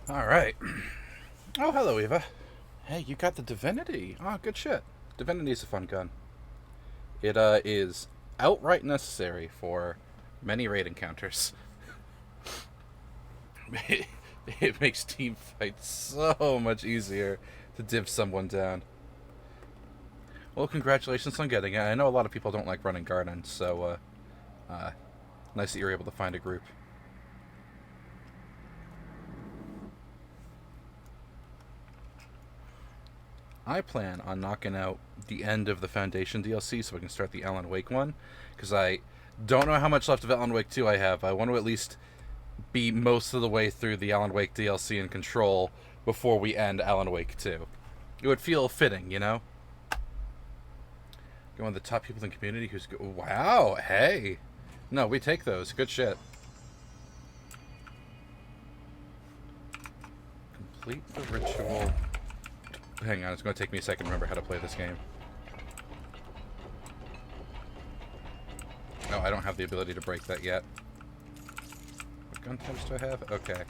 All right. Oh, hello, Eva. Hey, you got the Divinity. Oh, good shit. Divinity's a fun gun. It is outright necessary for many raid encounters. It makes team fights so much easier to div someone down. Well, congratulations on getting it. I know a lot of people don't like running Garden, so nice that you're able to find a group. I plan on knocking out the end of the Foundation DLC so I can start the Alan Wake one, because I don't know how much left of Alan Wake 2 I have. I want to at least be most of the way through the Alan Wake DLC in Control before we end Alan Wake 2. It would feel fitting, you know? You're one of the top people in the community who's... Wow, hey! No, we take those. Good shit. Complete the ritual. Hang on, it's going to take me a second to remember how to play this game. No, I don't have the ability to break that yet. What gun types do I have? Okay.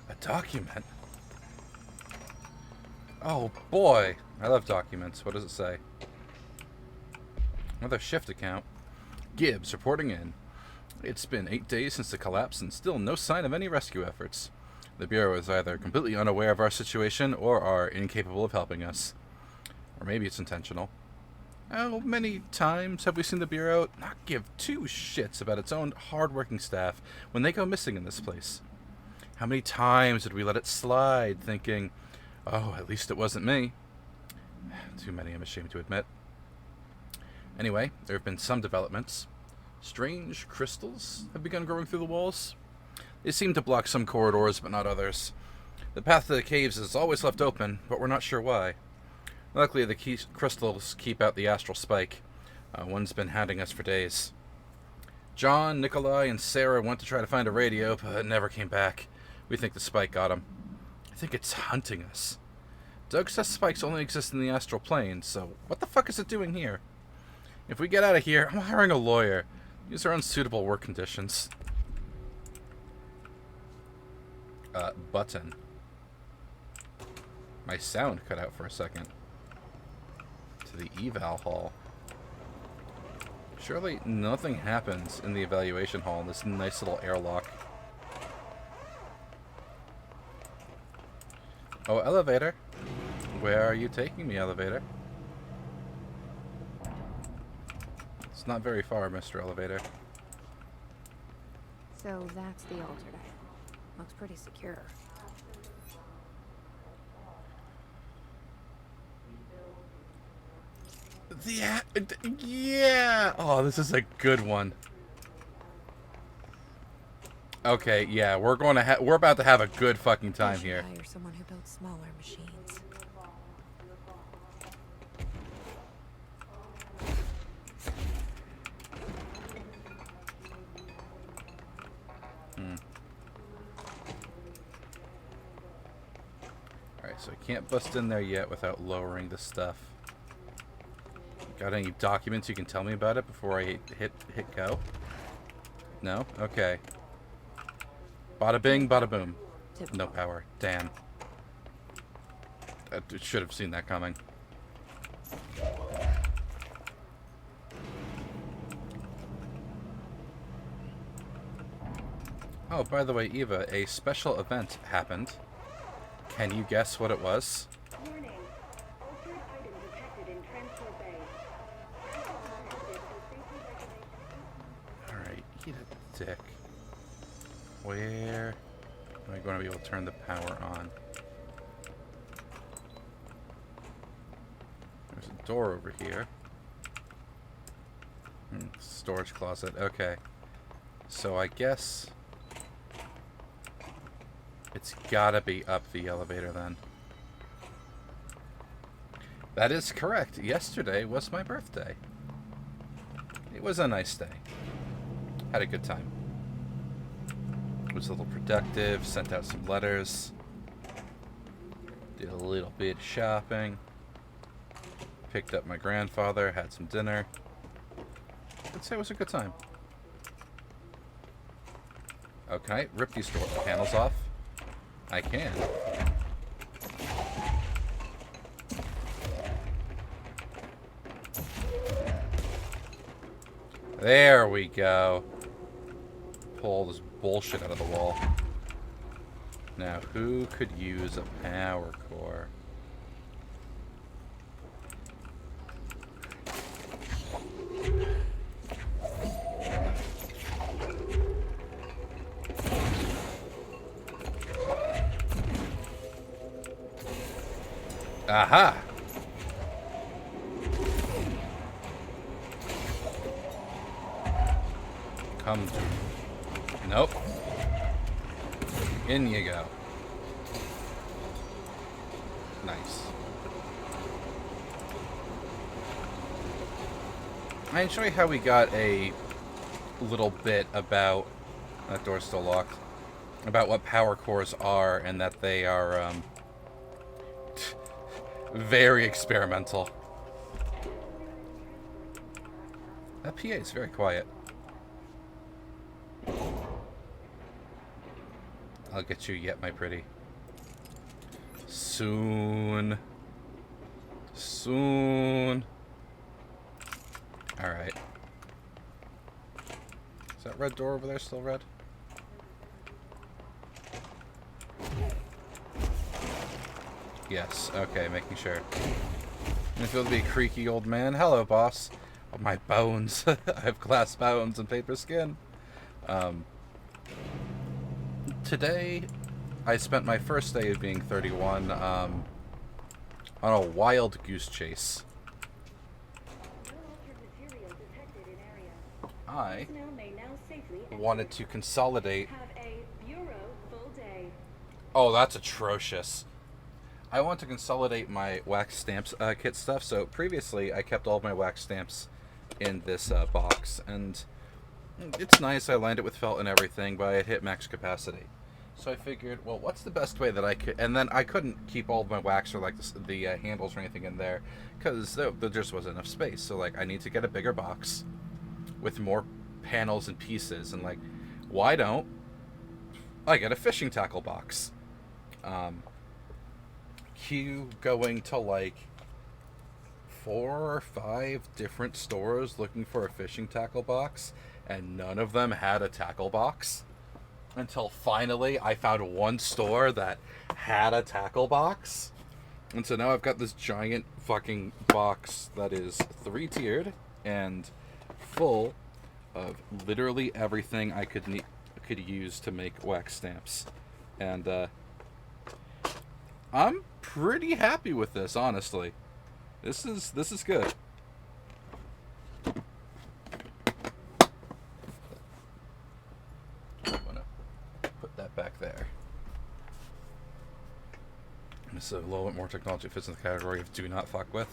A document? Oh boy! I love documents. What does it say? Another shift account. Gibbs reporting in. It's been 8 days since the collapse and still no sign of any rescue efforts. The Bureau is either completely unaware of our situation or are incapable of helping us. Or maybe it's intentional. How many times have we seen the Bureau not give two shits about its own hard-working staff when they go missing in this place? How many times did we let it slide, thinking, oh, at least it wasn't me? Too many, I'm ashamed to admit. Anyway, there have been some developments. Strange crystals have begun growing through the walls. They seem to block some corridors, but not others. The path to the caves is always left open, but we're not sure why. Luckily, the crystals keep out the astral spike. One's been hounding us for days. John, Nikolai, and Sarah went to try to find a radio, but it never came back. We think the spike got him. I think it's hunting us. Doug says spikes only exist in the astral plane, so what the fuck is it doing here? If we get out of here, I'm hiring a lawyer. These are unsuitable work conditions. Button. My sound cut out for a second. To the eval hall. Surely nothing happens in the evaluation hall in this nice little airlock. Oh, elevator. Where are you taking me, elevator? It's not very far, Mr. Elevator. So that's the altar dial. Looks pretty secure. Yeah! Oh, this is a good one. Okay, yeah, we're about to have a good fucking time here. Hire someone who builds smaller machines. Alright, so I can't bust in there yet without lowering the stuff. Got any documents you can tell me about it before I hit go? No? Okay. Bada bing, bada boom. Typical. No power. Damn. I should have seen that coming. Oh, by the way, Eva, a special event happened. Can you guess what it was? Warning. Altered item detected in Transfer Bay. Alright, eat a dick. Where am I going to be able to turn the power on? There's a door over here. Storage closet. Okay. So I guess it's gotta be up the elevator then. That is correct. Yesterday was my birthday. It was a nice day. Had a good time. Was a little productive, sent out some letters, did a little bit of shopping, picked up my grandfather, had some dinner. I'd say it was a good time. Oh, can I rip these door panels off? I can. There we go. Pull this bullshit out of the wall. Now, who could use a power core? Aha! Come to. Nope. In you go. Nice. I enjoy how we got a little bit about... That door's still locked. About what power cores are and that they are, very experimental. That PA is very quiet. I'll get you yet, my pretty. Soon. Soon. Alright. Is that red door over there still red? Yes, okay, making sure. I feel to be a creaky old man. Hello, boss. Oh, my bones. I have glass bones and paper skin. Today, I spent my first day of being 31 on a wild goose chase. I wanted to consolidate... Oh, that's atrocious. I want to consolidate my wax stamps kit stuff. So previously, I kept all of my wax stamps in this box, and it's nice. I lined it with felt and everything, but I had hit max capacity. So I figured, well, what's the best way that I could... And then I couldn't keep all of my wax or like the handles or anything in there because there just wasn't enough space. So like, I need to get a bigger box with more panels and pieces, and like, why don't I get a fishing tackle box? Cue going to like 4 or 5 different stores looking for a fishing tackle box, and none of them had a tackle box until finally I found one store that had a tackle box. And so now I've got this giant fucking box that is 3-tiered and full of literally everything I could use to make wax stamps. And I'm pretty happy with this, honestly. This is good. I'm gonna put that back there. This is a little bit more technology. Fits in the category of do not fuck with.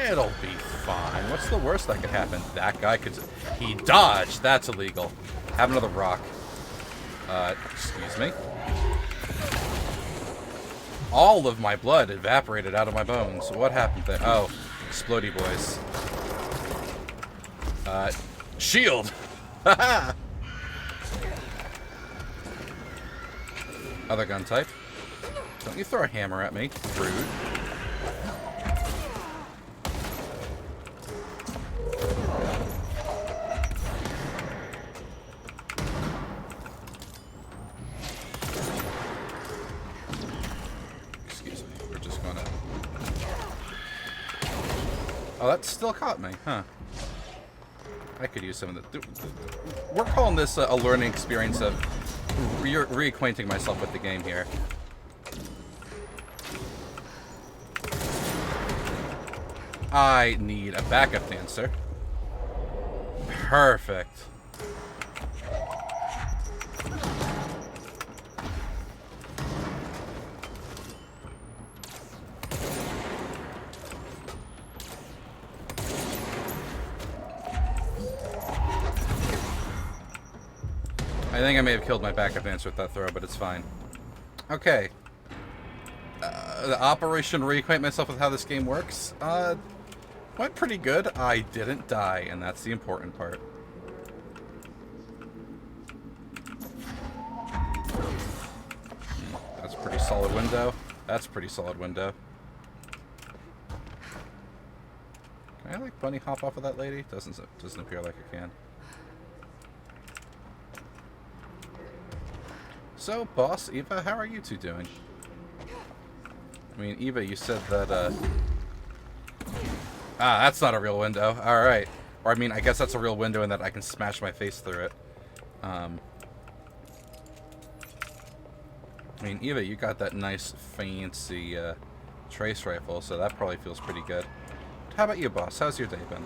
It'll be fine. What's the worst that could happen? That guy could... He dodged. That's illegal. Have another rock. Excuse me. All of my blood evaporated out of my bones. What happened there? Oh, explodey boys. Shield! Haha! Other gun type. Don't you throw a hammer at me. Rude. Oh, that still caught me, huh? I could use some of the... We're calling this a learning experience of reacquainting myself with the game here. I need a backup dancer. Perfect. I think I may have killed my backup dancer with that throw, but it's fine. Okay. The operation reacquaint myself with how this game works. Went pretty good. I didn't die, and that's the important part. solid window. That's a pretty solid window. Can I, like, bunny hop off of that lady? Doesn't appear like I can. So, boss, Eva, how are you two doing? I mean, Eva, you said that, Ah, that's not a real window. Alright. Or, I mean, I guess that's a real window in that I can smash my face through it. I mean, Eva, you got that nice, fancy, trace rifle, so that probably feels pretty good. How about you, boss? How's your day been?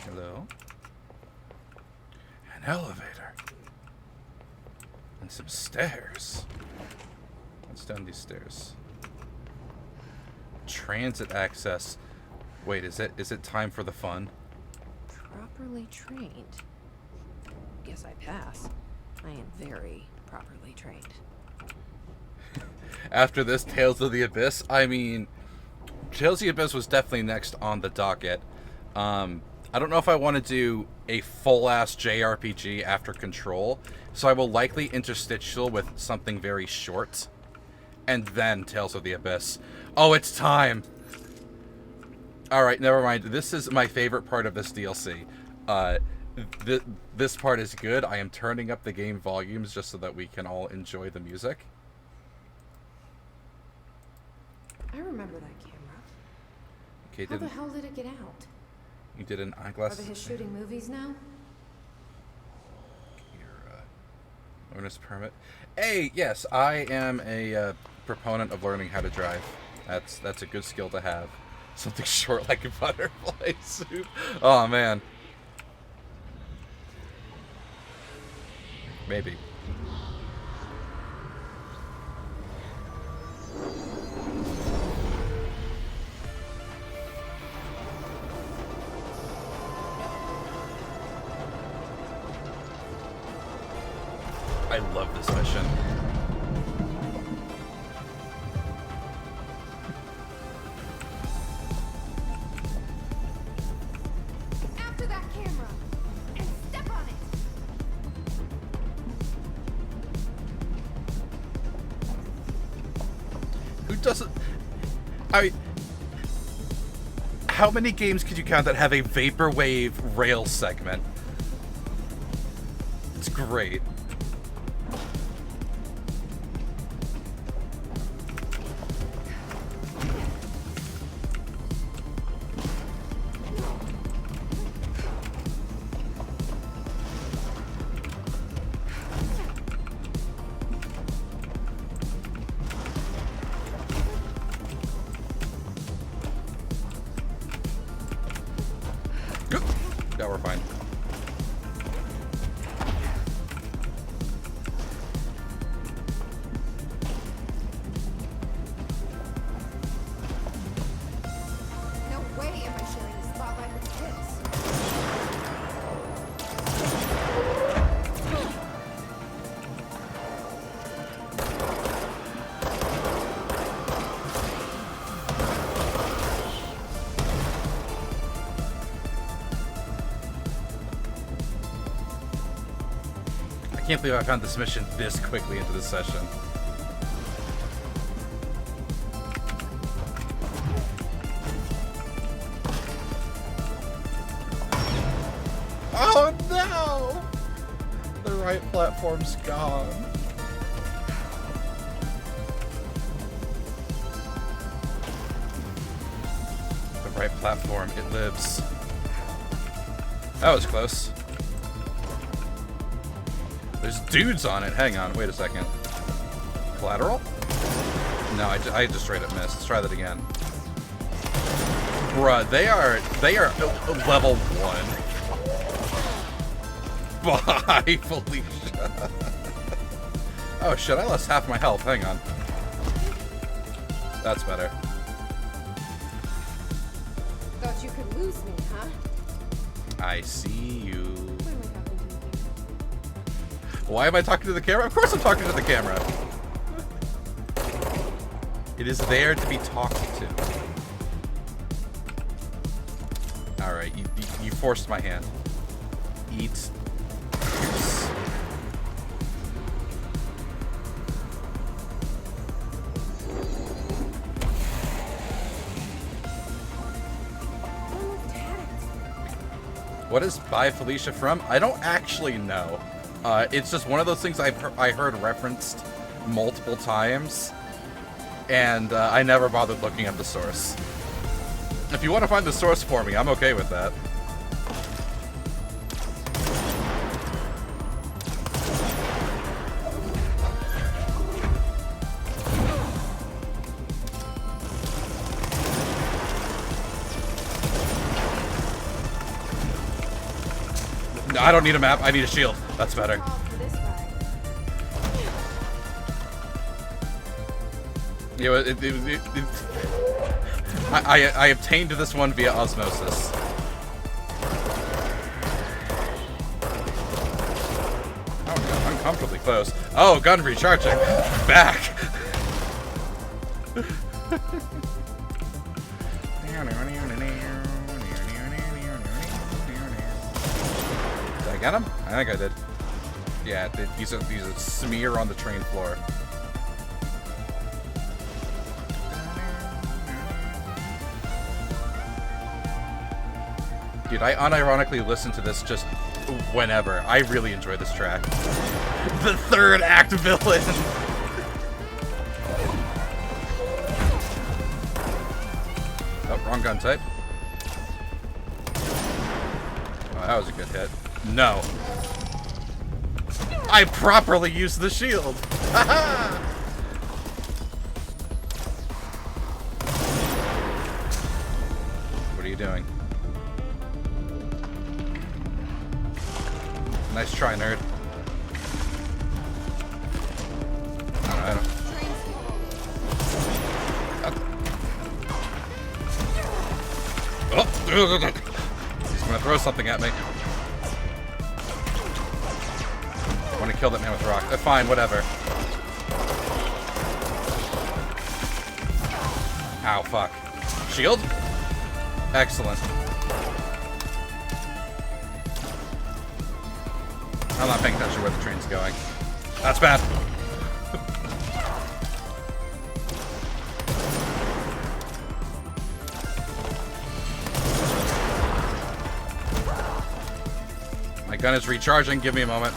Hello? An elevator. And some stairs. What's down these stairs? Transit access. Wait, is it time for the fun? Properly trained. Guess I pass. I am very properly trained. After this, Tales of the Abyss, I mean, Tales of the Abyss was definitely next on the docket. I don't know if I want to do a full-ass JRPG after Control, so I will likely interstitial with something very short, and then Tales of the Abyss. Oh, it's time! Alright, never mind. This is my favorite part of this DLC. This part is good. I am turning up the game volumes just so that we can all enjoy the music. I remember that camera. Okay, How the hell did it get out? You did an Are eyeglass. they just shooting movies now? Your learner's permit. Hey, yes, I am a proponent of learning how to drive. That's a good skill to have. Something short like a butterfly soup. Oh man. Maybe. I love this mission. After that camera! And step on it! Who doesn't... how many games could you count that have a vaporwave rail segment? It's great. No, we're fine. No way am I sharing the spotlight with kids. I can't believe I found this mission this quickly into this session. Oh no! The right platform's gone. The right platform, it lives. That was close. There's dudes on it. Hang on, wait a second. Collateral? No, I just straight up missed. Let's try that again. Bruh, they are level 1. Bye, Felicia. Oh shit, I lost half my health. Hang on. That's better. Thought you could lose me, huh? I see you. When we happen to meet. Why am I talking to the camera? Of course I'm talking to the camera. It is there to be talked to. Alright, you forced my hand. Eat. What is Bye Felicia from? I don't actually know. It's just one of those things I heard referenced multiple times, and I never bothered looking up the source. If you want to find the source for me, I'm okay with that. No, I don't need a map. I need a shield. That's better. Called for this ride. I obtained this one via osmosis. Oh, God, uncomfortably close. Oh, gun recharging. Back. Did I get him? I think I did. Yeah, he's a smear on the train floor. Dude, I unironically listen to this just whenever. I really enjoy this track. The third act villain! Oh, wrong gun type. Oh, that was a good hit. No. I properly used the shield! Haha! What are you doing? Nice try, nerd. I don't. Oh! He's gonna throw something at me. I want to kill that man with a rock. Fine, whatever. Ow, fuck. Shield? Excellent. I'm not paying attention where the train's going. That's bad. My gun is recharging. Give me a moment.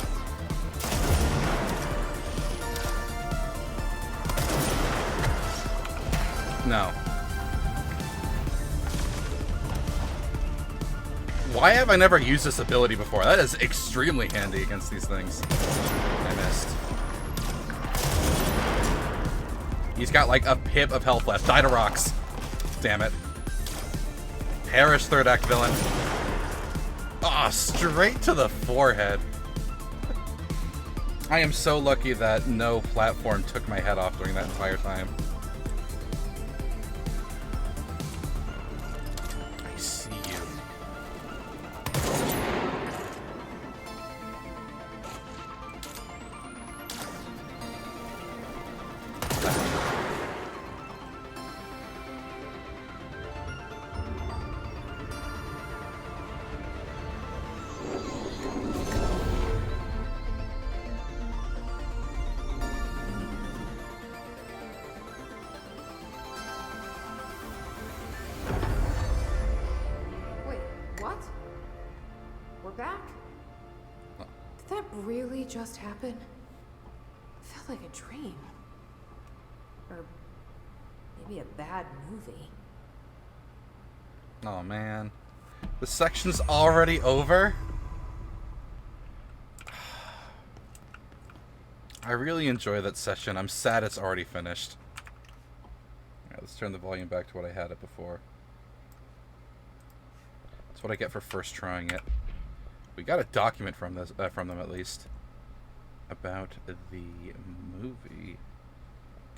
No. Why have I never used this ability before? That is extremely handy against these things. I missed. He's got like a pip of health left. Die to rocks. Damn it. Perish, third act villain. Ah, oh, straight to the forehead. I am so lucky that no platform took my head off during that entire time. I see you. Wait, what? We're back? Did that really just happen? It felt like a dream. Or maybe a bad movie. Oh man. The section's already over? I really enjoy that session. I'm sad it's already finished. Alright, let's turn the volume back to what I had it before. That's what I get for first trying it. We got a document from this, from them at least, about the movie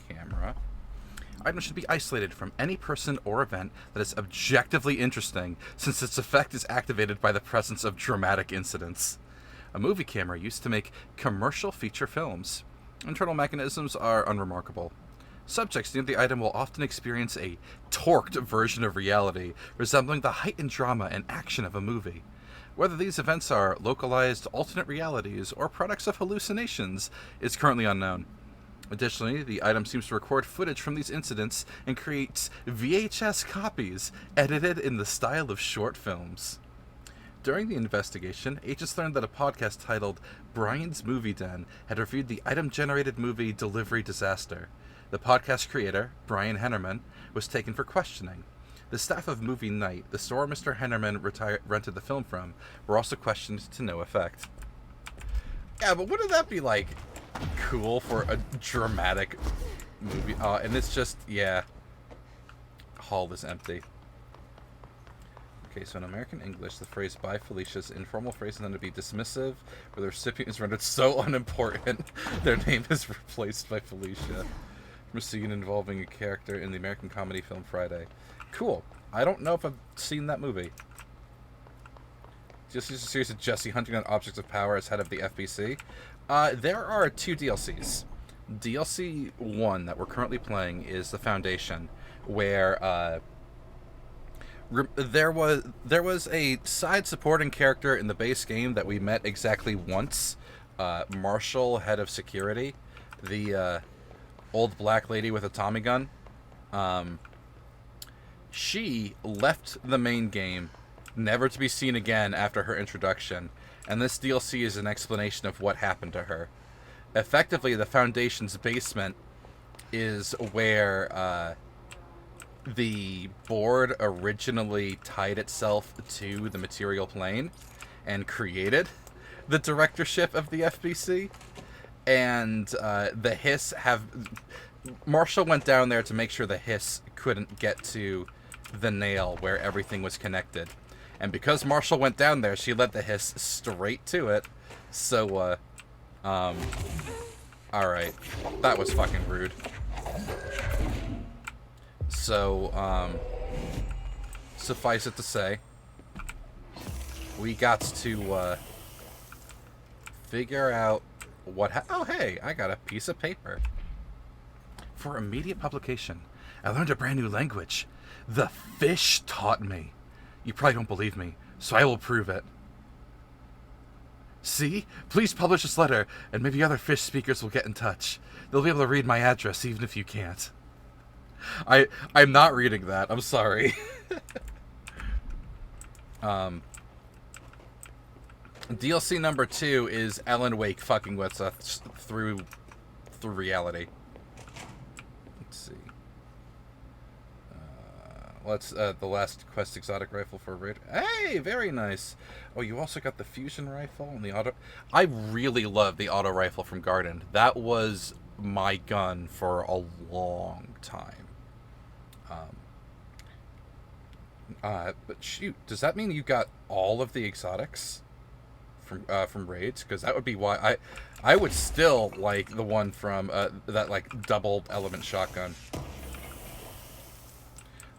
camera. Items should be isolated from any person or event that is objectively interesting, since its effect is activated by the presence of dramatic incidents. A movie camera used to make commercial feature films. Internal mechanisms are unremarkable. Subjects near the item will often experience a torqued version of reality, resembling the heightened drama and action of a movie. Whether these events are localized alternate realities or products of hallucinations is currently unknown. Additionally, the item seems to record footage from these incidents and creates VHS copies edited in the style of short films. During the investigation, agents learned that a podcast titled Brian's Movie Den had reviewed the item-generated movie Delivery Disaster. The podcast creator, Brian Hennerman, was taken for questioning. The staff of Movie Night, the store Mr. Hennerman rented the film from, were also questioned to no effect. Yeah, but wouldn't that be, like, cool for a dramatic movie? And it's just, yeah. Hall is empty. Okay, so in American English, the phrase "Bye Felicia" is an informal phrase intended to be dismissive, where the recipient is rendered so unimportant their name is replaced by Felicia. From a scene involving a character in the American comedy film Friday. Cool. I don't know if I've seen that movie. Just use a series of Jesse hunting on objects of power as head of the FBC. There are 2 DLCs. DLC 1 that we're currently playing is The Foundation, where there was a side supporting character in the base game that we met exactly once. Marshall, head of security, the old black lady with a Tommy gun. She left the main game, never to be seen again after her introduction, and this DLC is an explanation of what happened to her. Effectively, the Foundation's basement is where the board originally tied itself to the material plane and created the directorship of the FBC. And the Hiss have... Marshall went down there to make sure the Hiss couldn't get to the nail where everything was connected. And because Marshall went down there, she led the Hiss straight to it. So, alright. That was fucking rude. So, suffice it to say, we got to, figure out what oh, hey, I got a piece of paper. For immediate publication, I learned a brand new language. The fish taught me. You probably don't believe me, so I will prove it. See? Please publish this letter, and maybe other fish speakers will get in touch. They'll be able to read my address, even if you can't. I'm not reading that. I'm sorry. DLC number 2 is Alan Wake fucking with us through reality. Let's see. The last quest exotic rifle for raid. Hey, very nice. Oh, you also got the fusion rifle and the auto. I really love the auto rifle from Garden. That was my gun for a long time. But shoot, does that mean you got all of the exotics from raids? Because that would be why I would still like the one from that like double element shotgun.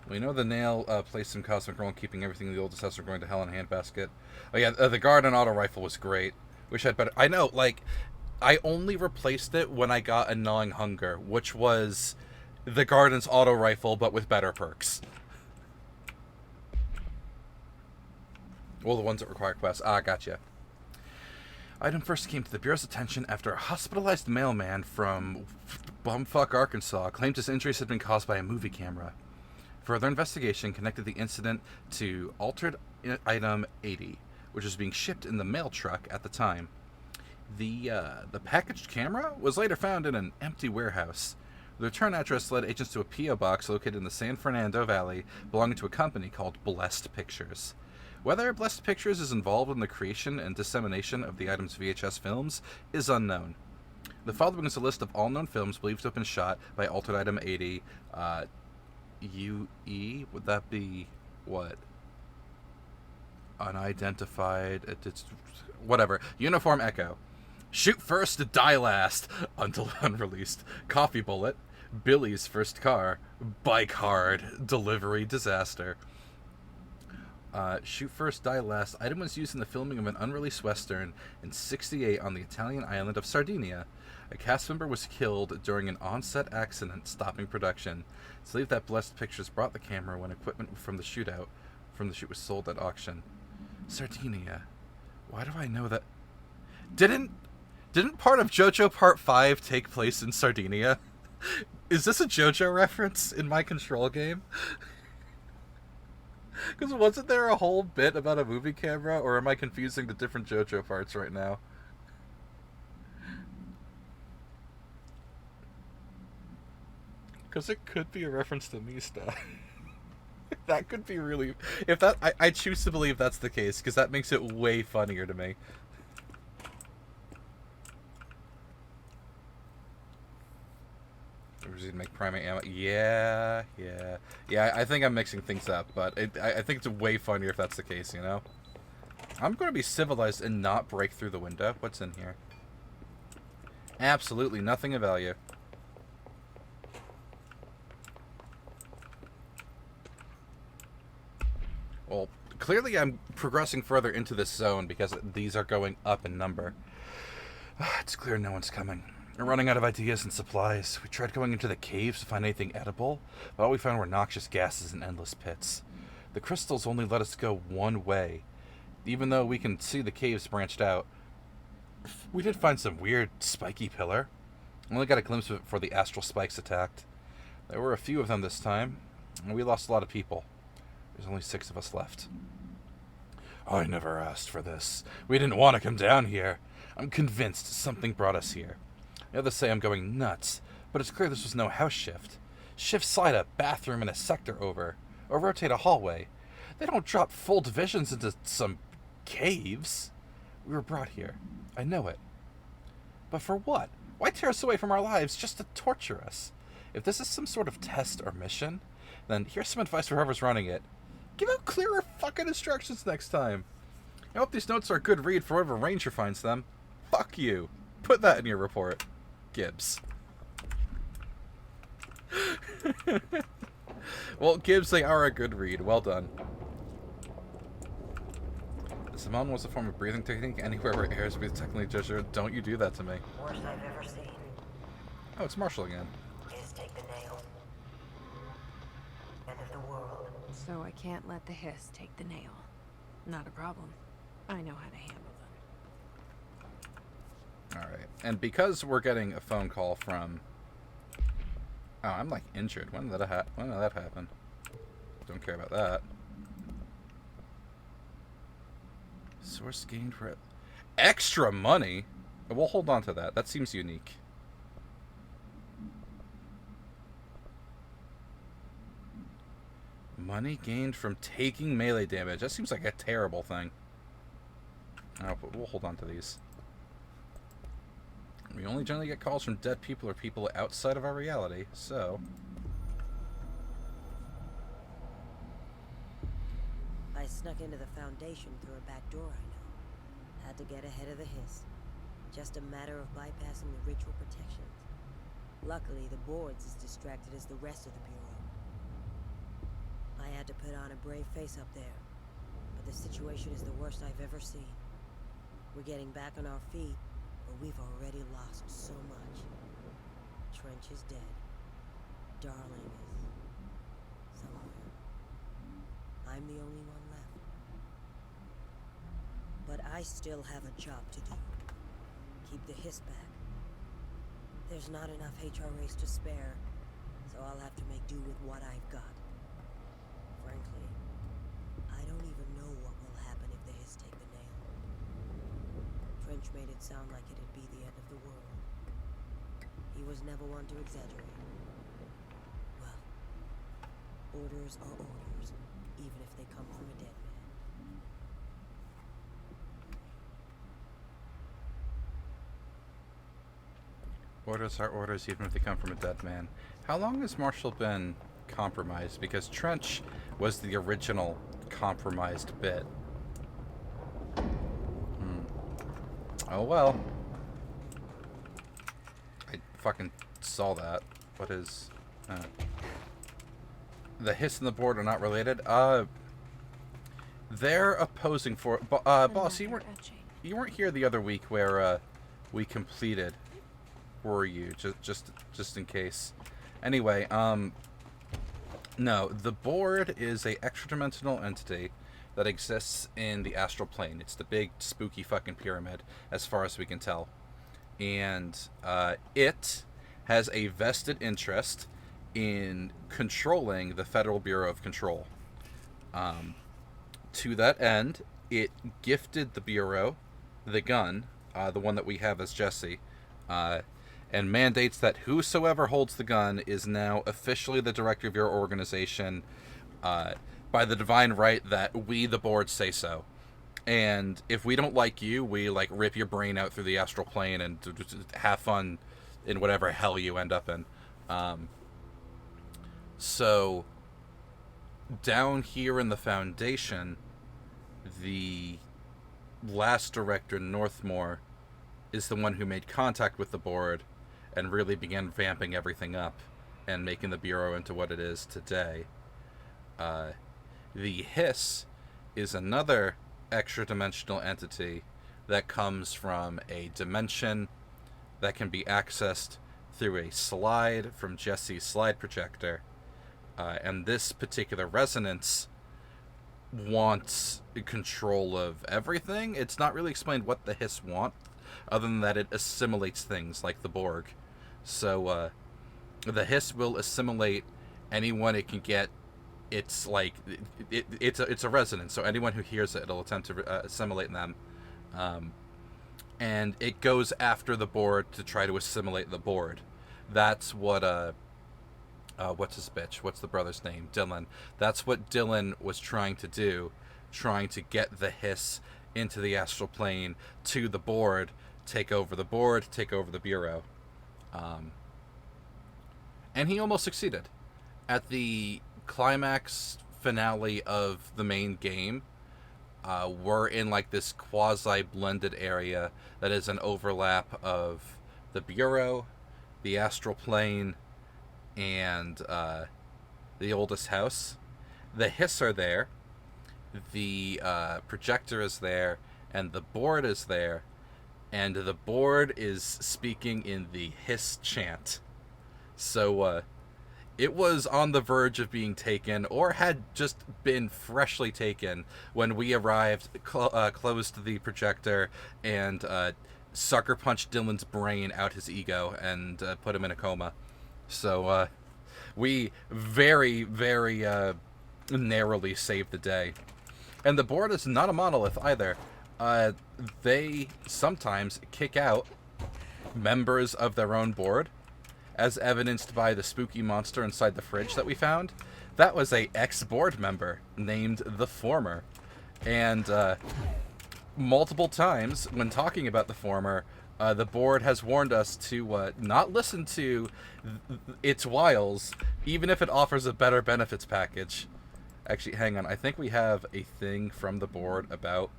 We know the nail plays some cosmic role in keeping everything in the oldest house from going to hell in a handbasket. Oh yeah, the Garden auto rifle was great. Wish I'd better. I know, like, I only replaced it when I got a Gnawing Hunger, which was the Garden's auto rifle, but with better perks. Well, the ones that require quests. Ah, gotcha. Item first came to the Bureau's attention after a hospitalized mailman from bumfuck Arkansas claimed his injuries had been caused by a movie camera. Further investigation connected the incident to altered item 80, which was being shipped in the mail truck at the time. The packaged camera was later found in an empty warehouse. The return address led agents to a P.O. box located in the San Fernando Valley belonging to a company called Blessed Pictures. Whether Blessed Pictures is involved in the creation and dissemination of the item's VHS films is unknown. The following is a list of all known films believed to have been shot by Altered Item 80. UE? Would that be what? Unidentified? It's whatever. Uniform Echo. Shoot First, Die Last. Until Unreleased. Coffee Bullet. Billy's First Car. Bike Hard. Delivery Disaster. Shoot First, Die Last. Item was used in the filming of an unreleased western in '68 on the Italian island of Sardinia. A cast member was killed during an on-set accident stopping production. It's believed that Blessed Pictures brought the camera when equipment from the shoot was sold at auction. Sardinia. Why do I know that? Didn't part of JoJo Part 5 take place in Sardinia? Is this a JoJo reference in my Control game? Because wasn't there a whole bit about a movie camera, or am I confusing the different JoJo parts right now? Because it could be a reference to Mista. That could be really... If that... I choose to believe that's the case, because that makes it way funnier to me. We're just gonna make primate ammo. Yeah. I think I'm mixing things up, but I think it's way funnier if that's the case, you know? I'm going to be civilized and not break through the window. What's in here? Absolutely nothing of value. Well, clearly I'm progressing further into this zone because these are going up in number. It's clear no one's coming. We're running out of ideas and supplies. We tried going into the caves to find anything edible, but all we found were noxious gases and endless pits. The crystals only let us go one way. Even though we can see the caves branched out, we did find some weird spiky pillar. Only got a glimpse of it before the astral spikes attacked. There were a few of them this time, and we lost a lot of people. There's only 6 of us left. I never asked for this. We didn't want to come down here. I'm convinced something brought us here. The others say I'm going nuts, but it's clear this was no house shift. Shifts slide a bathroom and a sector over, or rotate a hallway. They don't drop full divisions into some caves. We were brought here. I know it. But for what? Why tear us away from our lives just to torture us? If this is some sort of test or mission, then here's some advice for whoever's running it. Give out clearer fucking instructions next time. I hope these notes are a good read for whoever ranger finds them. Fuck you. Put that in your report. Gibbs. Well, Gibbs, they are a good read. Well done. Simone was a form of breathing technique anywhere where air is breathed technically judged. Don't you do that to me. Worst I've ever seen Oh, it's Marshall again. is take the nail. End of the world. So I can't let the hiss take the nail. Not a problem. I know how to handle them. Alright. And because we're getting a phone call from... Oh, I'm like injured. When did that happen? Don't care about that. Source gained for extra money? We'll hold on to that. That seems unique. Money gained from taking melee damage. That seems like a terrible thing. Oh, but we'll hold on to these. We only generally get calls from dead people or people outside of our reality, so... I snuck into the Foundation through a back door, I know. Had to get ahead of the hiss. Just a matter of bypassing the ritual protections. Luckily, the board's as distracted as the rest of the Bureau. I had to put on a brave face up there, but the situation is the worst I've ever seen. We're getting back on our feet, but we've already lost so much. Trench is dead. Darling is... somewhere. I'm the only one left. But I still have a job to do. Keep the hiss back. There's not enough HRAs to spare, so I'll have to make do with what I've got. Frankly, I don't even know what will happen if the hiss take the nail. Trench made it sound like it'd be the end of the world. He was never one to exaggerate. Well, orders are orders, even if they come from a dead man. Orders are orders, even if they come from a dead man. How long has Marshall been compromised? Because Trench was the original compromised bit. Oh well. I fucking saw that. What is... The hiss and the board are not related? They're opposing for... boss, you weren't here the other week where we completed were you? Just in case. Anyway, no, the board is a extra-dimensional entity that exists in the astral plane. It's the big, spooky fucking pyramid, as far as we can tell. And it has a vested interest in controlling the Federal Bureau of Control. To that end, it gifted the Bureau the gun, the one that we have as Jesse, and mandates that whosoever holds the gun is now officially the director of your organization, by the divine right that we, the board, say so. And if we don't like you, we like rip your brain out through the astral plane and have fun in whatever hell you end up in. So down here in the Foundation, the last director, Northmore, is the one who made contact with the board and really began vamping everything up and making the Bureau into what it is today. The Hiss is another extra-dimensional entity that comes from a dimension that can be accessed through a slide from Jesse's slide projector. And this particular resonance wants control of everything. It's not really explained what the Hiss want, other than that it assimilates things like the Borg. So the Hiss will assimilate anyone it can get. It's like it's a resonance, so anyone who hears it, it'll attempt to assimilate them. And it goes after the board to try to assimilate the board. That's what what's his bitch? What's the brother's name? Dylan. That's what Dylan was trying to do, trying to get the Hiss into the astral plane to the board, take over the board, take over the Bureau. And he almost succeeded. At the climax finale of the main game, we're in like this quasi-blended area that is an overlap of the Bureau, the astral plane, and the oldest house. The Hiss are there, the projector is there, and the board is there, and the board is speaking in the Hiss chant. So it was on the verge of being taken, or had just been freshly taken when we arrived, closed the projector, and sucker punched Dylan's brain out his ego and put him in a coma. So we very, very narrowly saved the day. And the board is not a monolith either. They sometimes kick out members of their own board, as evidenced by the spooky monster inside the fridge that we found. That was a ex-board member named The Former. And multiple times, when talking about The Former, the board has warned us to not listen to its wiles, even if it offers a better benefits package. Actually, hang on. I think we have a thing from the board about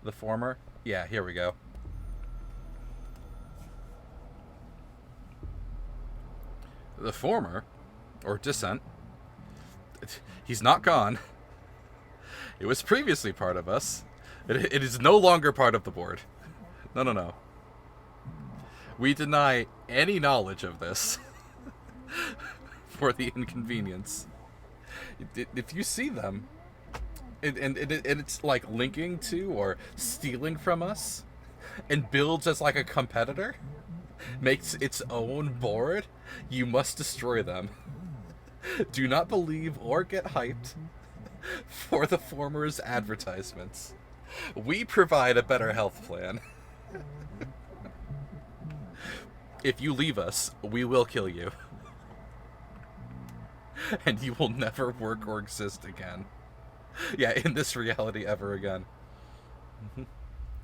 The Former. Yeah, here we go. The Former, or Dissent, he's not gone. It was previously part of us. It is no longer part of the board. No. We deny any knowledge of this for the inconvenience. If you see them, and it's like linking to or stealing from us, and builds as like a competitor, makes its own board, you must destroy them. Do not believe or get hyped for The Former's advertisements. We provide a better health plan. If you leave us, we will kill you. And you will never work or exist again. Yeah, in this reality ever again.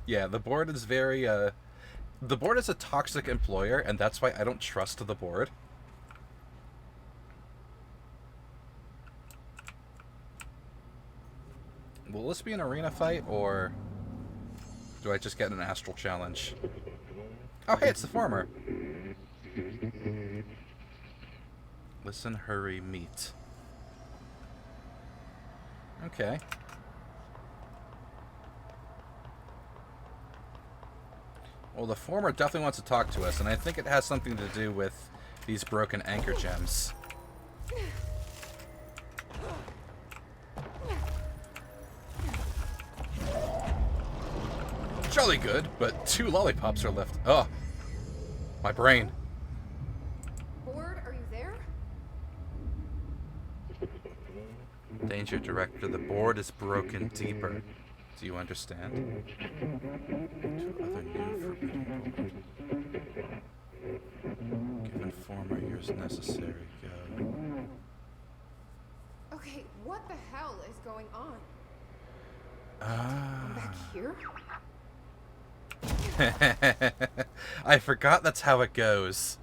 Yeah, the board is very, the board is a toxic employer, and that's why I don't trust the board. Will this be an arena fight, or do I just get an astral challenge? Oh, hey, it's the Former. Listen, hurry, meet. Okay. Well, the former definitely wants to talk to us, and I think it has something to do with these broken anchor gems. Jolly good, but 2 lollipops are left. Oh, my brain. Board, are you there? Danger, Director. The board is broken deeper. Do you understand? To other new forbidden board. Given former years necessary, go. Okay, what the hell is going on? I'm Ah. back here? I forgot that's how it goes.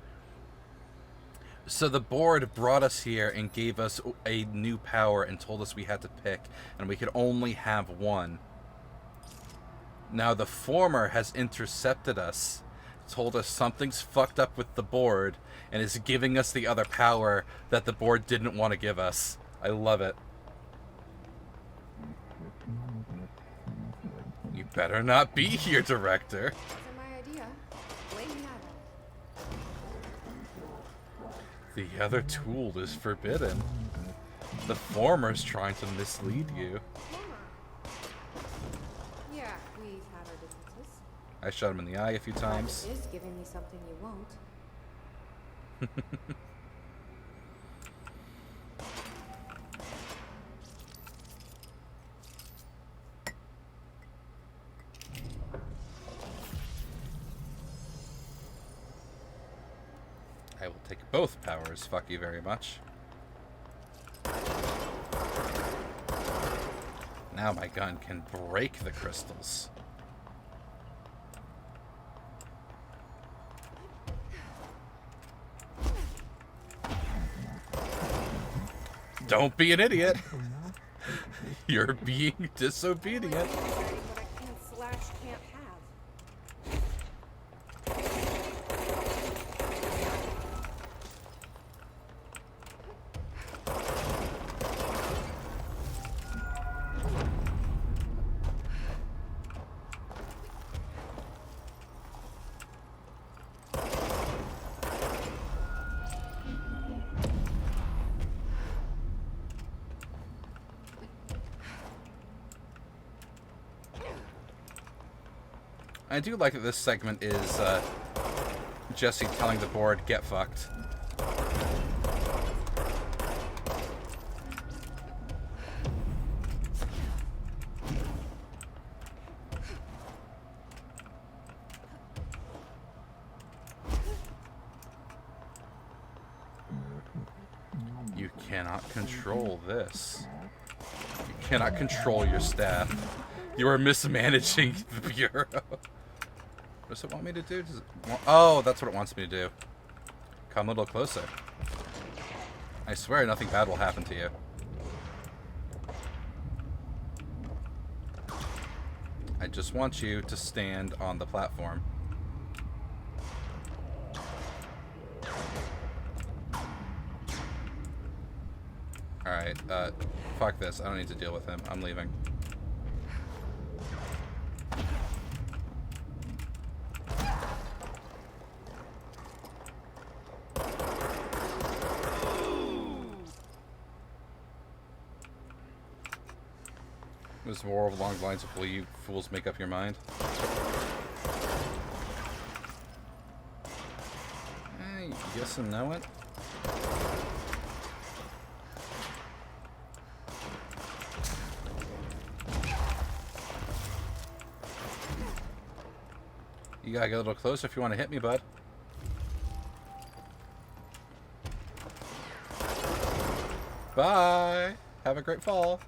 So the board brought us here and gave us a new power and told us we had to pick, and we could only have one. Now the former has intercepted us, told us something's fucked up with the board, and is giving us the other power that the board didn't want to give us. I love it. You better not be here, Director. Wasn't my idea. Blame me on The other tool is forbidden. The former's trying to mislead you. it. Yeah, we've had our differences. I shot him in the eye a few times. It is giving me something you won't. I will take both powers, fuck you very much. Now my gun can break the crystals. Don't be an idiot. You're being disobedient. But I can't have. I do like that this segment is Jesse telling the board, get fucked. You cannot control this. You cannot control your staff. You are mismanaging the Bureau. What does it want me to do? Does it want... Oh, that's what it wants me to do. Come a little closer. I swear nothing bad will happen to you. I just want you to stand on the platform. Alright, fuck this. I don't need to deal with him. I'm leaving. It was more along the lines of, will you fools make up your mind? Yes and no it? You gotta get a little closer if you want to hit me, bud. Bye! Have a great fall.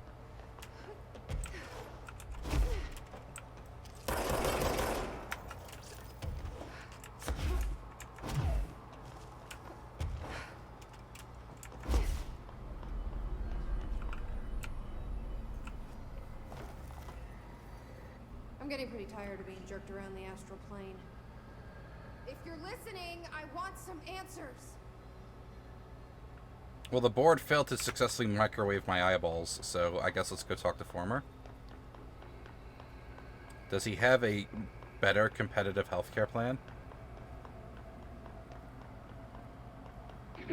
I'm getting pretty tired of being jerked around the astral plane. If you're listening, I want some answers. Well, the board failed to successfully microwave my eyeballs, so I guess let's go talk to Former. Does he have a better competitive healthcare plan. It's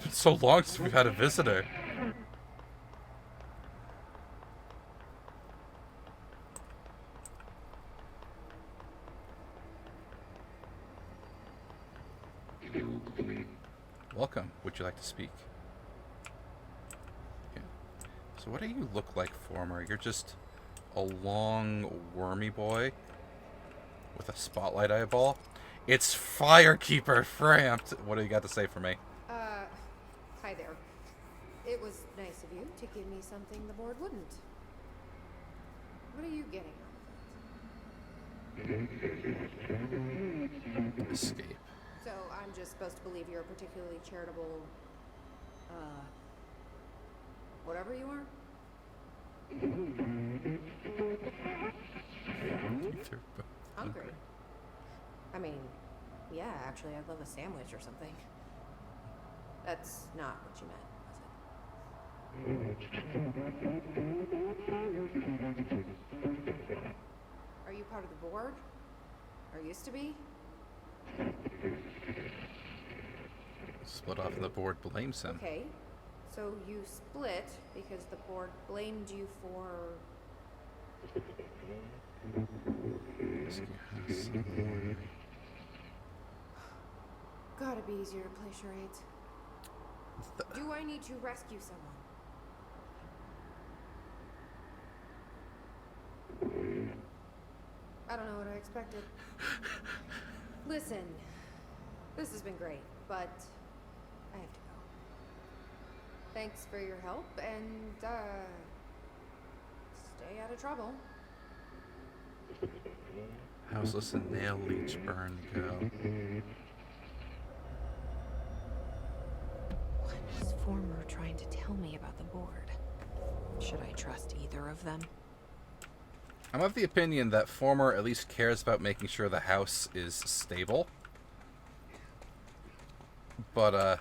been so long since we've had a visitor. Welcome. Would you like to speak? Okay. So what do you look like, Former? You're just a long, wormy boy with a spotlight eyeball. It's Firekeeper Framped. What do you got to say for me? Hi there. It was nice of you to give me something the board wouldn't. What are you getting out of it? Escape. So I'm just supposed to believe you're a particularly charitable, whatever you are? Hungry. I mean, yeah, actually, I'd love a sandwich or something. That's not what you meant, was it? Are you part of the board? Or used to be? Split off and the board blames him. Okay, so you split because the board blamed you for... Gotta be easier to play charades. Do I need to rescue someone? I don't know what I expected. Listen, this has been great, but I have to go. Thanks for your help, and, stay out of trouble. How's this a nail leech burn go? What was Former trying to tell me about the board? Should I trust either of them? I'm of the opinion that Former at least cares about making sure the house is stable. But,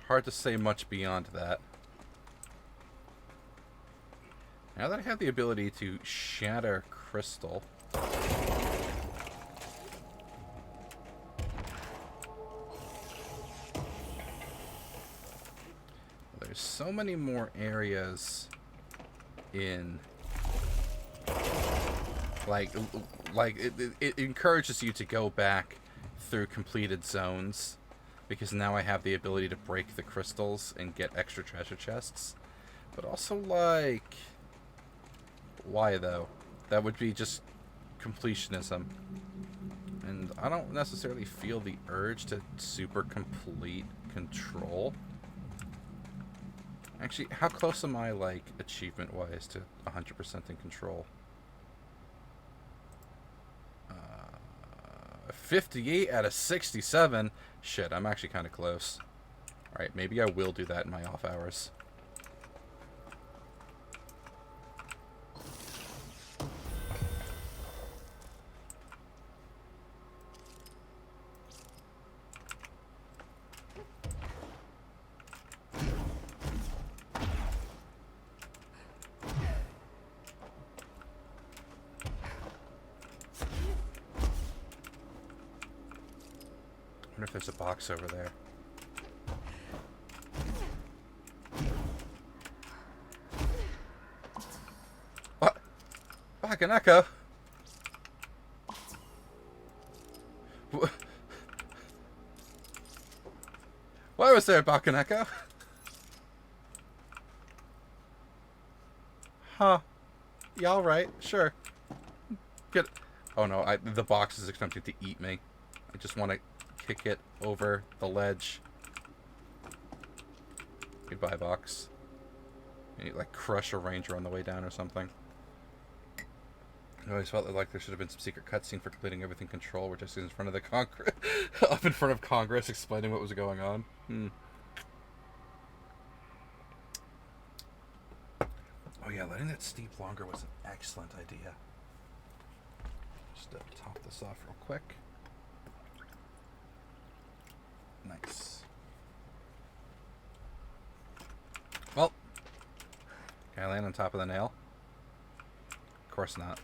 hard to say much beyond that. Now that I have the ability to shatter crystal... There's so many more areas in... Like it encourages you to go back through completed zones, because now I have the ability to break the crystals and get extra treasure chests. But also, like... Why, though? That would be just completionism. And I don't necessarily feel the urge to super complete control. Actually, how close am I, like, achievement-wise to 100% in control? 58 out of 67. Shit, I'm actually kind of close. Alright, maybe I will do that in my off hours. I wonder if there's a box over there. What? Bakaneko? Why was there a Bakaneko? Huh. Yeah, alright. Sure. Get... Oh no, the box is attempting to eat me. I just want to kick it over the ledge. Goodbye, box. You like crush a ranger on the way down or something. I always felt like there should have been some secret cutscene for completing everything control, where Jesse's in front of the Congress, up in front of Congress, explaining what was going on. Oh yeah, letting that steep longer was an excellent idea. Just top this off real quick. Nice. Well, can I land on top of the nail? Of course not.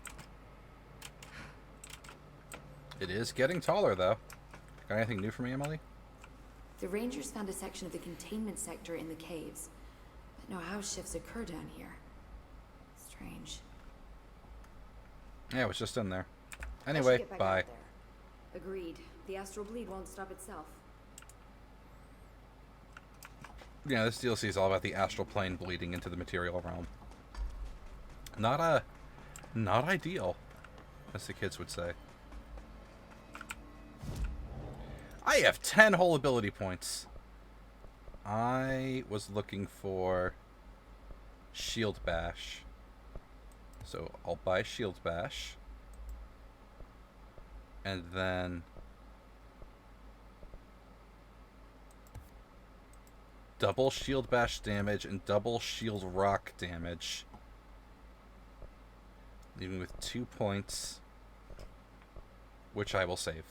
It is getting taller, though. Got anything new for me, Emily? The Rangers found a section of the containment sector in the caves, but no house shifts occur down here. Strange. Yeah, it was just in there. I should Anyway, get back bye. out there. Agreed. The astral bleed won't stop itself. Yeah, this DLC is all about the astral plane bleeding into the material realm. Not ideal, as the kids would say. I have 10 whole ability points. I was looking for Shield Bash. So I'll buy Shield Bash. And then double Shield Bash damage and double Shield Rock damage. Leaving with 2 points, which I will save.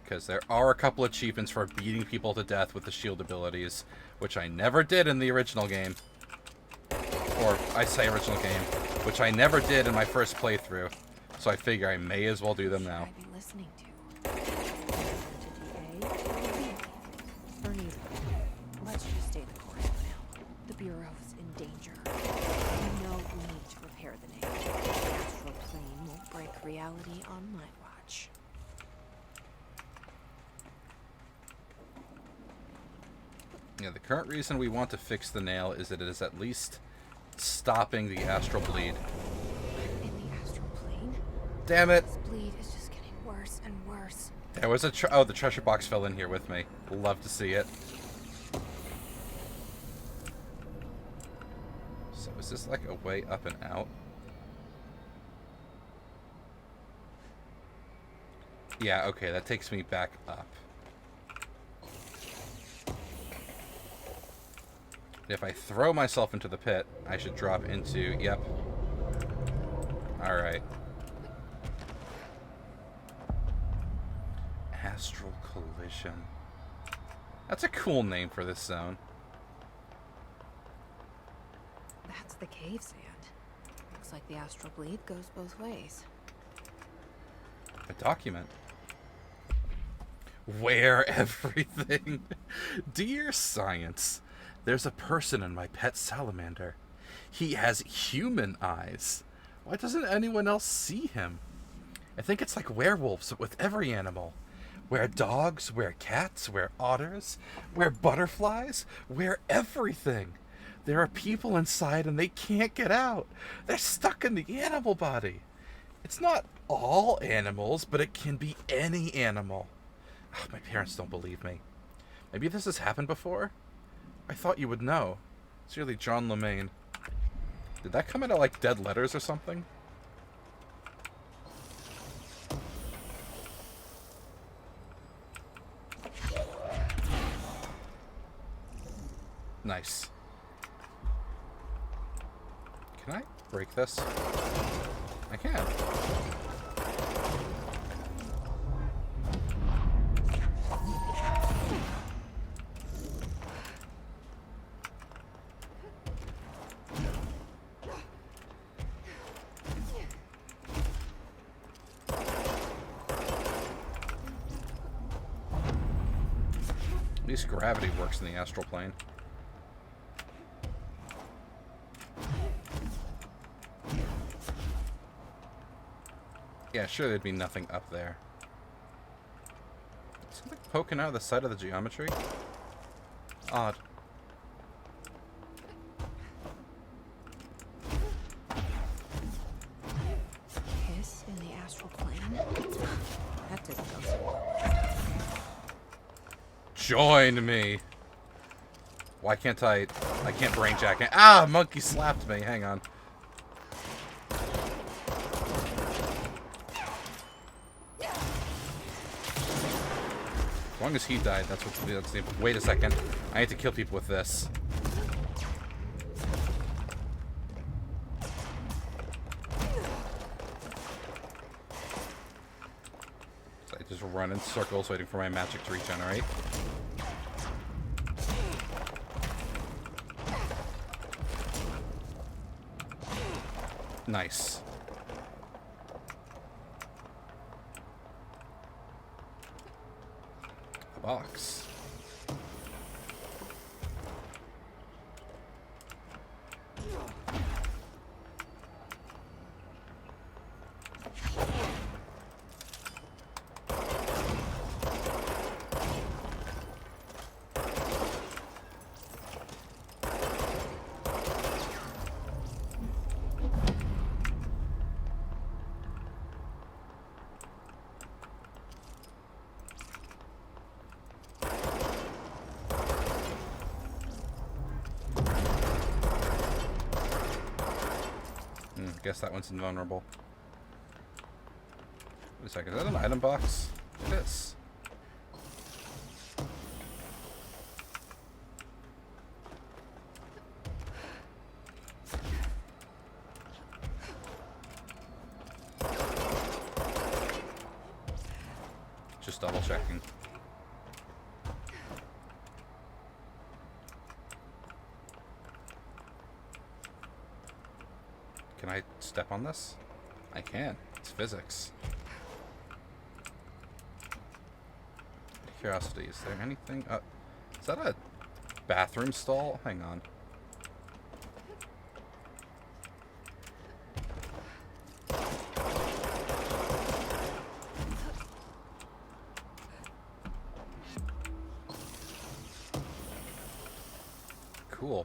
Because there are a couple achievements for beating people to death with the shield abilities, which I never did in the original game. Or, I say original game, which I never did in my first playthrough. So I figure I may as well do them now. Should I be listening to? Bernie, let's just stay the course for now. The Bureau's in danger. We know we need to repair the name. The astral plane won't break reality on my watch. Yeah, the current reason we want to fix the nail is that it is at least stopping the astral bleed. In the astral plane? Damn it! This bleed is just getting worse and worse. There was a oh, the treasure box fell in here with me. Love to see it. So is this like a way up and out? Yeah, okay, that takes me back up. If I throw myself into the pit, I should drop into... Yep. Alright. Astral Collision. That's a cool name for this zone. That's the cave sand. Looks like the astral bleed goes both ways. A document. Where everything. Dear Science, there's a person in my pet salamander. He has human eyes. Why doesn't anyone else see him? I think it's like werewolves with every animal. We're dogs, we're cats, we're otters, we're butterflies, we're everything. There are people inside and they can't get out. They're stuck in the animal body. It's not all animals, but it can be any animal. Ugh, my parents don't believe me. Maybe this has happened before? I thought you would know. Sincerely, John LeMaine. Did that come out of, like, dead letters or something? Nice. Can I break this? I can. At least gravity works in the astral plane. Yeah, sure, there'd be nothing up there. Something poking out of the side of the geometry? Odd. Hiss in the astral plane? That didn't go so well. Join me! Why can't I can't brain jack it. Ah, monkey slapped me. Hang on. As long as he died, that's the... Wait a second. I need to kill people with this. So I just run in circles waiting for my magic to regenerate. Nice. A box. Guess that one's invulnerable. Wait a second, is that an item box? It is. Just double checking. Can I step on this? I can. It's physics. Out of curiosity, is there anything? Is that a bathroom stall? Hang on. Cool.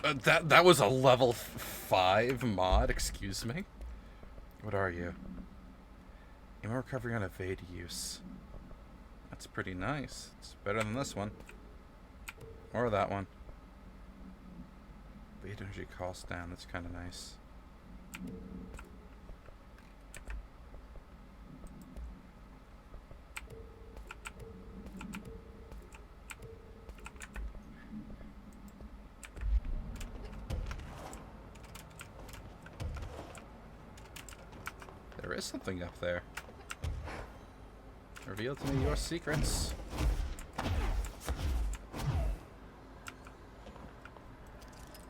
That was a level 5 mod, excuse me. What are you? Ammo recovery on evade use. That's pretty nice. It's better than this one. Or that one. Evade energy cost down, that's kind of nice. There is something up there. Reveal to me your secrets.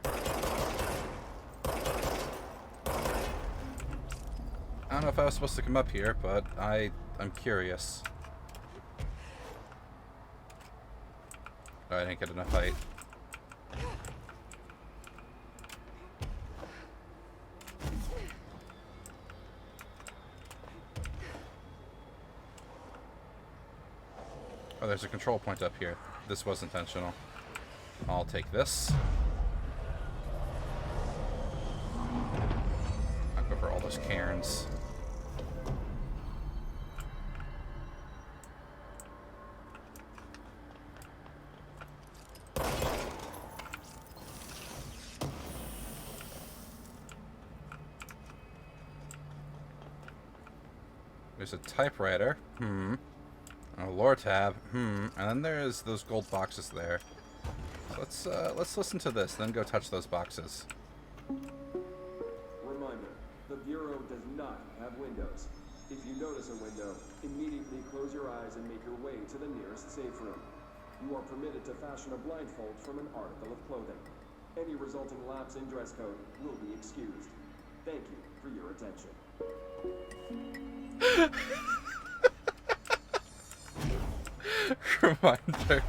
I don't know if I was supposed to come up here, but I'm curious. Oh, I didn't get enough height. Oh, there's a control point up here. This was intentional. I'll take this. I'll go for all those cairns. There's a typewriter. A lore tab. And then there's those gold boxes there. Let's listen to this, then go touch those boxes. Reminder, the Bureau does not have windows. If you notice a window, immediately close your eyes and make your way to the nearest safe room. You are permitted to fashion a blindfold from an article of clothing. Any resulting lapse in dress code will be excused. Thank you for your attention. Reminder,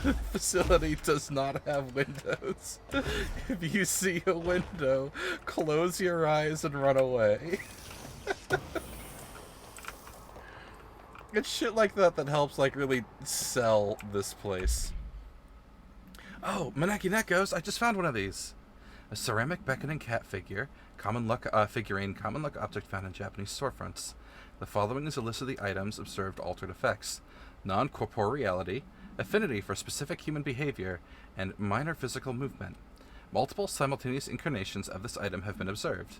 the facility does not have windows. If you see a window, close your eyes and run away. It's shit like that that helps, like, really sell this place. Oh, Maneki Nekos, I just found one of these. A ceramic beckoning cat figure, common luck figurine, common luck object found in Japanese storefronts. The following is a list of the items observed altered effects: non-corporeality, affinity for specific human behavior, and minor physical movement. Multiple simultaneous incarnations of this item have been observed.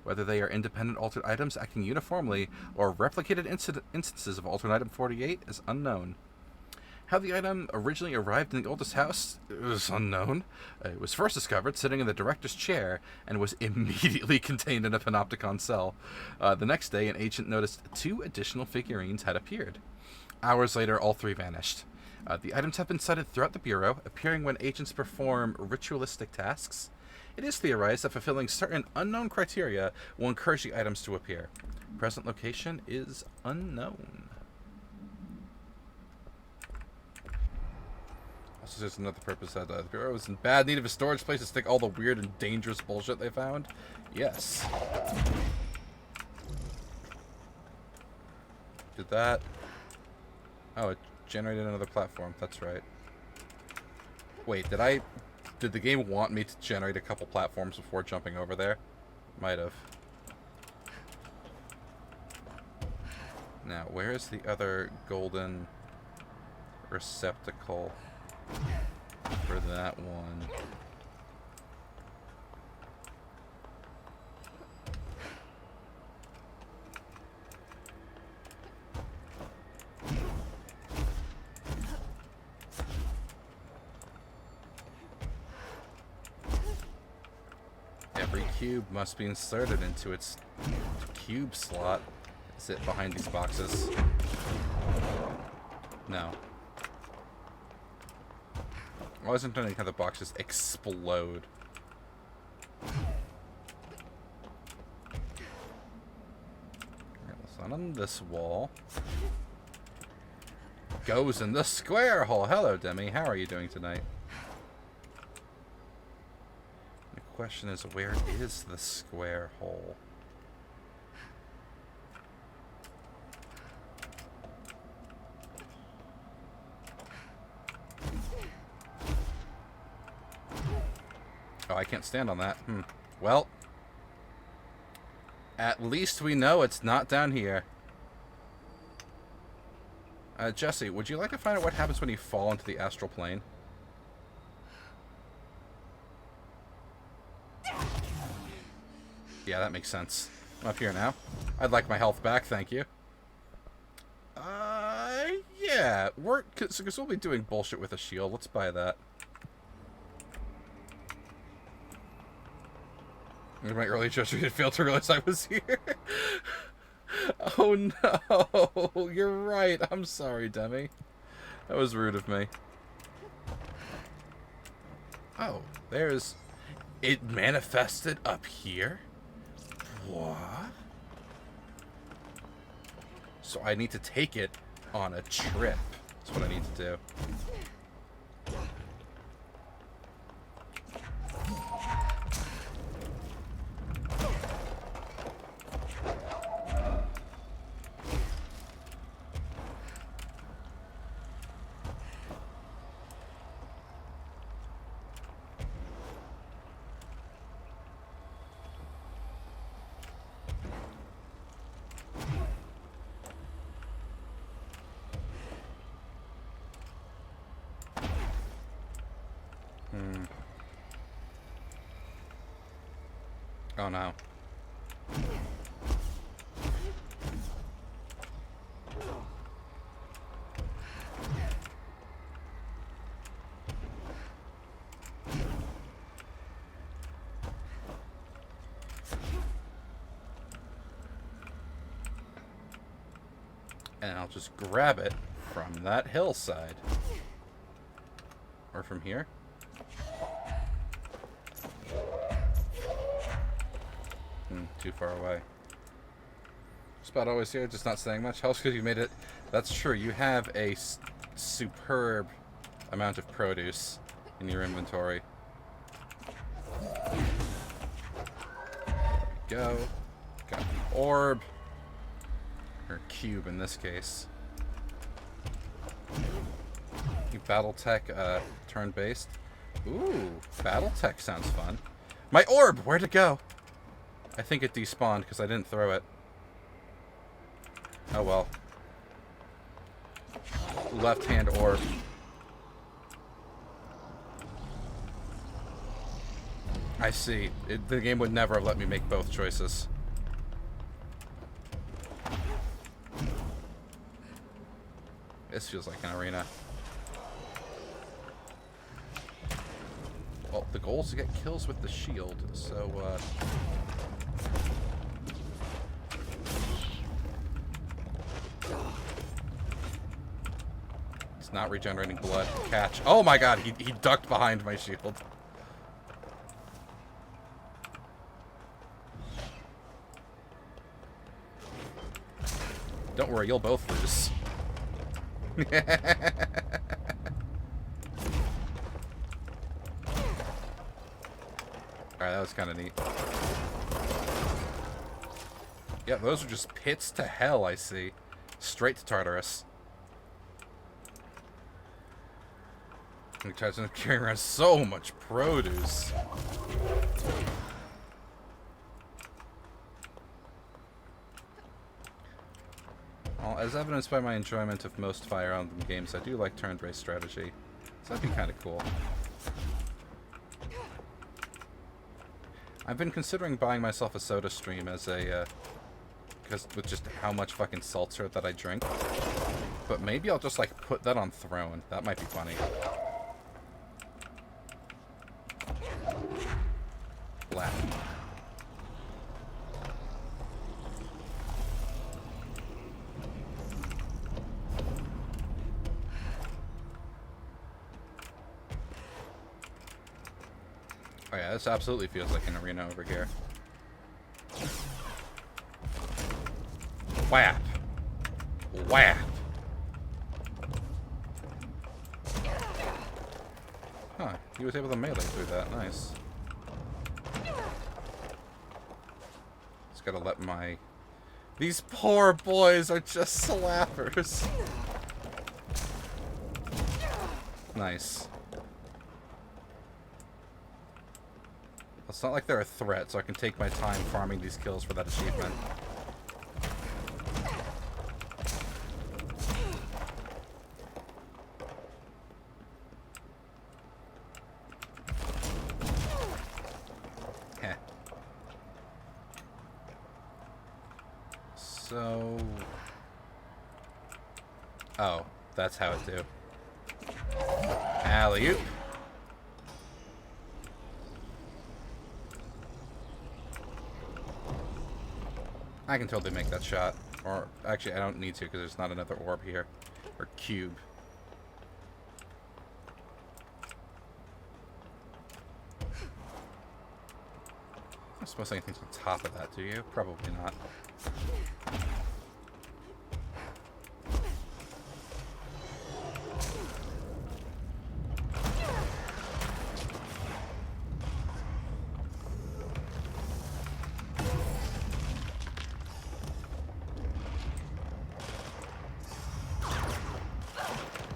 Whether they are independent altered items acting uniformly or replicated instances of altered item 48 is unknown. How the item originally arrived in the oldest house is unknown. It was first discovered sitting in the director's chair and was immediately contained in a panopticon cell. The next day, an agent noticed 2 additional figurines had appeared. Hours later, all 3 vanished. The items have been sighted throughout the Bureau, appearing when agents perform ritualistic tasks. It is theorized that fulfilling certain unknown criteria will encourage the items to appear. Present location is unknown. Also, there's another purpose that the Bureau is in bad need of a storage place to stick all the weird and dangerous bullshit they found. Yes. Did that? Oh, it generated another platform. That's right. Wait, did the game want me to generate a couple platforms before jumping over there? Might have. Now, where is the other golden receptacle for that one? Every cube must be inserted into its cube slot. Is it behind these boxes? No. I wasn't doing how the boxes explode. It's not on this wall. Goes in the square hole. Hello, Demi. How are you doing tonight? The question is, where is the square hole? Oh, I can't stand on that. Well, at least we know it's not down here. Jesse, would you like to find out what happens when you fall into the astral plane? Yeah, that makes sense. I'm up here now. I'd like my health back, thank you. Yeah, because we'll be doing bullshit with a shield. Let's buy that. In my early judgment, I failed to realize I was here. Oh no, you're right. I'm sorry, Demi. That was rude of me. Oh, there's... It manifested up here? What? So I need to take it on a trip. That's what I need to do. Oh no. And I'll just grab it from that hillside. Or from here. Too far away. Spot always here, just not saying much. Hell's because you made it. That's true. You have a superb amount of produce in your inventory. There we go. Got the orb. Or cube in this case. You Battletech turn-based. Ooh, Battletech sounds fun. My orb! Where'd it go? I think it despawned because I didn't throw it. Oh well. Left-hand orb. I see. The game would never have let me make both choices. This feels like an arena. Well, the goal is to get kills with the shield, so, it's not regenerating blood. Catch. Oh my god, he ducked behind my shield. Don't worry, you'll both lose. Alright, that was kind of neat. Yeah, those are just pits to hell, I see. Straight to Tartarus. He tries to carry around so much produce. Well, as evidenced by my enjoyment of most Fire Emblem games, I do like turn-based strategy. So that'd be kind of cool. I've been considering buying myself a Soda Stream as a, because with just how much fucking seltzer that I drink. But maybe I'll just, like, put that on Throne. That might be funny. Black. Oh yeah, this absolutely feels like an arena over here. Whap! Whap! Huh, he was able to melee through that. Nice. Just gotta let my... These poor boys are just slappers. Nice. It's not like they're a threat, so I can take my time farming these kills for that achievement. Heh. So... Oh, that's how it do. Alley-oop. I can totally make that shot. Or, actually, I don't need to because there's not another orb here. Or cube. I suppose anything's on top of that, do you? Probably not.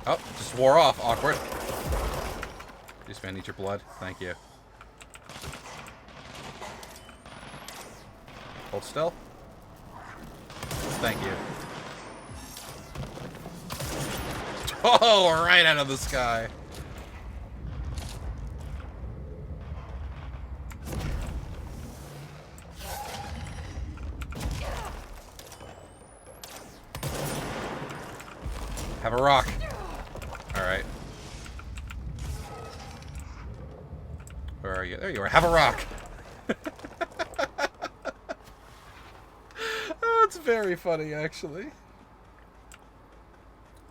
Oh, just wore off. Awkward. This man needs your blood. Thank you. Hold still. Thank you. Oh, right out of the sky. Have a rock. Alright. Where are you? There you are. Have a rock. Oh, it's very funny, actually.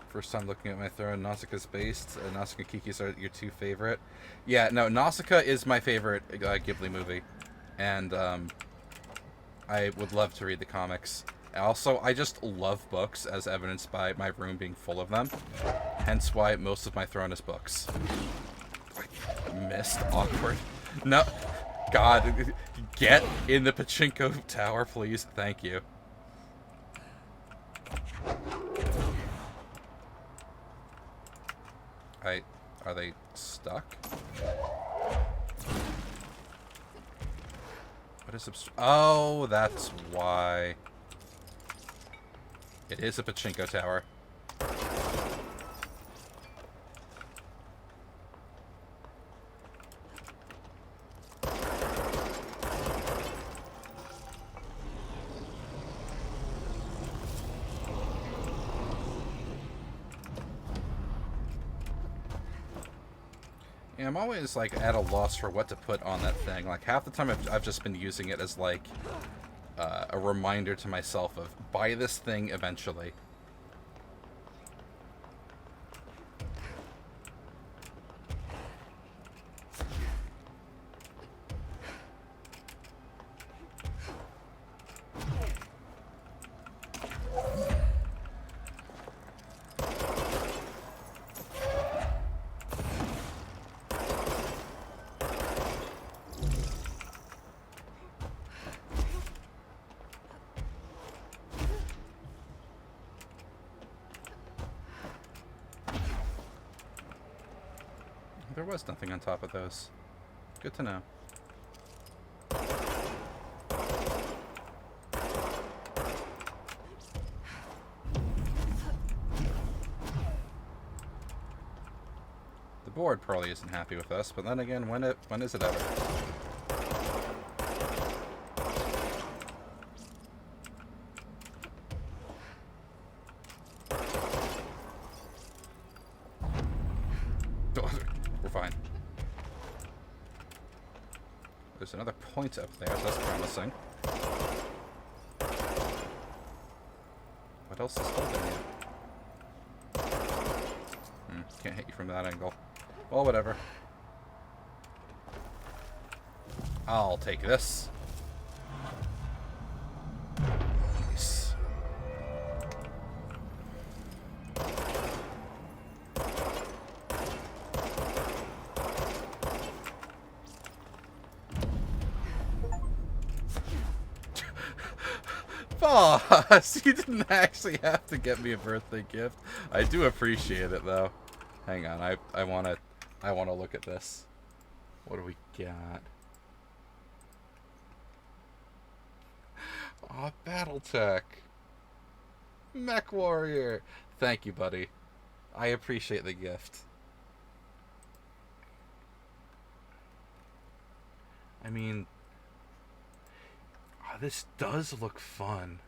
First time looking at my throne. Nausicaa's based. Nausicaa and Kiki's are your two favorite. Yeah, no, Nausicaa is my favorite Ghibli movie. And, I would love to read the comics. Also, I just love books, as evidenced by my room being full of them. Hence why most of my throne is books. Missed. Awkward. No. God. Get in the pachinko tower, please. Thank you. Are they stuck? What is oh, that's why. It is a pachinko tower. Yeah, I'm always like at a loss for what to put on that thing. Like half the time I've just been using it as like a reminder to myself of buy this thing eventually. There was nothing on top of those. Good to know. The board probably isn't happy with us, but then again, when is it ever? We're fine. There's another point up there, so that's promising. What else is holding you? Can't hit you from that angle. Well, whatever. I'll take this. Nice. Boss, you didn't actually have to get me a birthday gift. I do appreciate it though. Hang on, I wanna look at this. What do we got? Aw, Battletech. Mech Warrior. Thank you, buddy. I appreciate the gift. I mean, this does look fun.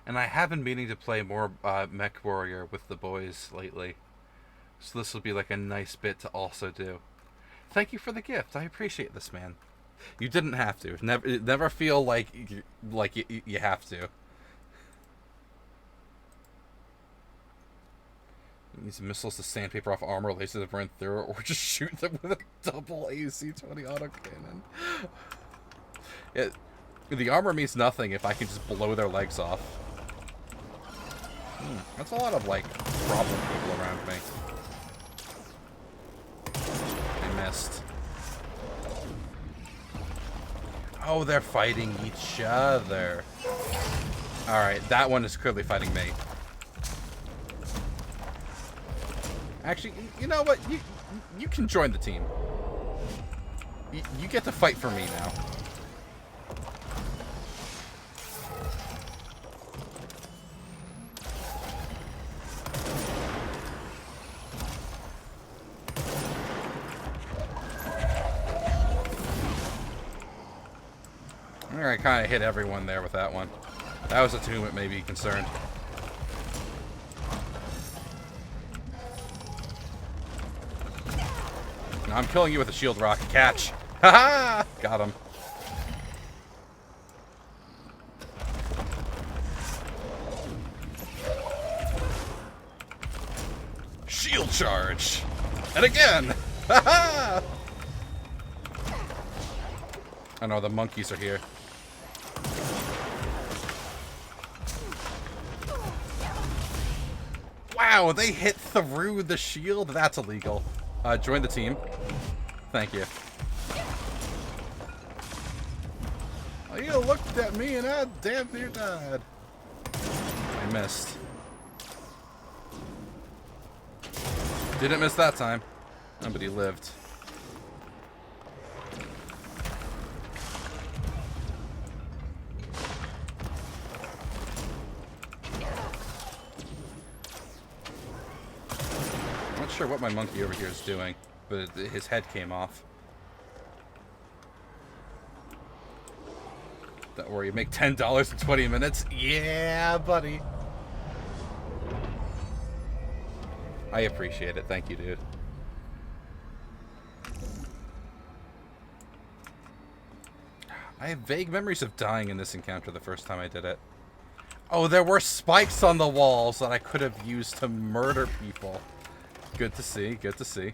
And I have been meaning to play more Mech Warrior with the boys lately. So this will be like a nice bit to also do. Thank you for the gift. I appreciate this, man. You didn't have to. Never feel like you have to. Use missiles to sandpaper off armor, laser them right through it, or just shoot them with a double AC-20 autocannon. Yeah, the armor means nothing if I can just blow their legs off. That's a lot of, like, problem people around me. I missed. Oh, they're fighting each other. Alright, that one is clearly fighting me. Actually, you know what? You can join the team. You get to fight for me now. I kind of hit everyone there with that one. That was a two that may be concerned. No, I'm killing you with a shield rocket. Catch! Haha! Got him. Shield charge! And again! Haha! I know, the monkeys are here. Wow, they hit through the shield? That's illegal. Join the team. Thank you. Oh, you looked at me and I damn near died. I missed. Didn't miss that time. Nobody lived. Sure what my monkey over here is doing, but his head came off. Don't worry, you make $10 in 20 minutes? Yeah, buddy. I appreciate it. Thank you, dude. I have vague memories of dying in this encounter the first time I did it. Oh, there were spikes on the walls that I could have used to murder people. Good to see, good to see.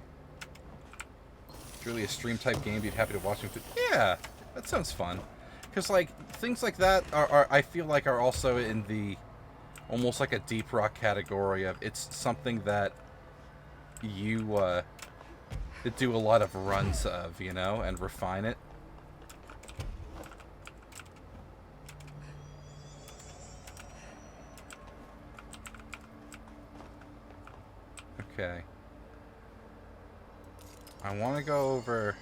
It's really a stream type game, be happy to watch them. Yeah, that sounds fun. Because, like, things like that are I feel like are also in the almost like a deep rock category of it's something that you do a lot of runs of, you know, and refine it. Okay. I want to go over...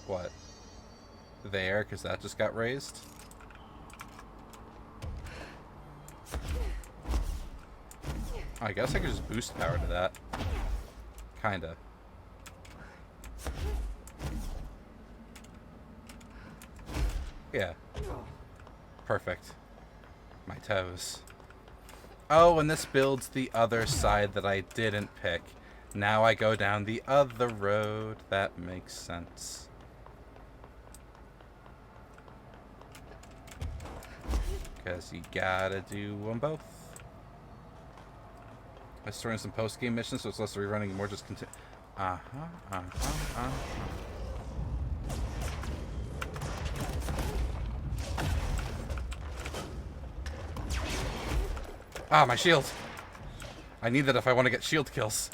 What? There, because that just got raised. I guess I could just boost power to that. Kinda. Yeah. Perfect. My toes. Oh, and this builds the other side that I didn't pick. Now I go down the other road. That makes sense. Because you gotta do them both. Let's throw in some post-game missions, so it's less rerunning and more just continue. Ah, my shield. I need that if I want to get shield kills.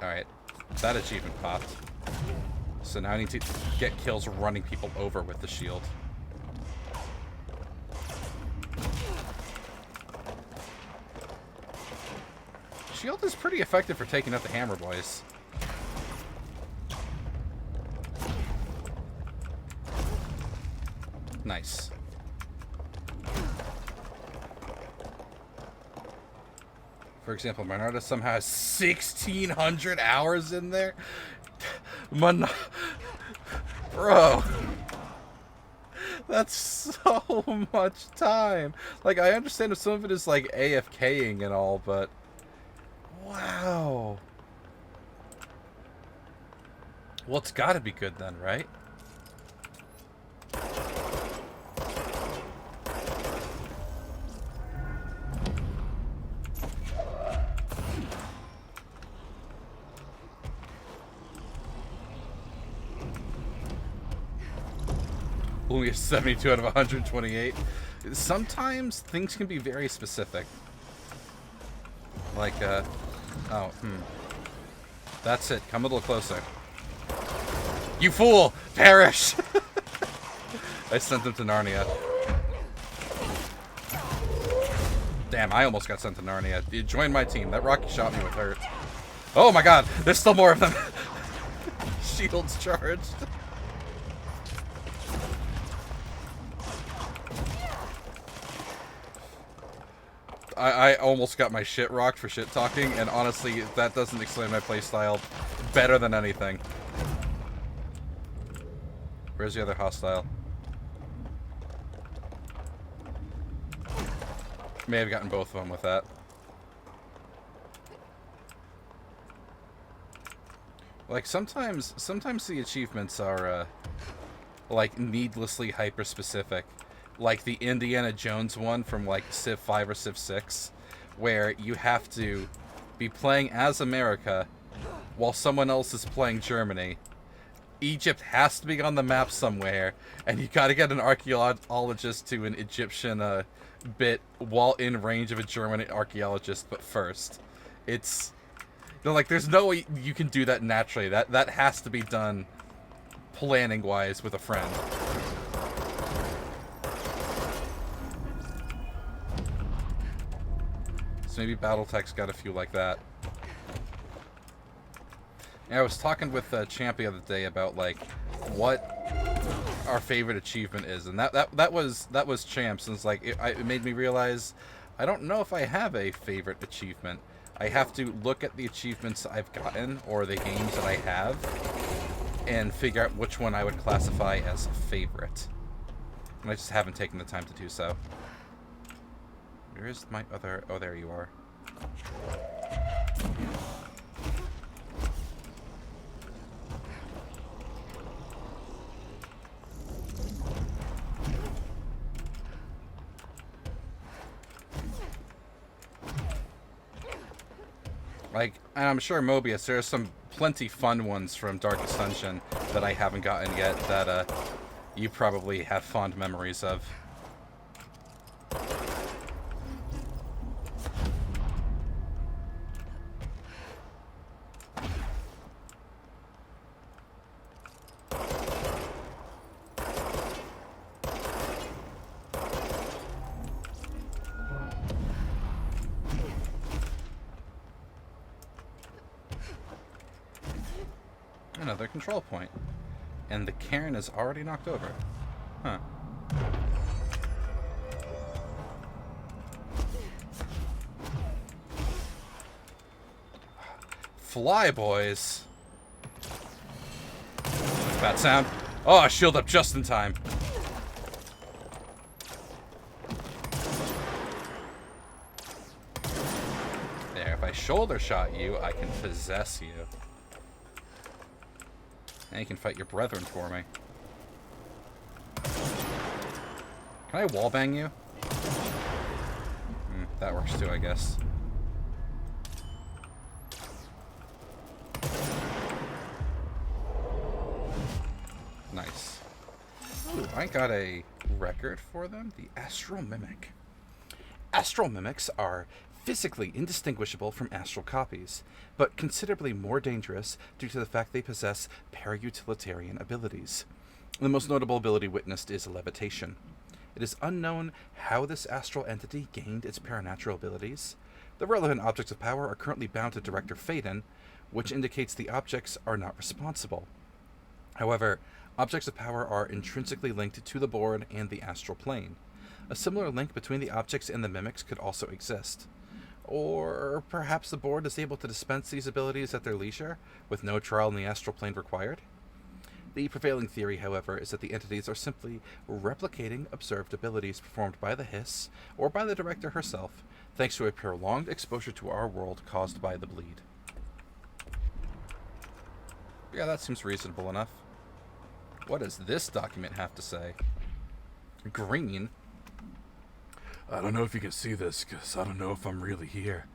Alright, that achievement popped. So now I need to get kills running people over with the shield. Shield is pretty effective for taking out the hammer boys. Nice. For example, Bernardo somehow has 1,600 hours in there. Bro. That's so much time. Like, I understand if some of it is like AFKing and all, but... Wow. Well, it's gotta be good then, right? Only a 72 out of 128. Sometimes things can be very specific. Like, That's it. Come a little closer. You fool! Perish! I sent them to Narnia. Damn, I almost got sent to Narnia. You joined my team. That Rocky shot me with hurt. Oh my god! There's still more of them! Shields charged. I almost got my shit rocked for shit talking, and honestly, that doesn't explain my playstyle better than anything. Where's the other hostile? May have gotten both of them with that. Like, sometimes the achievements are, like, needlessly hyper-specific. Like the Indiana Jones one from like Civ 5 or Civ 6, where you have to be playing as America while someone else is playing Germany. Egypt has to be on the map somewhere, and you gotta get an archaeologist to an Egyptian bit while in range of a German archaeologist, but first. It's... You know, like, there's no way you can do that naturally. That has to be done planning-wise with a friend. So maybe Battletech's got a few like that. And I was talking with Champ the other day about like what our favorite achievement is, and that was Champ's, and it's like it made me realize I don't know if I have a favorite achievement. I have to look at the achievements I've gotten or the games that I have and figure out which one I would classify as favorite. And I just haven't taken the time to do so. Where's my other... Oh, there you are. Like, and I'm sure Mobius, there are some plenty fun ones from Darkest Dungeon that I haven't gotten yet that you probably have fond memories of. Another control point. And the cairn is already knocked over. Huh. Fly, boys. That sound. Oh, I shield up just in time. There, if I shoulder shot you, I can possess you. And you can fight your brethren for me. Can I wallbang you? That works too, I guess. Nice. Ooh, I got a record for them. The Astral Mimic. Astral Mimics are physically indistinguishable from astral copies, but considerably more dangerous due to the fact they possess para-utilitarian abilities. The most notable ability witnessed is levitation. It is unknown how this astral entity gained its paranatural abilities. The relevant objects of power are currently bound to Director Faden, which indicates the objects are not responsible. However, objects of power are intrinsically linked to the board and the astral plane. A similar link between the objects and the mimics could also exist. Or perhaps the board is able to dispense these abilities at their leisure, with no trial in the astral plane required? The prevailing theory, however, is that the entities are simply replicating observed abilities performed by the Hiss, or by the Director herself, thanks to a prolonged exposure to our world caused by the bleed. Yeah, that seems reasonable enough. What does this document have to say? Green? I don't know if you can see this, because I don't know if I'm really here.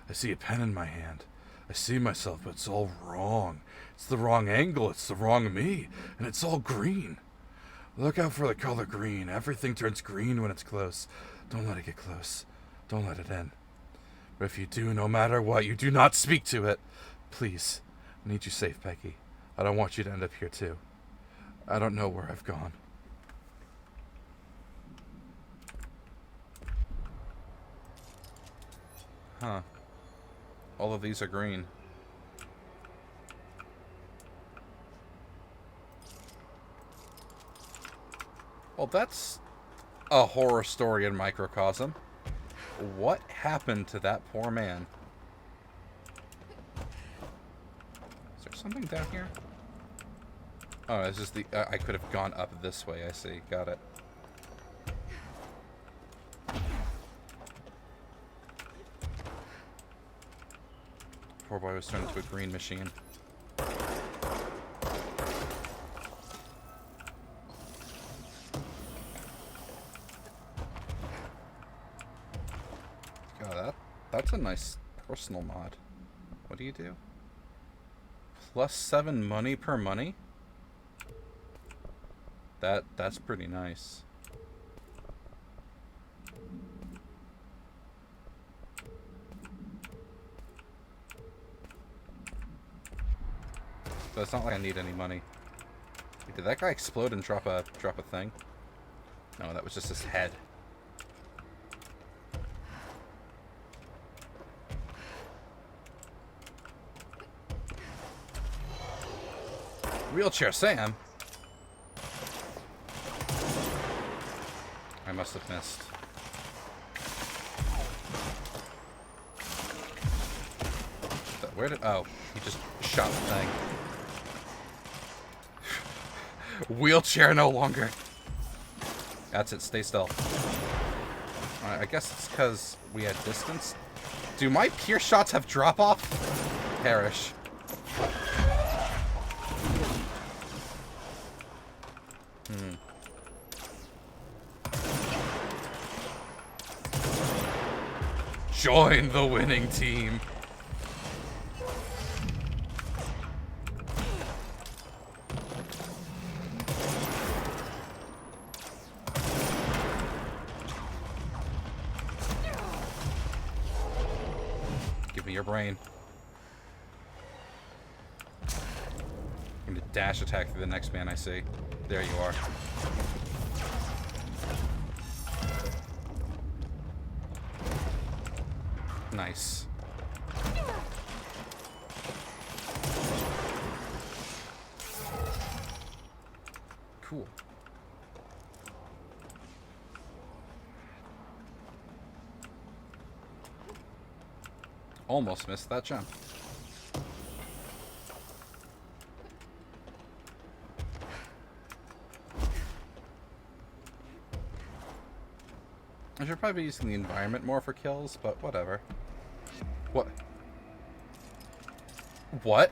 I see a pen in my hand. I see myself, but it's all wrong. It's the wrong angle, it's the wrong me, and it's all green. Look out for the color green. Everything turns green when it's close. Don't let it get close. Don't let it in. But if you do, no matter what, you do not speak to it. Please, I need you safe, Peggy. I don't want you to end up here, too. I don't know where I've gone. Huh. All of these are green. Well, that's a horror story in microcosm. What happened to that poor man? Is there something down here? Oh, it's just the... I could have gone up this way, I see. Got it. Poor boy was turned into a green machine. God, that's a nice personal mod. What do you do? +7 money per money? That's pretty nice. But it's not like I need any money. Wait, did that guy explode and drop a thing? No, that was just his head. Wheelchair Sam? I must have missed. But where did... Oh, he just shot the thing. Wheelchair no longer. That's it, stay still. I guess it's because we had distance. Do my pierce shots have drop off? Perish. Join the winning team. Give me your brain. I'm going to dash attack through the next man I see. There you are. Nice. Cool. Almost missed that jump. I should probably be using the environment more for kills, but whatever. What? What?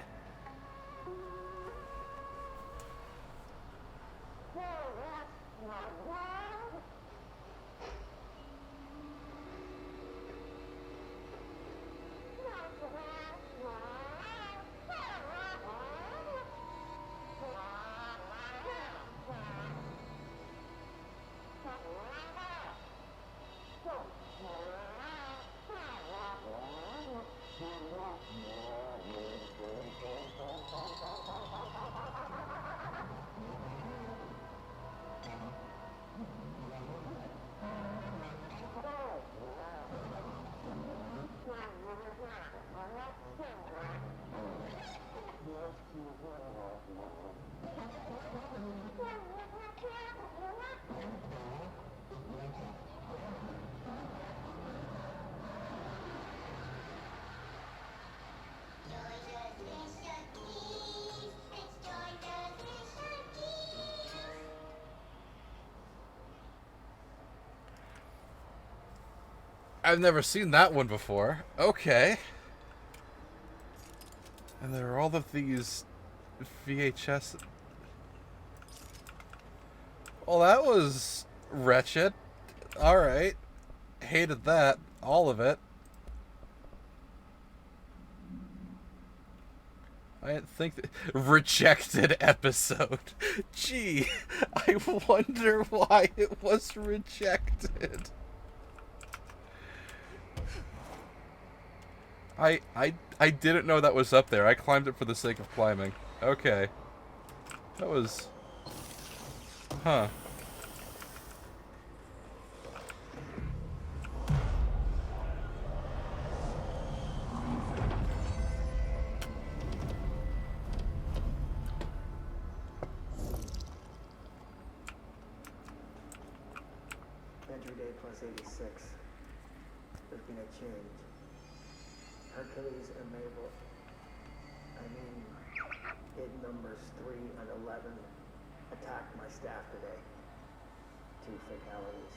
I've never seen that one before. Okay. And there are all of these VHS. Well, that was wretched. Alright. Hated that. All of it. I didn't think that. Rejected episode. Gee, I wonder why it was rejected. I didn't know that was up there. I climbed it for the sake of climbing. Okay. That was... Huh. Entry day plus 86. There's been a change. Hercules and Mabel, bid numbers 3 and 11 attacked my staff today. 2 fatalities.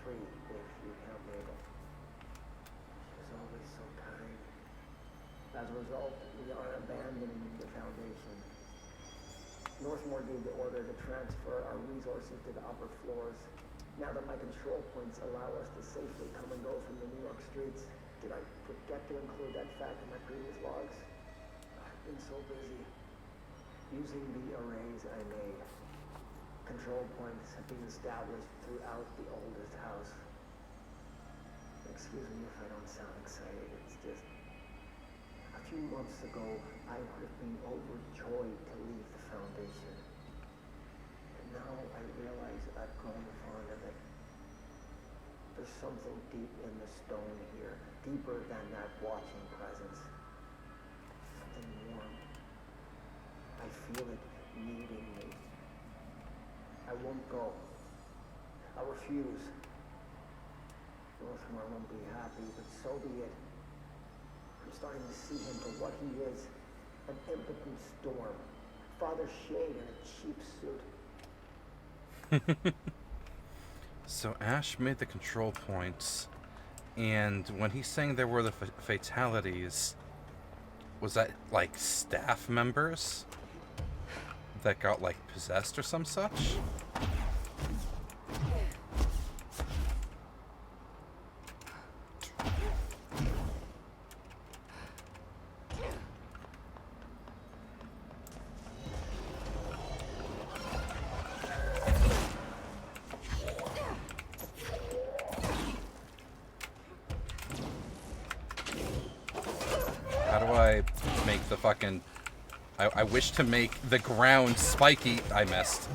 3 if you count Mabel. She was always so kind. As a result, we are abandoning the Foundation. Northmore gave the order to transfer our resources to the upper floors. Now that my control points allow us to safely come and go from the New York streets, did I forget to include that fact in my previous logs? I've been so busy using the arrays I made. Control points have been established throughout the oldest house. Excuse me if I don't sound excited, it's just... A few months ago, I would have been overjoyed to leave the Foundation. And now I realize I've grown fond of it. There's something deep in the stone here, deeper than that watching presence. Something warm. I feel it needing me. I won't go. I refuse. Northmore won't be happy, but so be it. I'm starting to see him for what he is. An impotent storm. Father Shade in a cheap suit. So Ash made the control points, and when he's saying there were the fatalities, was that like staff members that got like possessed or some such? Fucking... I wish to make the ground spiky. I missed.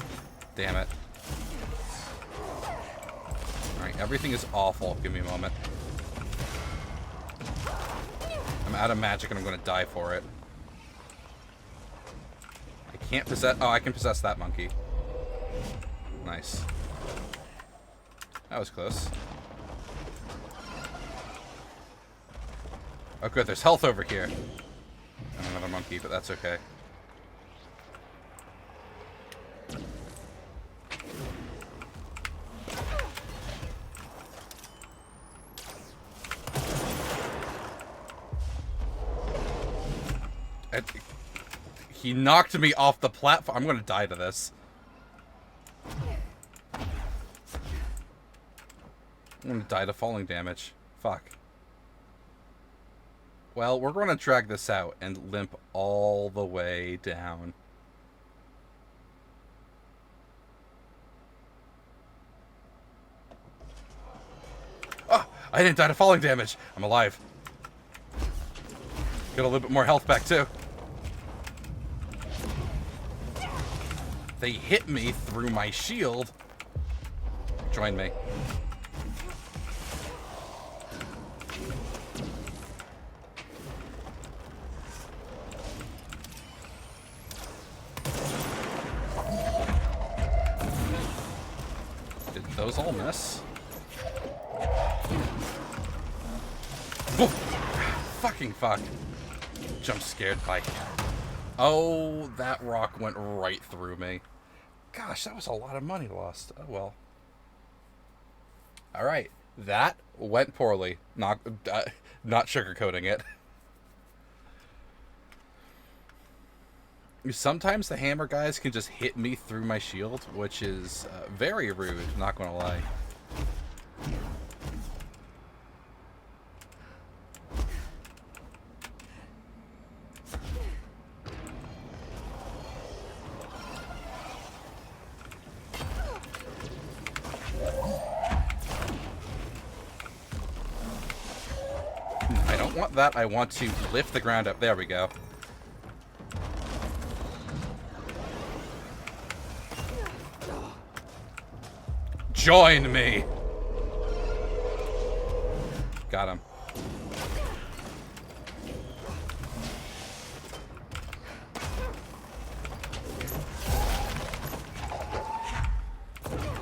Damn it. Alright, everything is awful. Give me a moment. I'm out of magic and I'm gonna die for it. I can't possess... Oh, I can possess that monkey. Nice. That was close. Oh good, there's health over here. And another monkey, but that's okay. He knocked me off the platform. I'm gonna die to this. I'm gonna die to falling damage. Fuck. Well, we're gonna drag this out and limp all the way down. Oh! I didn't die to falling damage! I'm alive. Got a little bit more health back, too. They hit me through my shield. Join me. Did those all miss? Whoa. Fucking fuck. Jump scared by... Oh, that rock went right through me. Gosh, that was a lot of money lost. Oh, well. Alright. That went poorly. Not sugarcoating it. Sometimes the hammer guys can just hit me through my shield, which is very rude, not gonna lie. I don't want that. I want to lift the ground up. There we go. Join me! Got him.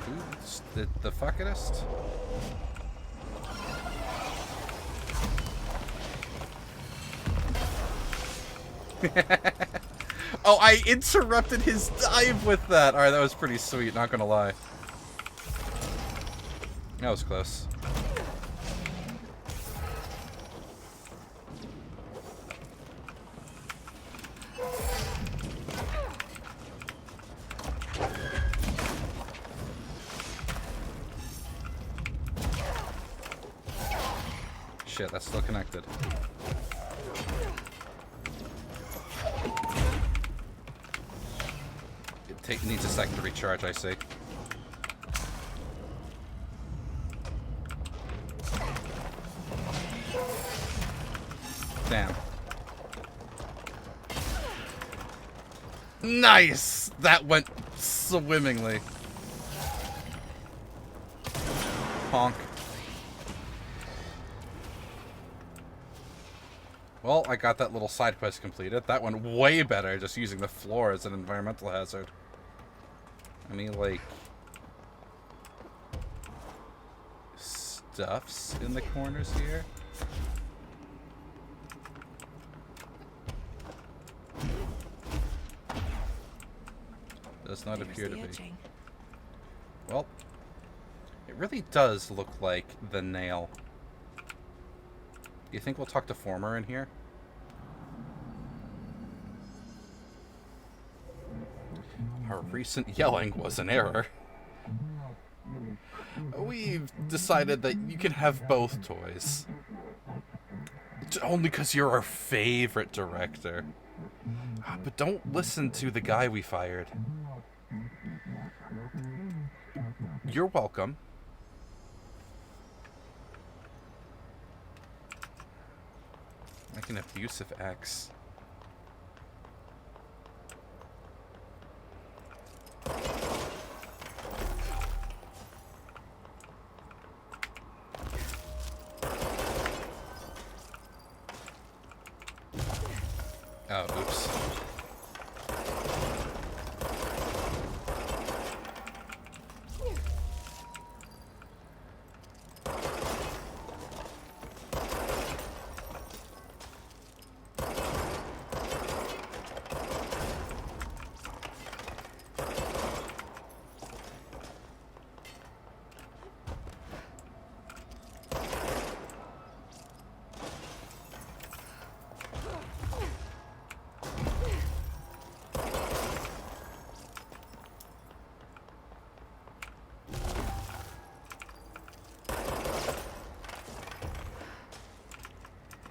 Who's the fuckitest? Oh, I interrupted his dive with that! Alright, that was pretty sweet, not gonna lie. That was close. Shit, that's still connected. It needs a second to recharge, I see. Damn. Nice! That went swimmingly. Honk. Well, I got that little side quest completed. That went way better just using the floor as an environmental hazard. I mean, like... stuffs in the corners here. Does not appear to be. Well, it really does look like the nail. Do you think we'll talk to Former in here? Our recent yelling was an error. We've decided that you can have both toys. Only because you're our favorite director. But don't listen to the guy we fired. You're welcome. Like an abusive ex. Oh, oops.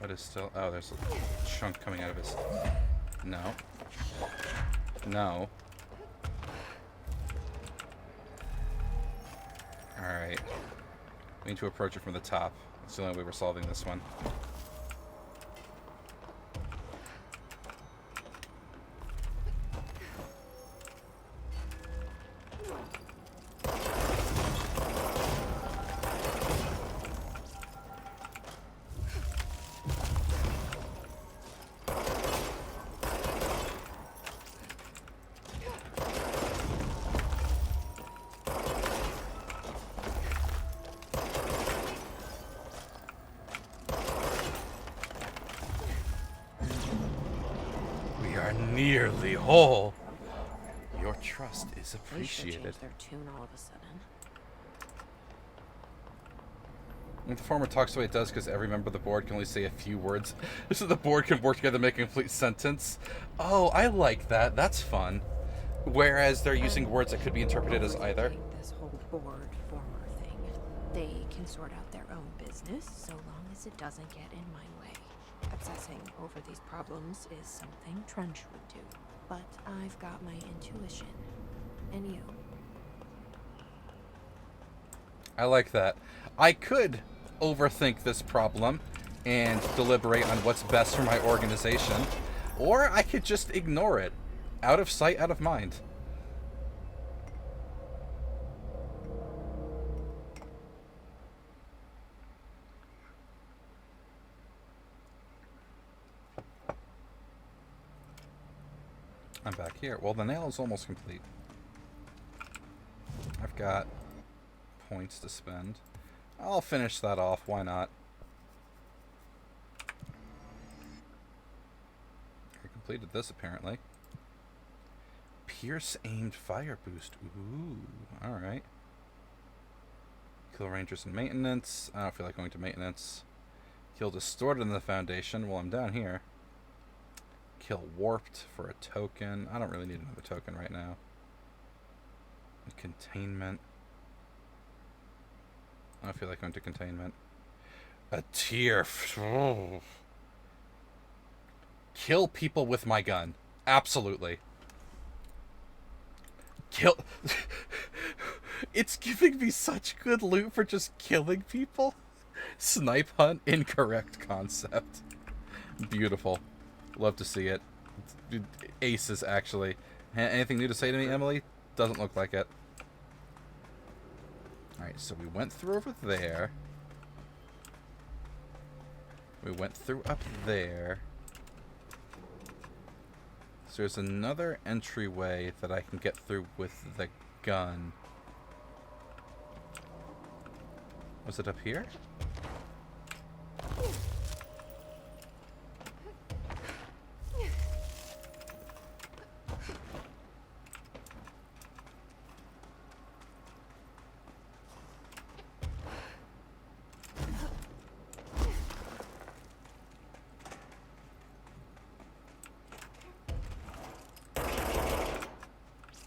What is still... Oh, there's a chunk coming out of his... No. No. Alright. We need to approach it from the top. That's the only way we're solving this one. Nearly whole. Your trust is They sure appreciated. changed their tune all of a sudden. When the former talks the way it does because every member of the board can only say a few words. So the board can work together to make a complete sentence. Oh, I like that. That's fun. Whereas they're using words that could be interpreted as either. This whole board former thing. They can sort out their own business so long as it doesn't get in my way. Obsessing over these problems is something Trench would do. But I've got my intuition. And you. I like that. I could overthink this problem and deliberate on what's best for my organization, or I could just ignore it. Out of sight, out of mind. I'm back here. Well, the nail is almost complete. I've got points to spend. I'll finish that off. Why not? I completed this, apparently. Pierce aimed fire boost. Ooh, alright. Kill rangers in maintenance. I don't feel like going to maintenance. Kill distorted in the foundation while I'm down here. Kill warped for a token. I don't really need another token right now. Containment. I don't feel like going to containment. A tier. Kill people with my gun. Absolutely. Kill. It's giving me such good loot for just killing people. Snipe hunt, incorrect concept. Beautiful. Love to see it. Aces, actually. Anything new to say to me, Emily? Doesn't look like it. Alright, so we went through over there. We went through up there. So there's another entryway that I can get through with the gun. Was it up here?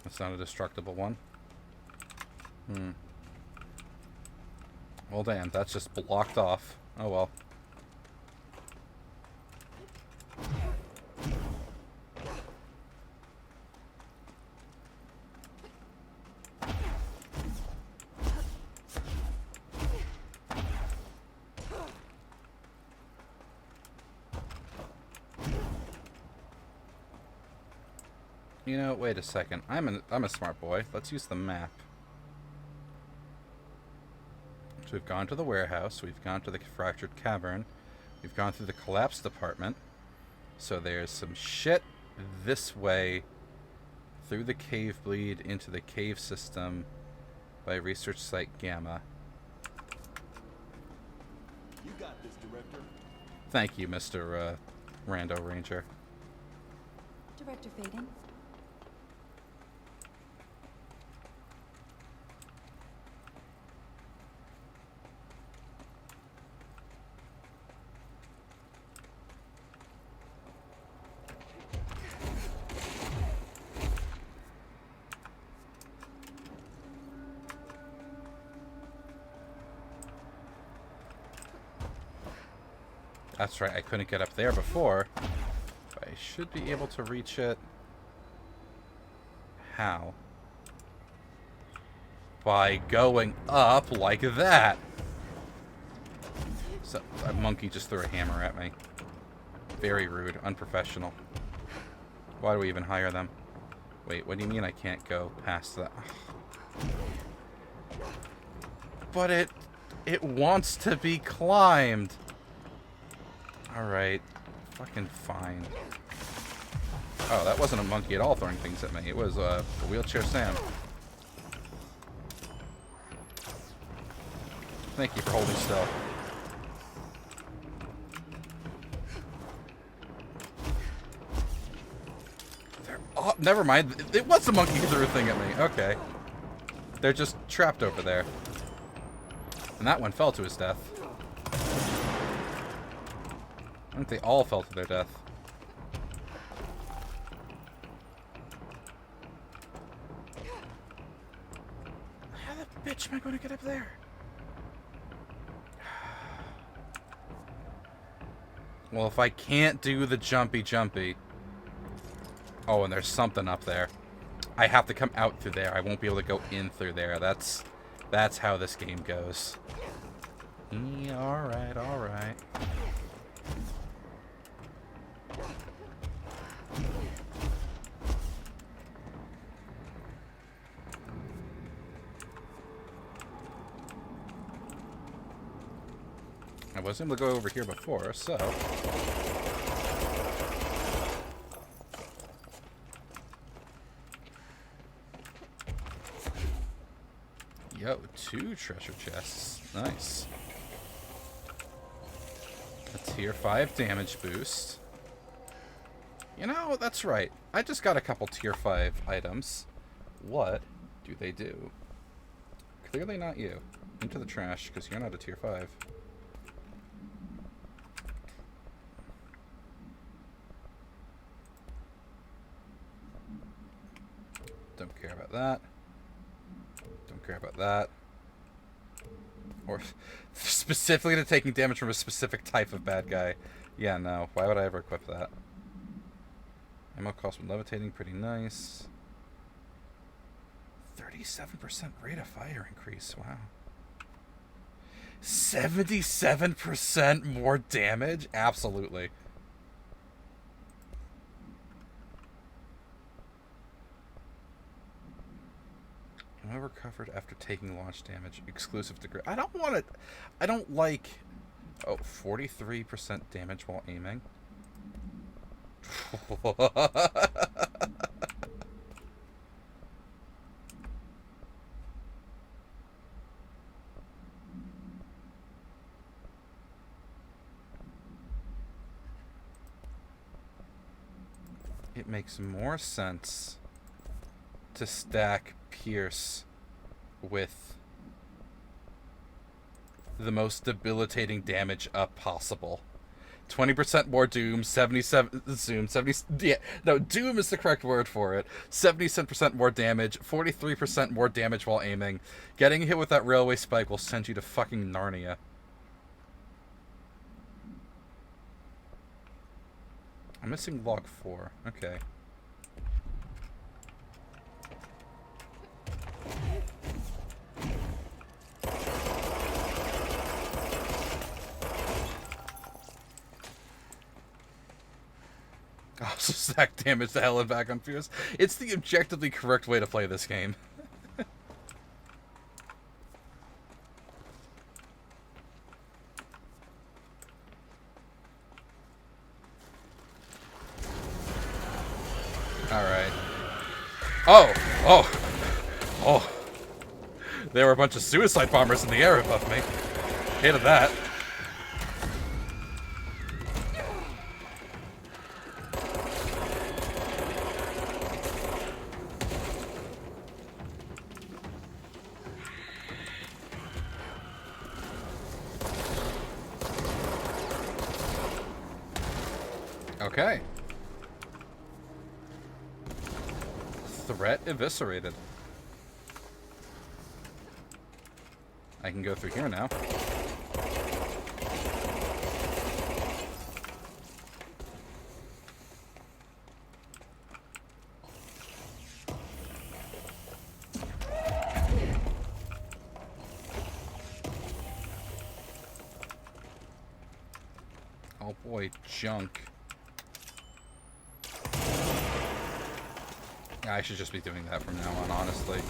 That's not a destructible one. Well, damn, that's just blocked off. Oh well. You know, wait a second. I'm a smart boy. Let's use the map. So we've gone to the warehouse, we've gone to the fractured cavern, we've gone through the collapsed apartment. So there's some shit this way through the cave bleed into the cave system by research site Gamma. You got this, Director. Thank you, Mr. Rando Ranger. Director Faden. That's right, I couldn't get up there before. But I should be able to reach it. How? By going up like that. So, a monkey just threw a hammer at me. Very rude, unprofessional. Why do we even hire them? Wait, what do you mean I can't go past that? But it wants to be climbed. Alright. Fucking fine. Oh, that wasn't a monkey at all throwing things at me. It was a wheelchair Sam. Thank you for holding still. Oh, never mind. It was a monkey who threw a thing at me. Okay. They're just trapped over there. And that one fell to his death. I think they all fell to their death. How the bitch am I going to get up there? Well, if I can't do the jumpy... Oh, and there's something up there. I have to come out through there. I won't be able to go in through there. That's how this game goes. Yeah, alright, alright. I was able to go over here before, so... Yo, 2 treasure chests. Nice. A tier 5 damage boost. You know, that's right. I just got a couple tier 5 items. What do they do? Clearly not you. Into the trash, because you're not a tier 5. Don't care about that. Don't care about that. Or specifically to taking damage from a specific type of bad guy. Yeah, no. Why would I ever equip that? Ammo cost when levitating, pretty nice. 37% rate of fire increase. Wow. 77% more damage? Absolutely. Ammo recovered after taking launch damage. Exclusive to grip. I don't want it. I don't like... Oh, 43% damage while aiming. It makes more sense to stack Pierce with the most debilitating damage up possible. 20% more Doom, 77 Zoom, 70... Yeah, no, Doom is the correct word for it. 77% more damage, 43% more damage while aiming. Getting hit with that railway spike will send you to fucking Narnia. I'm missing log 4. Okay. Also stack damage to hell and back on Fierce. It's the objectively correct way to play this game. Alright. Oh! There were a bunch of suicide bombers in the air above me. Hated that. Okay. Threat eviscerated. I can go through here now. toy junk. Yeah, I should just be doing that from now on, honestly.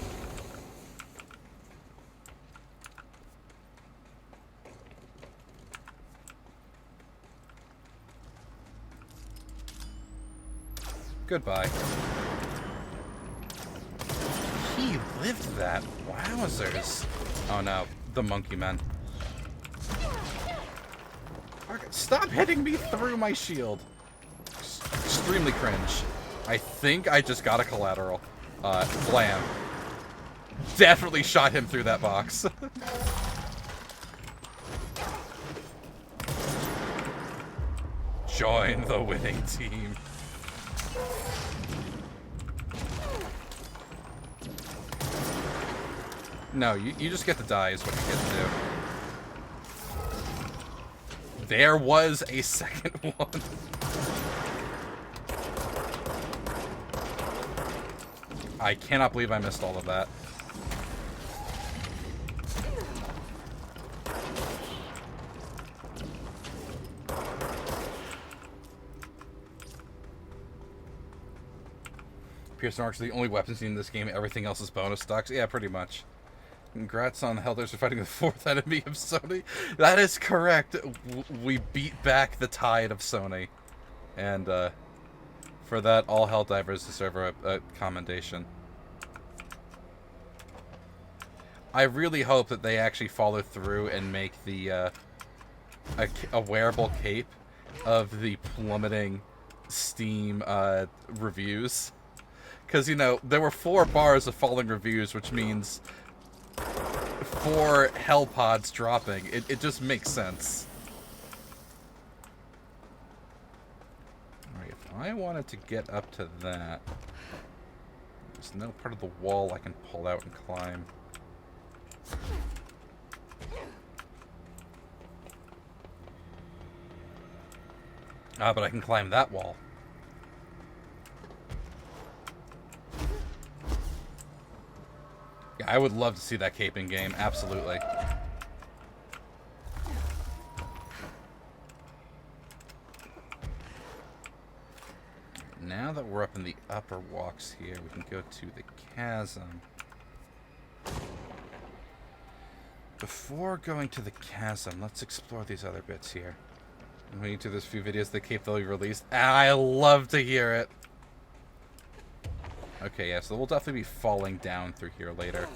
Goodbye. He lived that. Wowzers. Oh no, the monkey men. Stop hitting me through my shield. Extremely cringe. I think I just got a collateral. Blam. Definitely shot him through that box. Join the winning team. No, you just get to die is what you get to do. There was a second one. I cannot believe I missed all of that. Pearson Arcs are the only weapons in this game. Everything else is bonus stocks. Yeah, pretty much. Congrats on Helldivers for fighting the fourth enemy of Sony. That is correct. We beat back the tide of Sony. And for that, all Helldivers deserve a commendation. I really hope that they actually follow through and make the a wearable cape of the plummeting Steam reviews. Because, you know, there were 4 bars of falling reviews, which means 4 Hell Pods dropping. It just makes sense. Alright, if I wanted to get up to that, there's no part of the wall I can pull out and climb. Ah, but I can climb that wall. Yeah, I would love to see that cape in game, absolutely. Now that we're up in the upper walks here, we can go to the chasm. Before going to the chasm, let's explore these other bits here. I'm waiting to this few videos the cape they'll be released. I love to hear it. Okay, yeah, so we'll definitely be falling down through here later.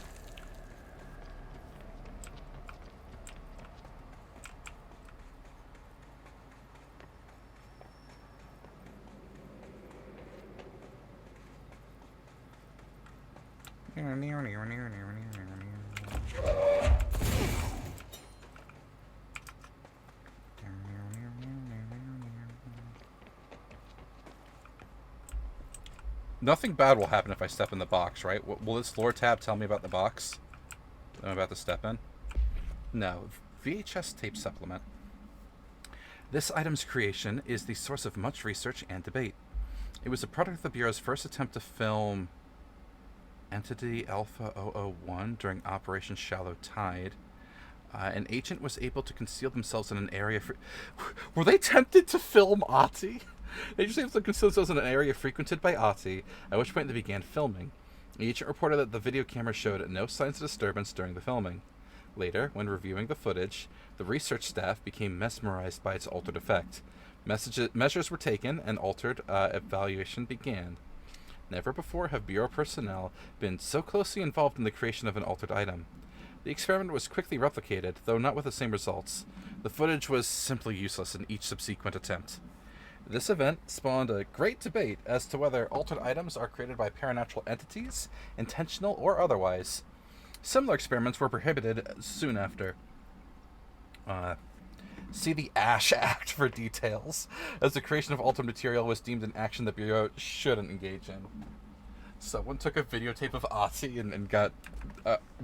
Nothing bad will happen if I step in the box, right? Will this lore tab tell me about the box that I'm about to step in? No. VHS tape supplement. This item's creation is the source of much research and debate. It was a product of the Bureau's first attempt to film Entity Alpha 001 during Operation Shallow Tide. An agent was able to conceal themselves in an area... Were they tempted to film Ahti? They just able to conceal themselves in an area frequented by Ahti, at which point they began filming. The agent reported that the video camera showed no signs of disturbance during the filming. Later, when reviewing the footage, the research staff became mesmerized by its altered effect. Measures were taken, and altered evaluation began. Never before have Bureau personnel been so closely involved in the creation of an altered item. The experiment was quickly replicated, though not with the same results. The footage was simply useless in each subsequent attempt. This event spawned a great debate as to whether altered items are created by paranatural entities, intentional or otherwise. Similar experiments were prohibited soon after. See the Ash Act for details, as the creation of altered material was deemed an action the Bureau shouldn't engage in. Someone took a videotape of Ahti and got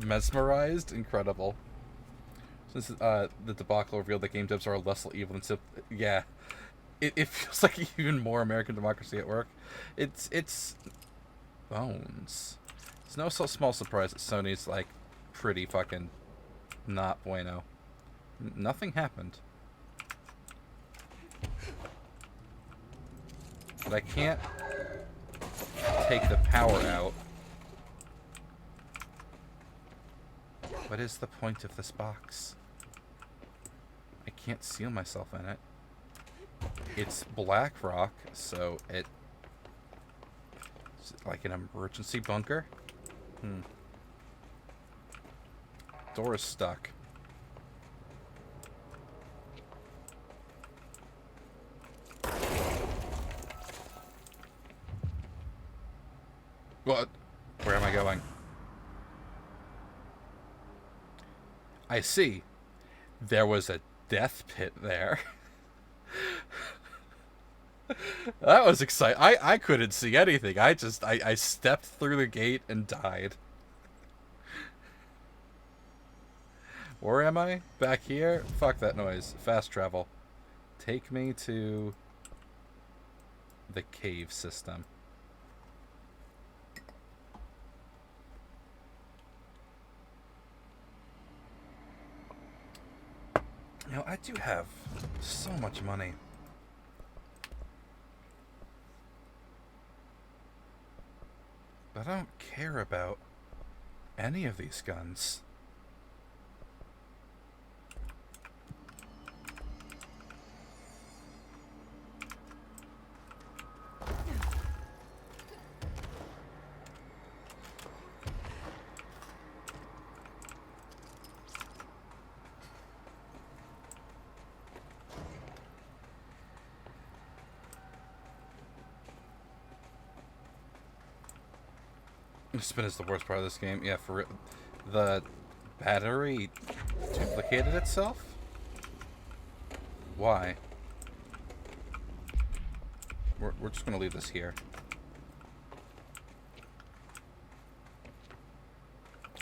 mesmerized. Incredible. Since the debacle revealed that game devs are less evil than yeah. It feels like even more American democracy at work. It's Bones. It's no so small surprise that Sony's like pretty fucking not bueno. Nothing happened. But I can't take the power out. What is the point of this box? I can't seal myself in it. It's black rock, so it's like an emergency bunker. Door is stuck. What? Where am I going? I see. There was a death pit there. That was exciting. I couldn't see anything. I stepped through the gate and died. Where am I? Back here? Fuck that noise. Fast travel. Take me to the cave system. You know, I do have so much money. But I don't care about any of these guns. Spin is the worst part of this game. Yeah, for the battery duplicated itself? Why? We're just gonna leave this here.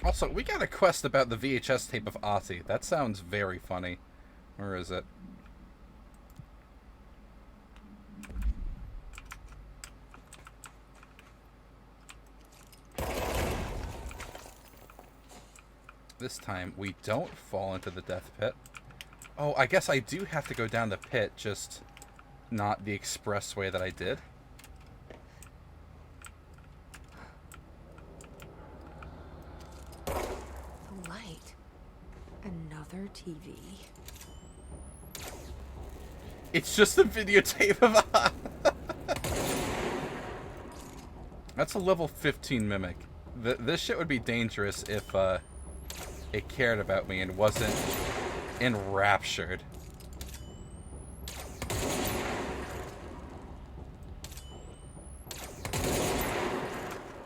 Also, we got a quest about the VHS tape of Ahti. That sounds very funny. Where is it? This time, we don't fall into the death pit. Oh, I guess I do have to go down the pit, just not the expressway that I did. The light. Another TV. It's just a videotape of... That's a level 15 mimic. This shit would be dangerous if, it cared about me and wasn't enraptured.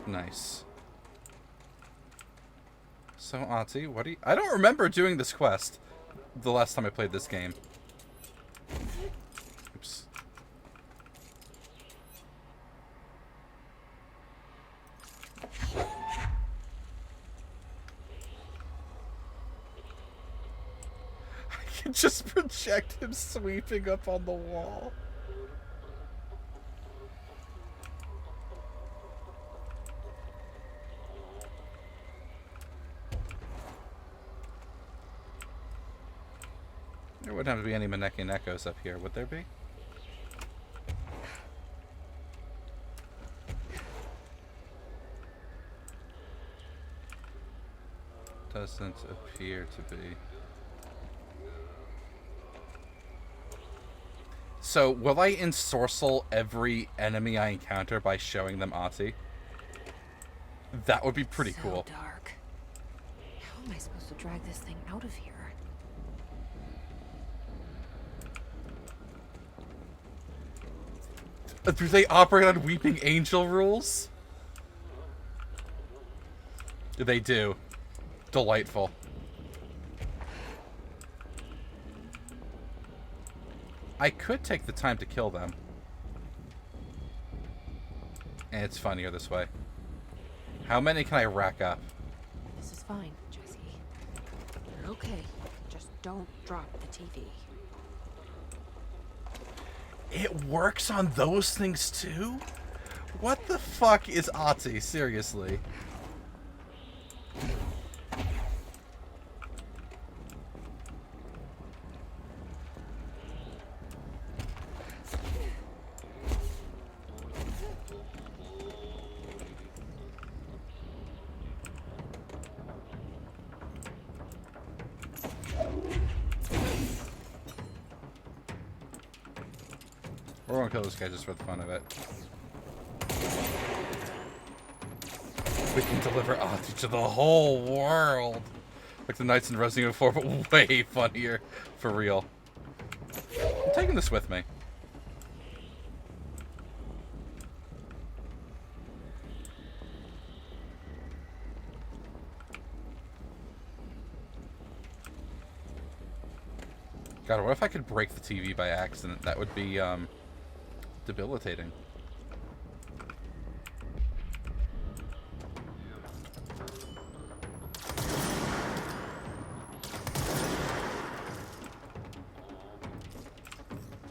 Nice. So, Ahti, what do you... I don't remember doing this quest the last time I played this game. Oops. Just project him sweeping up on the wall. There wouldn't have to be any Maneki Nekos up here, would there be? Doesn't appear to be. So, will I ensorcel every enemy I encounter by showing them Ahti? That would be pretty cool. Dark. How am I supposed to drag this thing out of here? Do they operate on Weeping Angel rules? They do. Delightful. I could take the time to kill them. And it's funnier this way. How many can I rack up? This is fine, Jesse. You're okay. Just don't drop the TV. It works on those things too? What the fuck is Ahti? Seriously. want to kill this guy just for the fun of it. We can deliver Ati to the whole world. Like the Knights in Resident Evil 4, but way funnier. For real. I'm taking this with me. God, what if I could break the TV by accident? That would be, debilitating.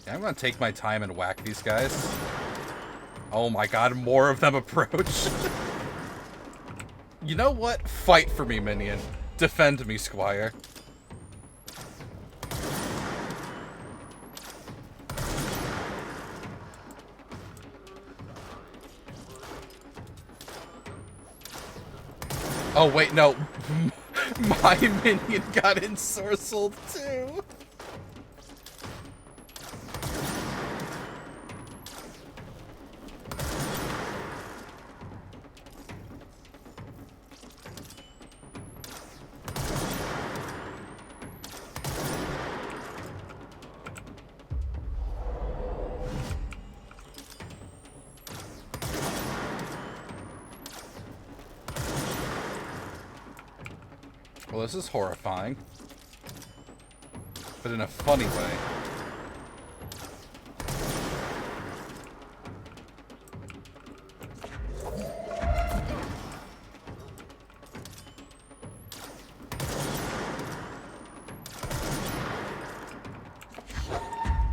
Yeah, I'm gonna take my time and whack these guys. Oh my god, more of them approach. You know what? Fight for me, minion. Defend me, Squire. Oh wait, no. My minion got ensorcelled too. Well, this is horrifying, but in a funny way.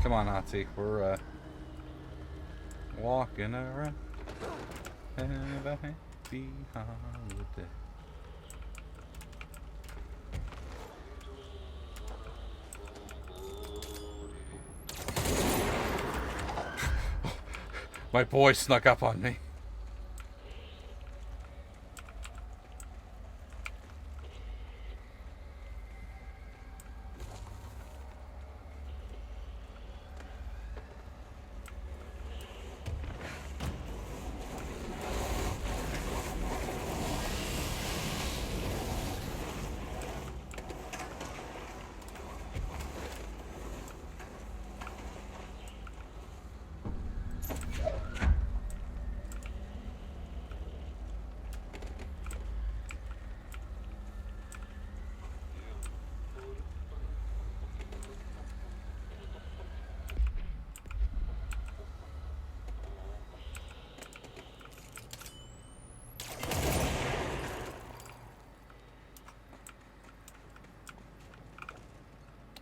Come on, Ati, we're walking around. Have a happy holiday. My boy snuck up on me.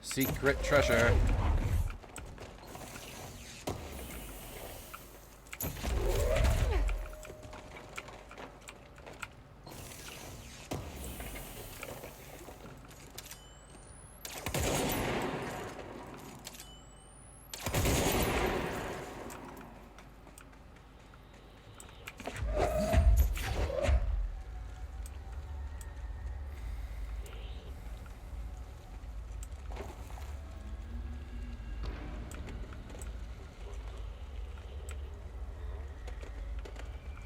Secret treasure.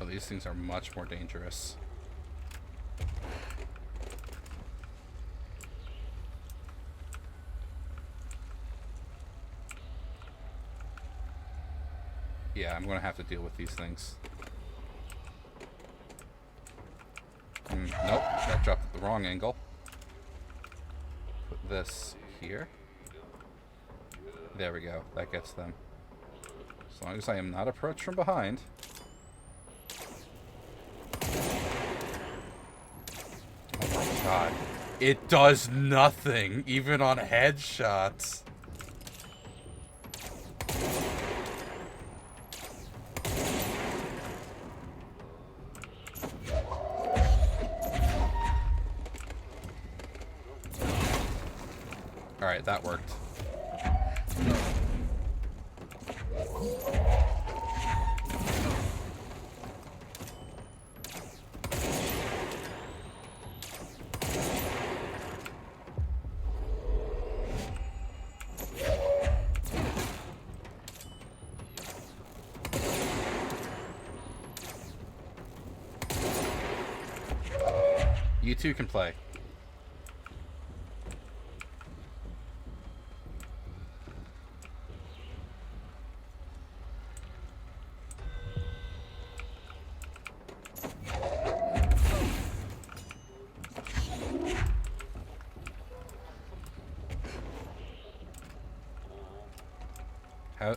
Oh, these things are much more dangerous. Yeah, I'm gonna have to deal with these things. Nope, that dropped at the wrong angle. Put this here. There we go, that gets them. As long as I am not approached from behind. God, it does nothing, even on headshots. Alright, that worked. You two can play.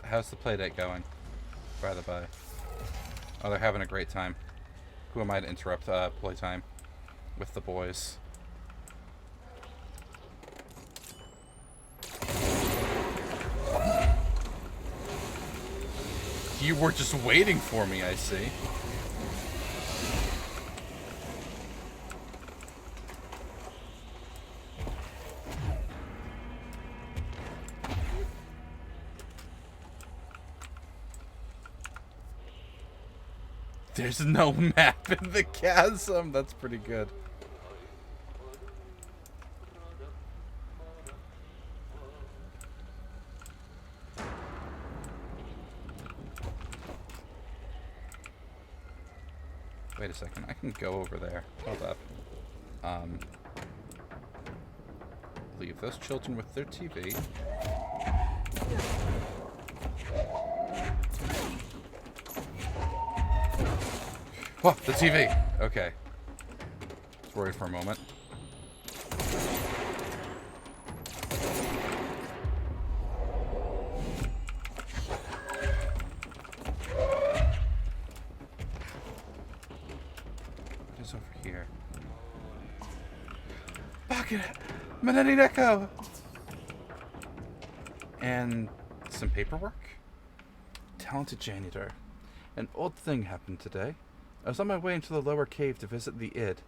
How's the play date going, by the by? Oh, they're having a great time. Who am I to interrupt playtime with the boys? You were just waiting for me, I see. There's no map in the chasm. That's pretty good. Wait a second. I can go over there. Hold up. Leave those children with their TV. Whoa, the TV! Okay. Just worried for a moment. What is over here? Bucket! Manetti Neko! And some paperwork? Talented janitor. An odd thing happened today. I was on my way into the lower cave to visit the id.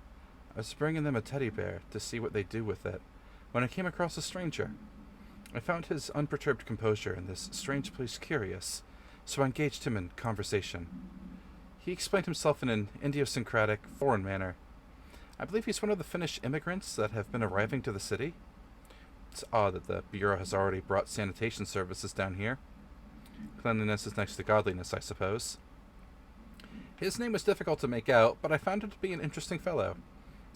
I was bringing them a teddy bear to see what they'd do with it, when I came across a stranger. I found his unperturbed composure in this strange place curious, so I engaged him in conversation. He explained himself in an idiosyncratic, foreign manner. I believe he's one of the Finnish immigrants that have been arriving to the city. It's odd that the Bureau has already brought sanitation services down here. Cleanliness is next to godliness, I suppose. His name was difficult to make out, but I found him to be an interesting fellow.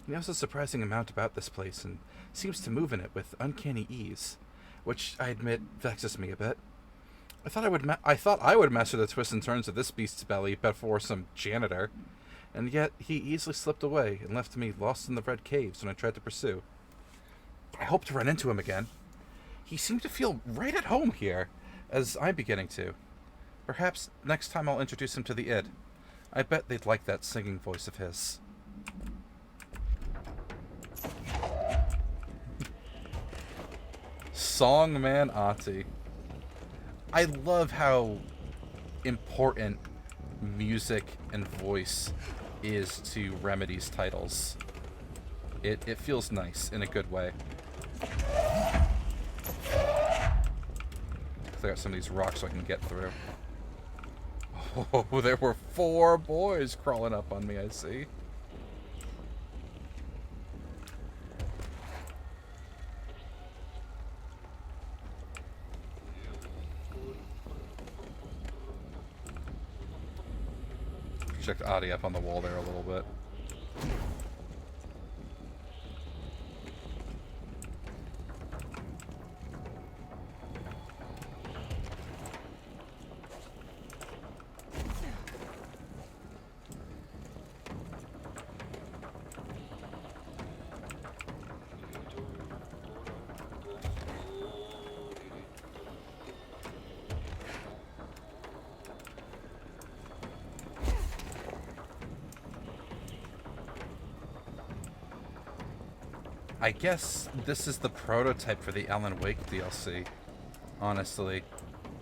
He knows a surprising amount about this place and seems to move in it with uncanny ease, which I admit vexes me a bit. I thought I would master the twists and turns of this beast's belly before some janitor, and yet he easily slipped away and left me lost in the red caves when I tried to pursue. I hope to run into him again. He seemed to feel right at home here, as I'm beginning to. Perhaps next time I'll introduce him to the id. I bet they'd like that singing voice of his. Songman Ahti. I love how important music and voice is to Remedy's titles. It feels nice in a good way. Clear out some of these rocks so I can get through. Oh, there were 4 boys crawling up on me, I see. Checked Ahti up on the wall there a little bit. I guess this is the prototype for the Alan Wake DLC, honestly,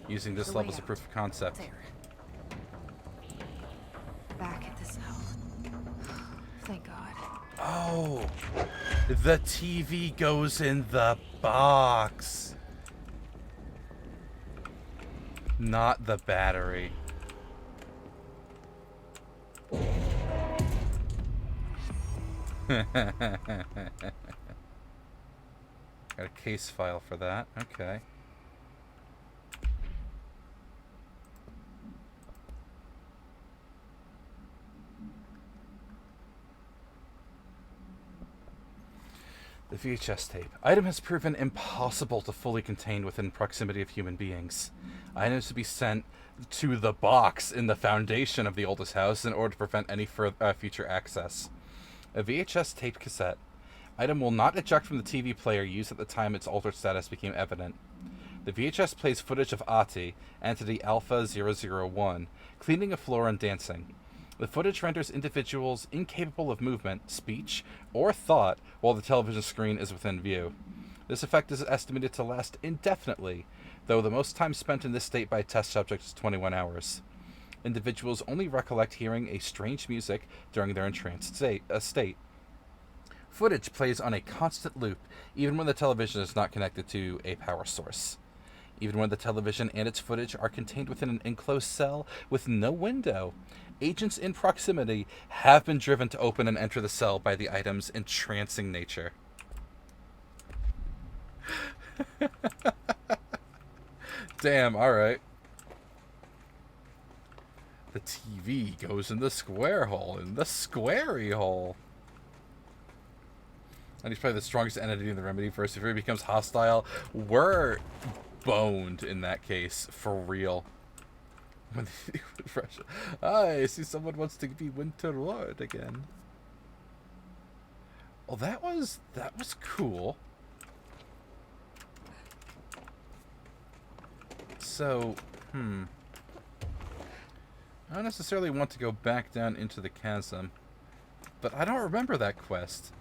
using this level as a proof of concept. There. Back at the cell. Thank God. Oh, the TV goes in the box, not the battery. Got a case file for that. Okay. The VHS tape. Item has proven impossible to fully contain within proximity of human beings. Items to be sent to the box in the foundation of the oldest house in order to prevent any future access. A VHS tape cassette. Item will not eject from the TV player used at the time its altered status became evident. The VHS plays footage of Ati, entity Alpha 001, cleaning a floor and dancing. The footage renders individuals incapable of movement, speech, or thought while the television screen is within view. This effect is estimated to last indefinitely, though the most time spent in this state by test subjects is 21 hours. Individuals only recollect hearing a strange music during their entranced state. Footage plays on a constant loop, even when the television is not connected to a power source. Even when the television and its footage are contained within an enclosed cell with no window, agents in proximity have been driven to open and enter the cell by the item's entrancing nature. Damn, alright. The TV goes in the square hole, in the squarey hole. And he's probably the strongest entity in the Remedy verse. If he becomes hostile, we're boned in that case, for real. When I see someone wants to be Winter Lord again. Well, that was cool. So, I don't necessarily want to go back down into the chasm, but I don't remember that quest.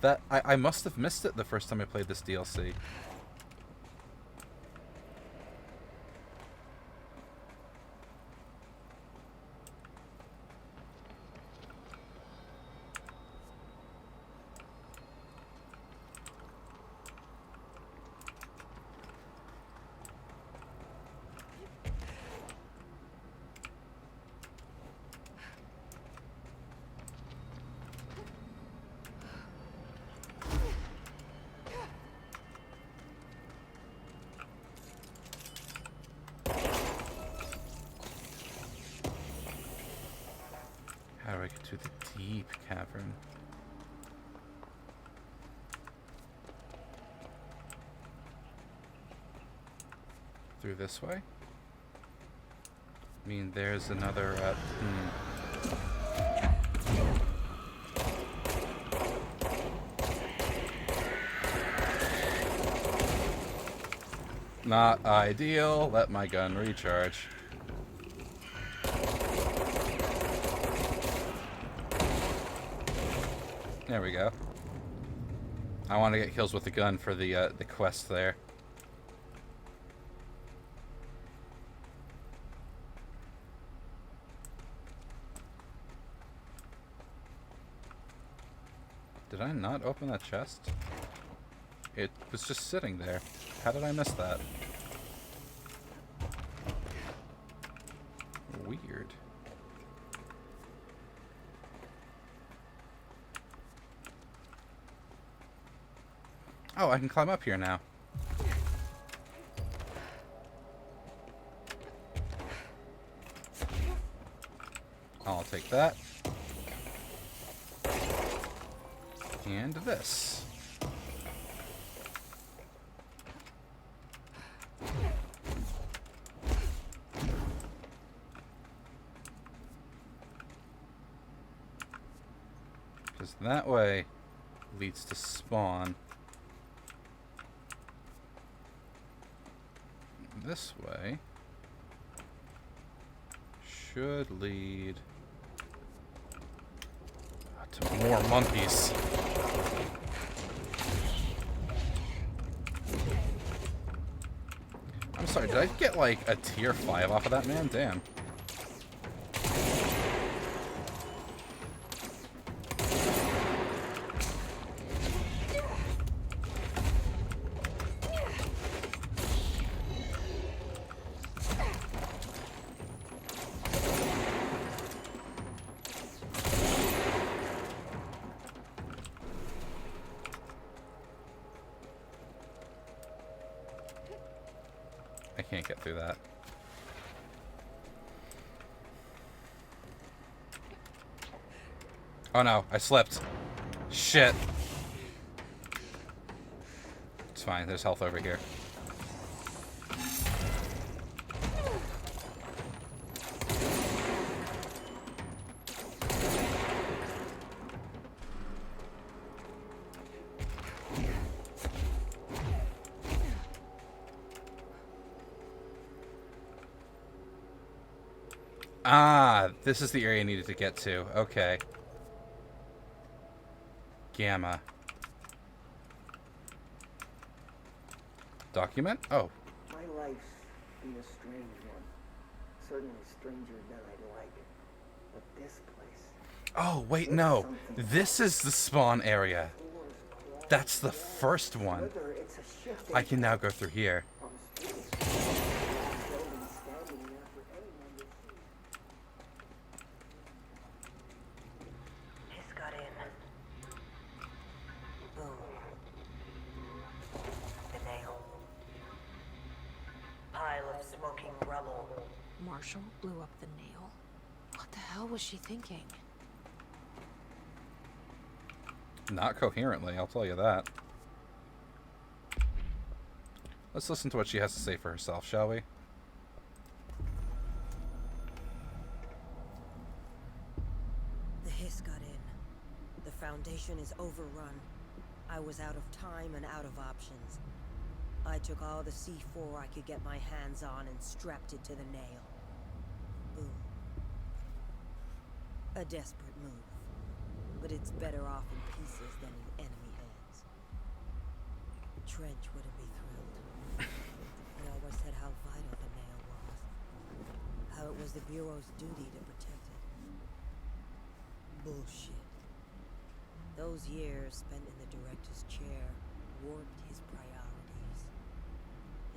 That I must have missed it the first time I played this DLC. How do I get to the deep cavern? Through this way? I mean, there's another, Not ideal. Let my gun recharge. There we go. I want to get kills with the gun for the quest there. Did I not open that chest? It was just sitting there. How did I miss that? Weird. Oh, I can climb up here now. I'll take that. And this. Because that way leads to spawn. This way should lead to more monkeys. I'm sorry, did I get like a tier 5 off of that man? Damn. I can't get through that. Oh no, I slipped. Shit. fine. There's health over here. Ah, this is the area I needed to get to. Okay. Gamma. Document? Oh. My life's been a strange one. Certainly stranger than I'd like. But this place... Oh, wait, no. This is the spawn area. That's the first one. Whether it's a shift I can now go through here. from space, building standing there for anyone to see. Hiss got in. Boom. The nail. Pile of smoking rubble. Marshall blew up the nail? What the hell was she thinking? Not coherently, I'll tell you that. Let's listen to what she has to say for herself, shall we? The hiss got in. The Foundation is overrun. I was out of time and out of options. I took all the C4 I could get my hands on and strapped it to the nail. Boom. A desperate move. But it's better off in pieces than in enemy hands. Trench wouldn't be thrilled. He always said how vital the nail was. How it was the Bureau's duty to protect it. Bullshit. Those years spent in the director's chair warped his priorities.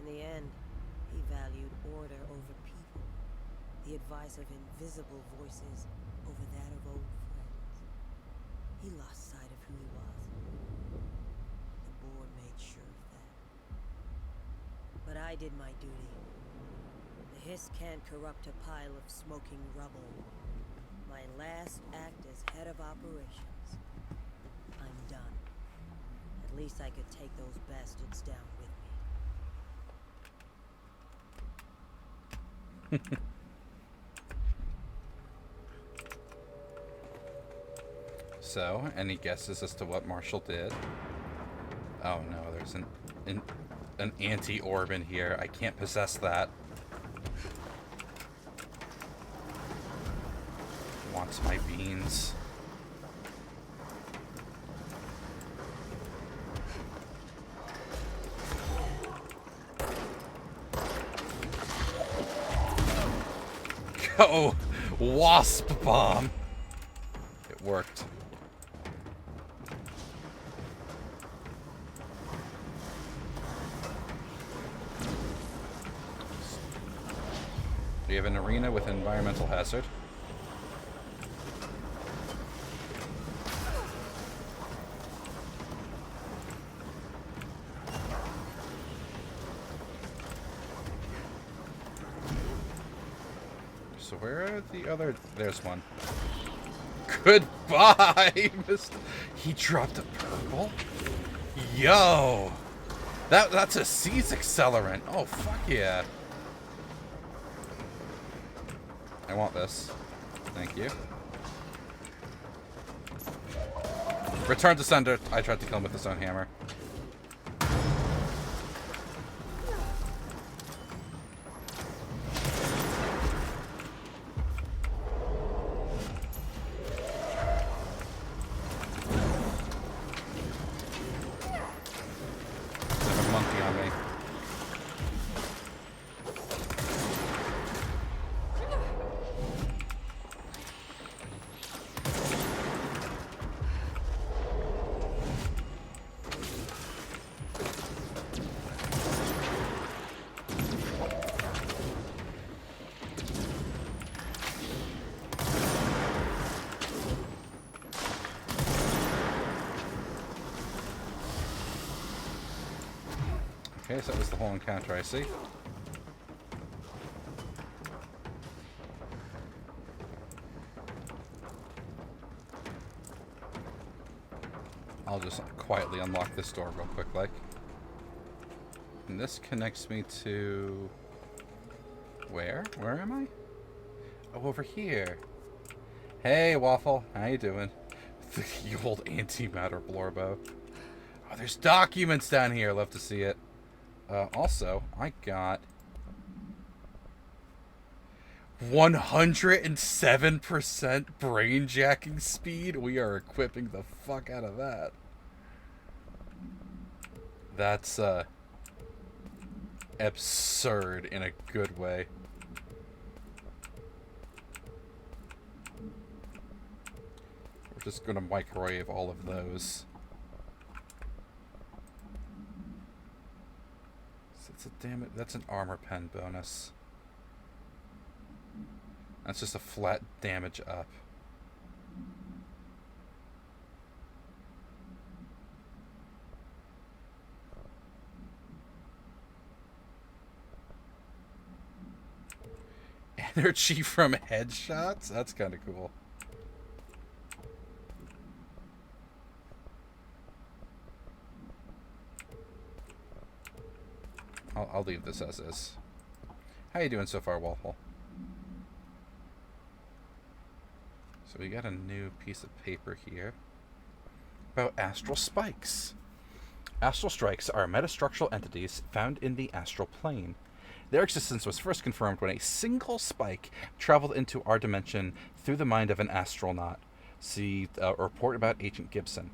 In the end, he valued order over people. The advice of invisible voices over that of old friends. He lost sight of who he was. The board made sure of that. But I did my duty. The hiss can't corrupt a pile of smoking rubble. My last act as head of operations. I'm done. At least I could take those bastards down with me. So, any guesses as to what Marshall did? Oh no, there's an anti-orb in here. I can't possess that. Wants my beans. Go! Wasp bomb! It worked. We have an arena with environmental hazard. So where are the other... There's one. Goodbye, Mr. He dropped a purple? Yo! That's a seize accelerant. Oh, fuck yeah. I want this. Thank you. Return to sender. I tried to kill him with his own hammer. There's a monkey on me. Okay, so that was the whole encounter, I see. I'll just quietly unlock this door real quick, like. And this connects me to... Where? Where am I? Oh, over here. Hey, Waffle. How you doing? The old antimatter Blorbo. Oh, there's documents down here. Love to see it. Also, I got 107% brain jacking speed. We are equipping the fuck out of that. That's absurd in a good way. We're just gonna microwave all of those. That's an armor pen bonus. That's just a flat damage up. Energy from headshots? That's kind of cool. I'll leave this as is. How you doing so far, Waffle? So we got a new piece of paper here about astral spikes. Astral strikes are metastructural entities found in the astral plane. Their existence was first confirmed when a single spike traveled into our dimension through the mind of an astronaut. See a report about Agent Gibson.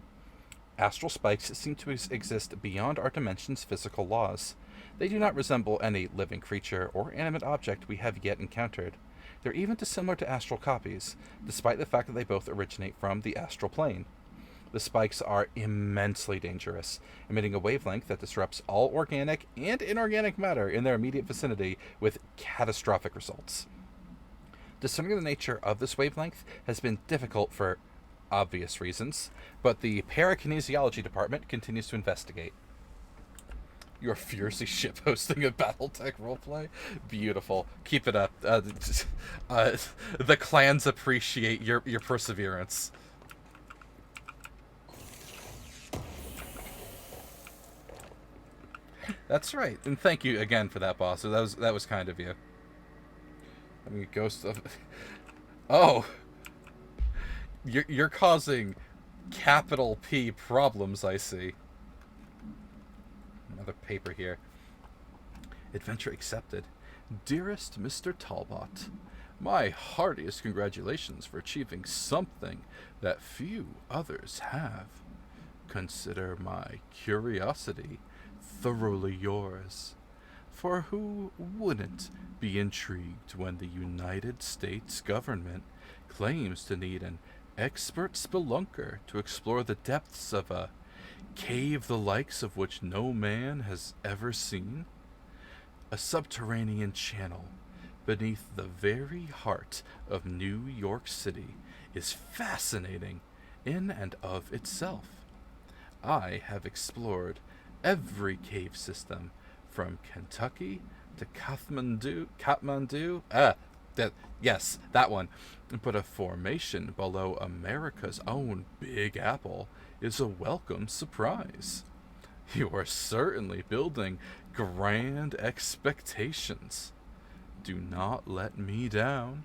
Astral spikes seem to exist beyond our dimension's physical laws. They do not resemble any living creature or animate object we have yet encountered. They're even dissimilar to astral copies, despite the fact that they both originate from the astral plane. The spikes are immensely dangerous, emitting a wavelength that disrupts all organic and inorganic matter in their immediate vicinity with catastrophic results. Discerning the nature of this wavelength has been difficult for obvious reasons, but the parakinesiology department continues to investigate. You're fiercely shitposting a Battletech roleplay? Beautiful. Keep it up. The clans appreciate your perseverance. That's right. And thank you again for that, boss. That was kind of you. I mean, ghost of... Oh! You're causing capital P problems, I see. Another paper here. Adventure accepted. Dearest Mr. Talbot, my heartiest congratulations for achieving something that few others have. Consider my curiosity thoroughly yours. For who wouldn't be intrigued when the United States government claims to need an expert spelunker to explore the depths of a cave the likes of which no man has ever seen? A subterranean channel beneath the very heart of New York City is fascinating in and of itself. I have explored every cave system from Kentucky to Kathmandu. Yes, that one. But a formation below America's own Big Apple is a welcome surprise. You are certainly building grand expectations. Do not let me down.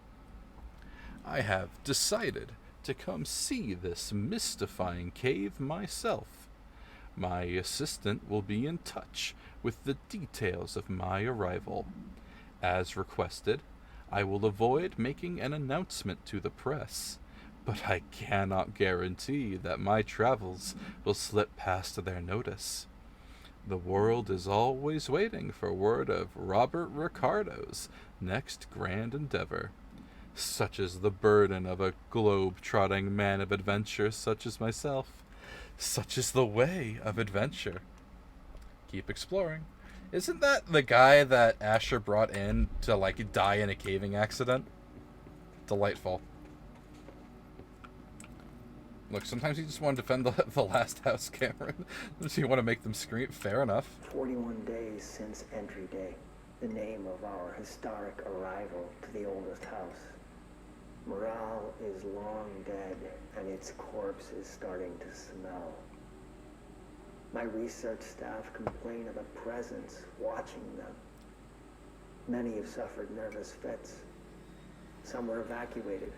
I have decided to come see this mystifying cave myself. My assistant will be in touch with the details of my arrival. As requested, I will avoid making an announcement to the press, but I cannot guarantee that my travels will slip past their notice. The world is always waiting for word of Robert Ricardo's next grand endeavor. Such is the burden of a globe-trotting man of adventure such as myself. Such is the way of adventure. Keep exploring. Isn't that the guy that Asher brought in to, like, die in a caving accident? Delightful. Look, sometimes you just want to defend the last house, Cameron. So you want to make them scream. Fair enough. 41 days since entry day, the name of our historic arrival to the oldest house. Morale is long dead, and its corpse is starting to smell. My research staff complain of a presence watching them. Many have suffered nervous fits. Some were evacuated.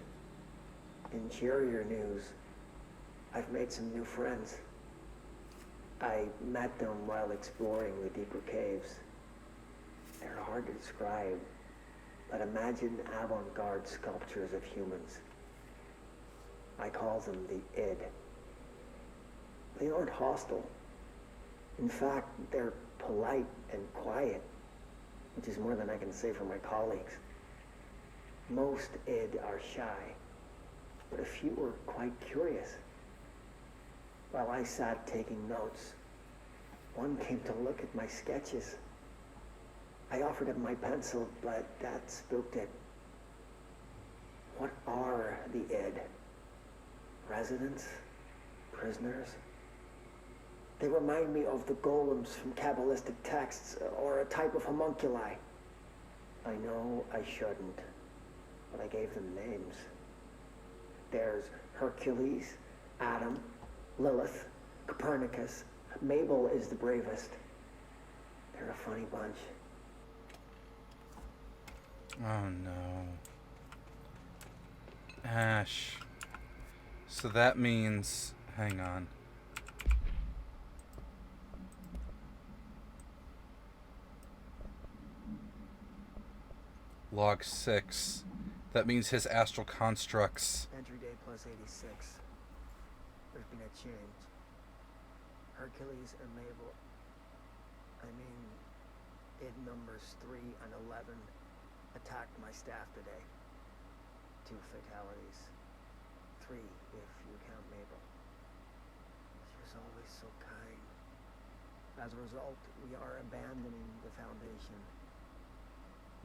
In cheerier news, I've made some new friends. I met them while exploring the deeper caves. They're hard to describe, but imagine avant-garde sculptures of humans. I call them the id. They aren't hostile. In fact, they're polite and quiet, which is more than I can say for my colleagues. Most id are shy, but a few are quite curious. While I sat taking notes, one came to look at my sketches. I offered him my pencil, but that spooked it. What are the id? Residents? Prisoners? They remind me of the golems from Kabbalistic texts, or a type of homunculi. I know I shouldn't, but I gave them names. There's Hercules, Adam, Lilith, Copernicus. Mabel is the bravest. They're a funny bunch. Oh no. Ash. So that means... Hang on. Log 6. That means his astral constructs... Entry day plus 86. There's been a change. Hercules and Mabel. I mean, id numbers 3 and 11 attacked my staff today. 2 fatalities. 3 if you count Mabel. She was always so kind. As a result, we are abandoning the Foundation.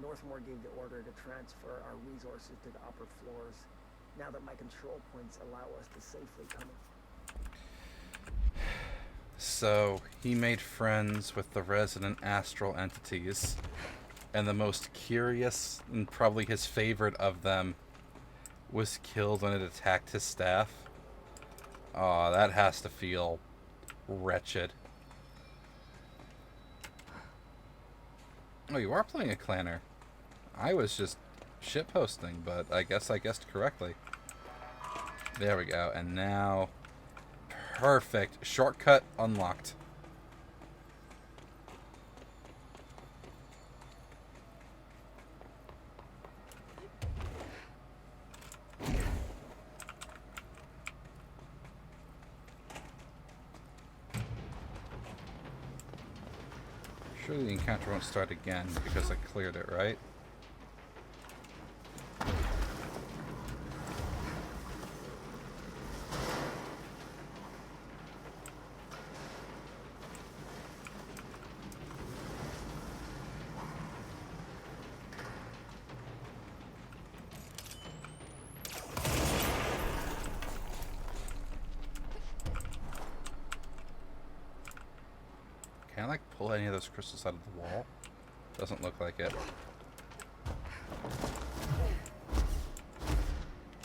Northmore gave the order to transfer our resources to the upper floors, now that my control points allow us to safely come in. So, he made friends with the resident astral entities, and the most curious, and probably his favorite of them, was killed when it attacked his staff. Aw, that has to feel wretched. Oh, you are playing a clanner. I was just shitposting, but I guess I guessed correctly. There we go, and now... Perfect. Shortcut unlocked. Surely the encounter won't start again because I cleared it, right? Can I, like, pull any of those crystals out of the wall? Doesn't look like it.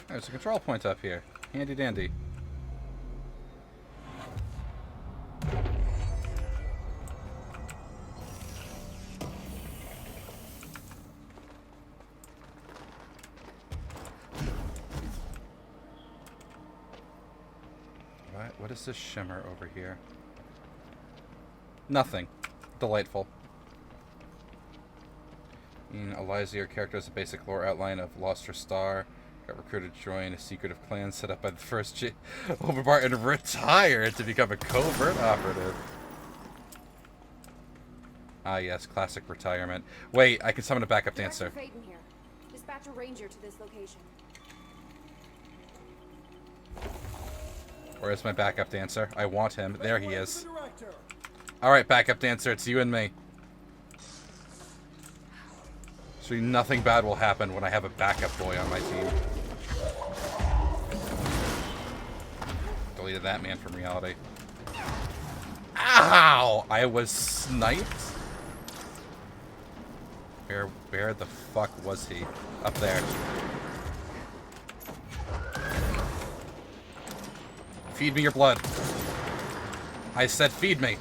There's a control point up here. Handy dandy. Right, what is this shimmer over here? Nothing. Delightful. Eliza, your character has a basic lore outline of lost her star, got recruited to join a secretive clan set up by the first Overbart, and retired to become a covert operative. Ah yes, classic retirement. Wait, I can summon a backup dancer. Director Faden here. Dispatch a ranger to this location. Where's my backup dancer? I want him. There he is. Alright, backup dancer, it's you and me. So nothing bad will happen when I have a backup boy on my team. Deleted that man from reality. Ow! I was sniped? Where the fuck was he? Up there. Feed me your blood. I said feed me.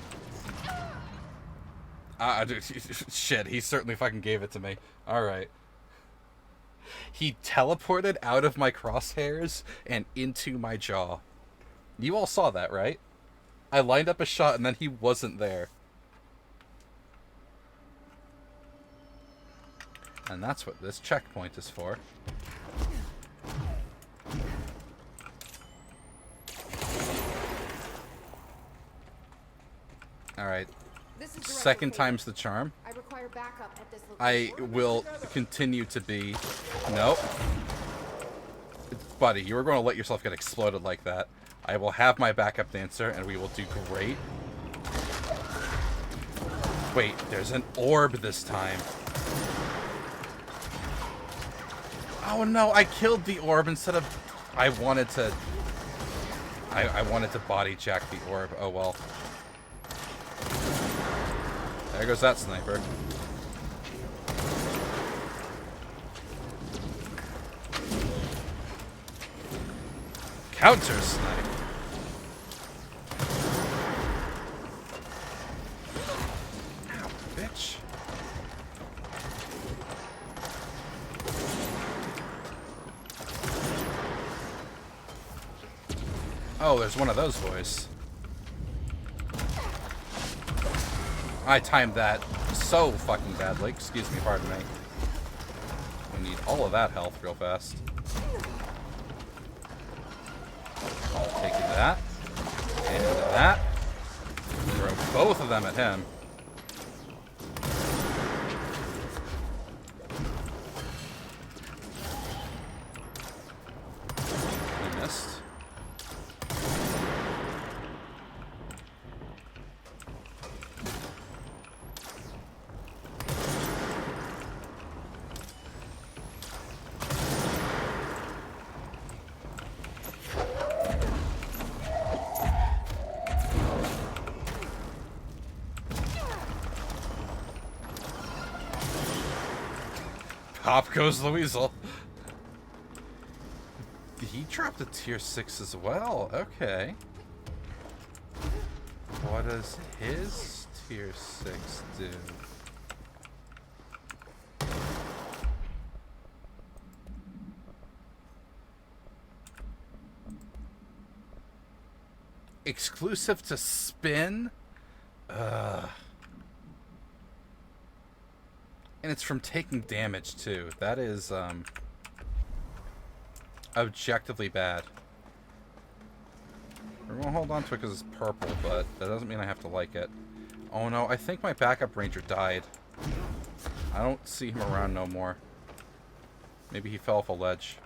Shit, he certainly fucking gave it to me. Alright. He teleported out of my crosshairs and into my jaw. You all saw that, right? I lined up a shot and then he wasn't there. And that's what this checkpoint is for. Alright. Second time's the charm. I require backup at this I location. will continue to be... Nope. Buddy, you were going to let yourself get exploded like that. I will have my backup dancer, and we will do great. Wait, there's an orb this time. Oh no, I killed the orb instead of... I wanted to body jack the orb. Oh well. There goes that sniper. Counter snipe. Ow, bitch. Oh, there's one of those boys. I timed that so fucking badly. Excuse me, pardon me. We need all of that health real fast. Taking that. And that. Throw both of them at him. He missed. Pop goes the weasel. He dropped a tier 6 as well. Okay. What does his tier 6 do? Exclusive to spin? And it's from taking damage, too. That is, objectively bad. We're gonna hold on to it because it's purple, but that doesn't mean I have to like it. Oh no, I think my backup ranger died. I don't see him around no more. Maybe he fell off a ledge.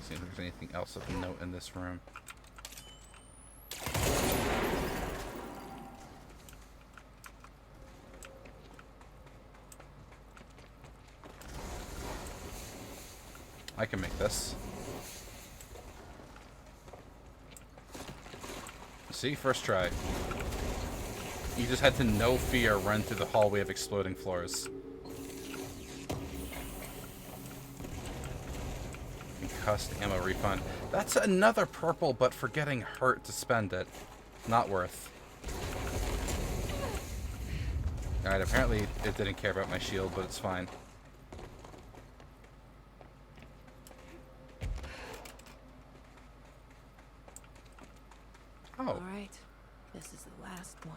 See if there's anything else of note in this room. I can make this. See, first try. You just had to no fear run through the hallway of exploding floors. Concussed ammo refund. That's another purple, but for getting hurt to spend it. Not worth. Alright, apparently it didn't care about my shield, but it's fine. Oh. Alright, this is the last one.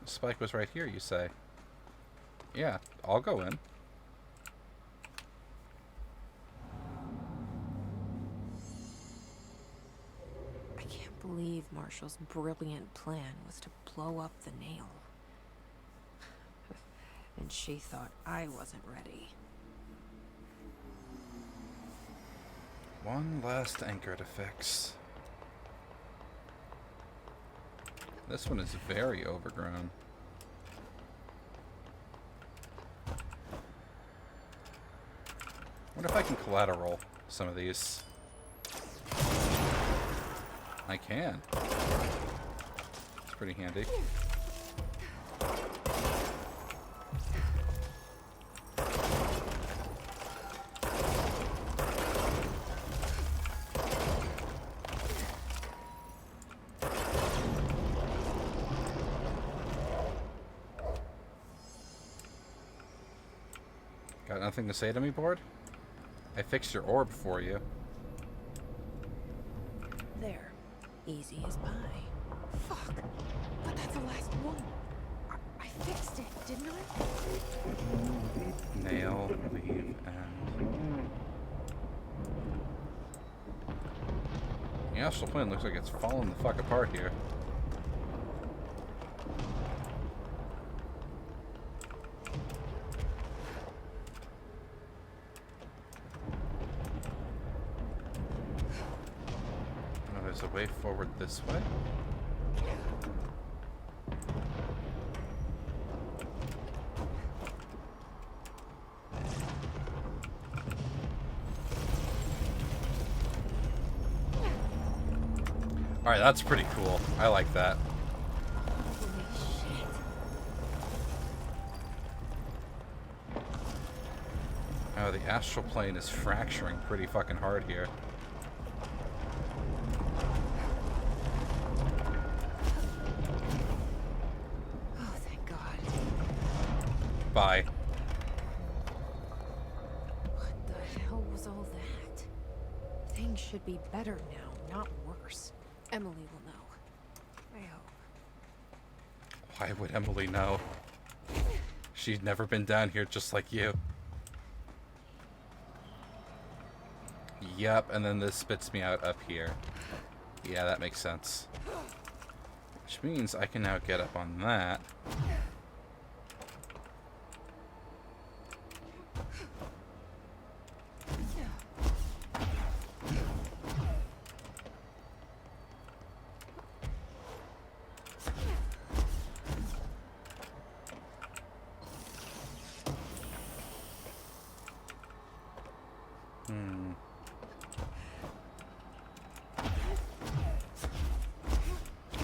Spike was right here, you say? Yeah, I'll go in. I can't believe Marshall's brilliant plan was to blow up the nail. And she thought I wasn't ready. One last anchor to fix. This one is very overgrown. What if I can collateral some of these? I can. It's pretty handy. Got nothing to say to me, board? I fixed your orb for you. There. Easy as pie. Fuck. But that's the last one. I fixed it, didn't I? Nail, leave, and... The astral plane looks like it's falling the fuck apart here. Oh, there's a way forward this way? Alright, that's pretty cool. I like that. Holy shit. Oh, the astral plane is fracturing pretty fucking hard here. Oh, thank God. Bye. What the hell was all that? Things should be better now, not worse. Emily will know. I hope. Why would Emily know? She's never been down here just like you. Yep, and then this spits me out up here. Yeah, that makes sense. Which means I can now get up on that.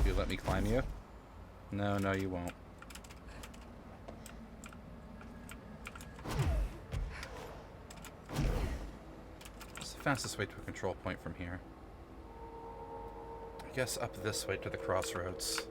You let me climb you? No, no, you won't. What's the fastest way to a control point from here? I guess up this way to the crossroads.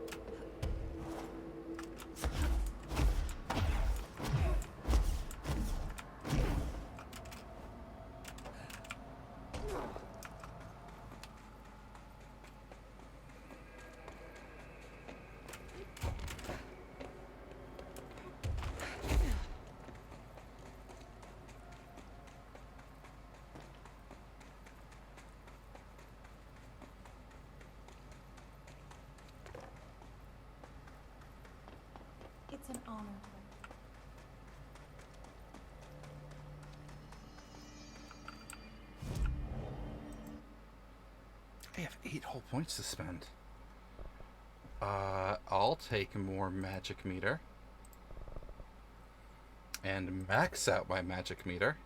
It's an honor. I have 8 whole points to spend. I'll take more magic meter. And max out my magic meter.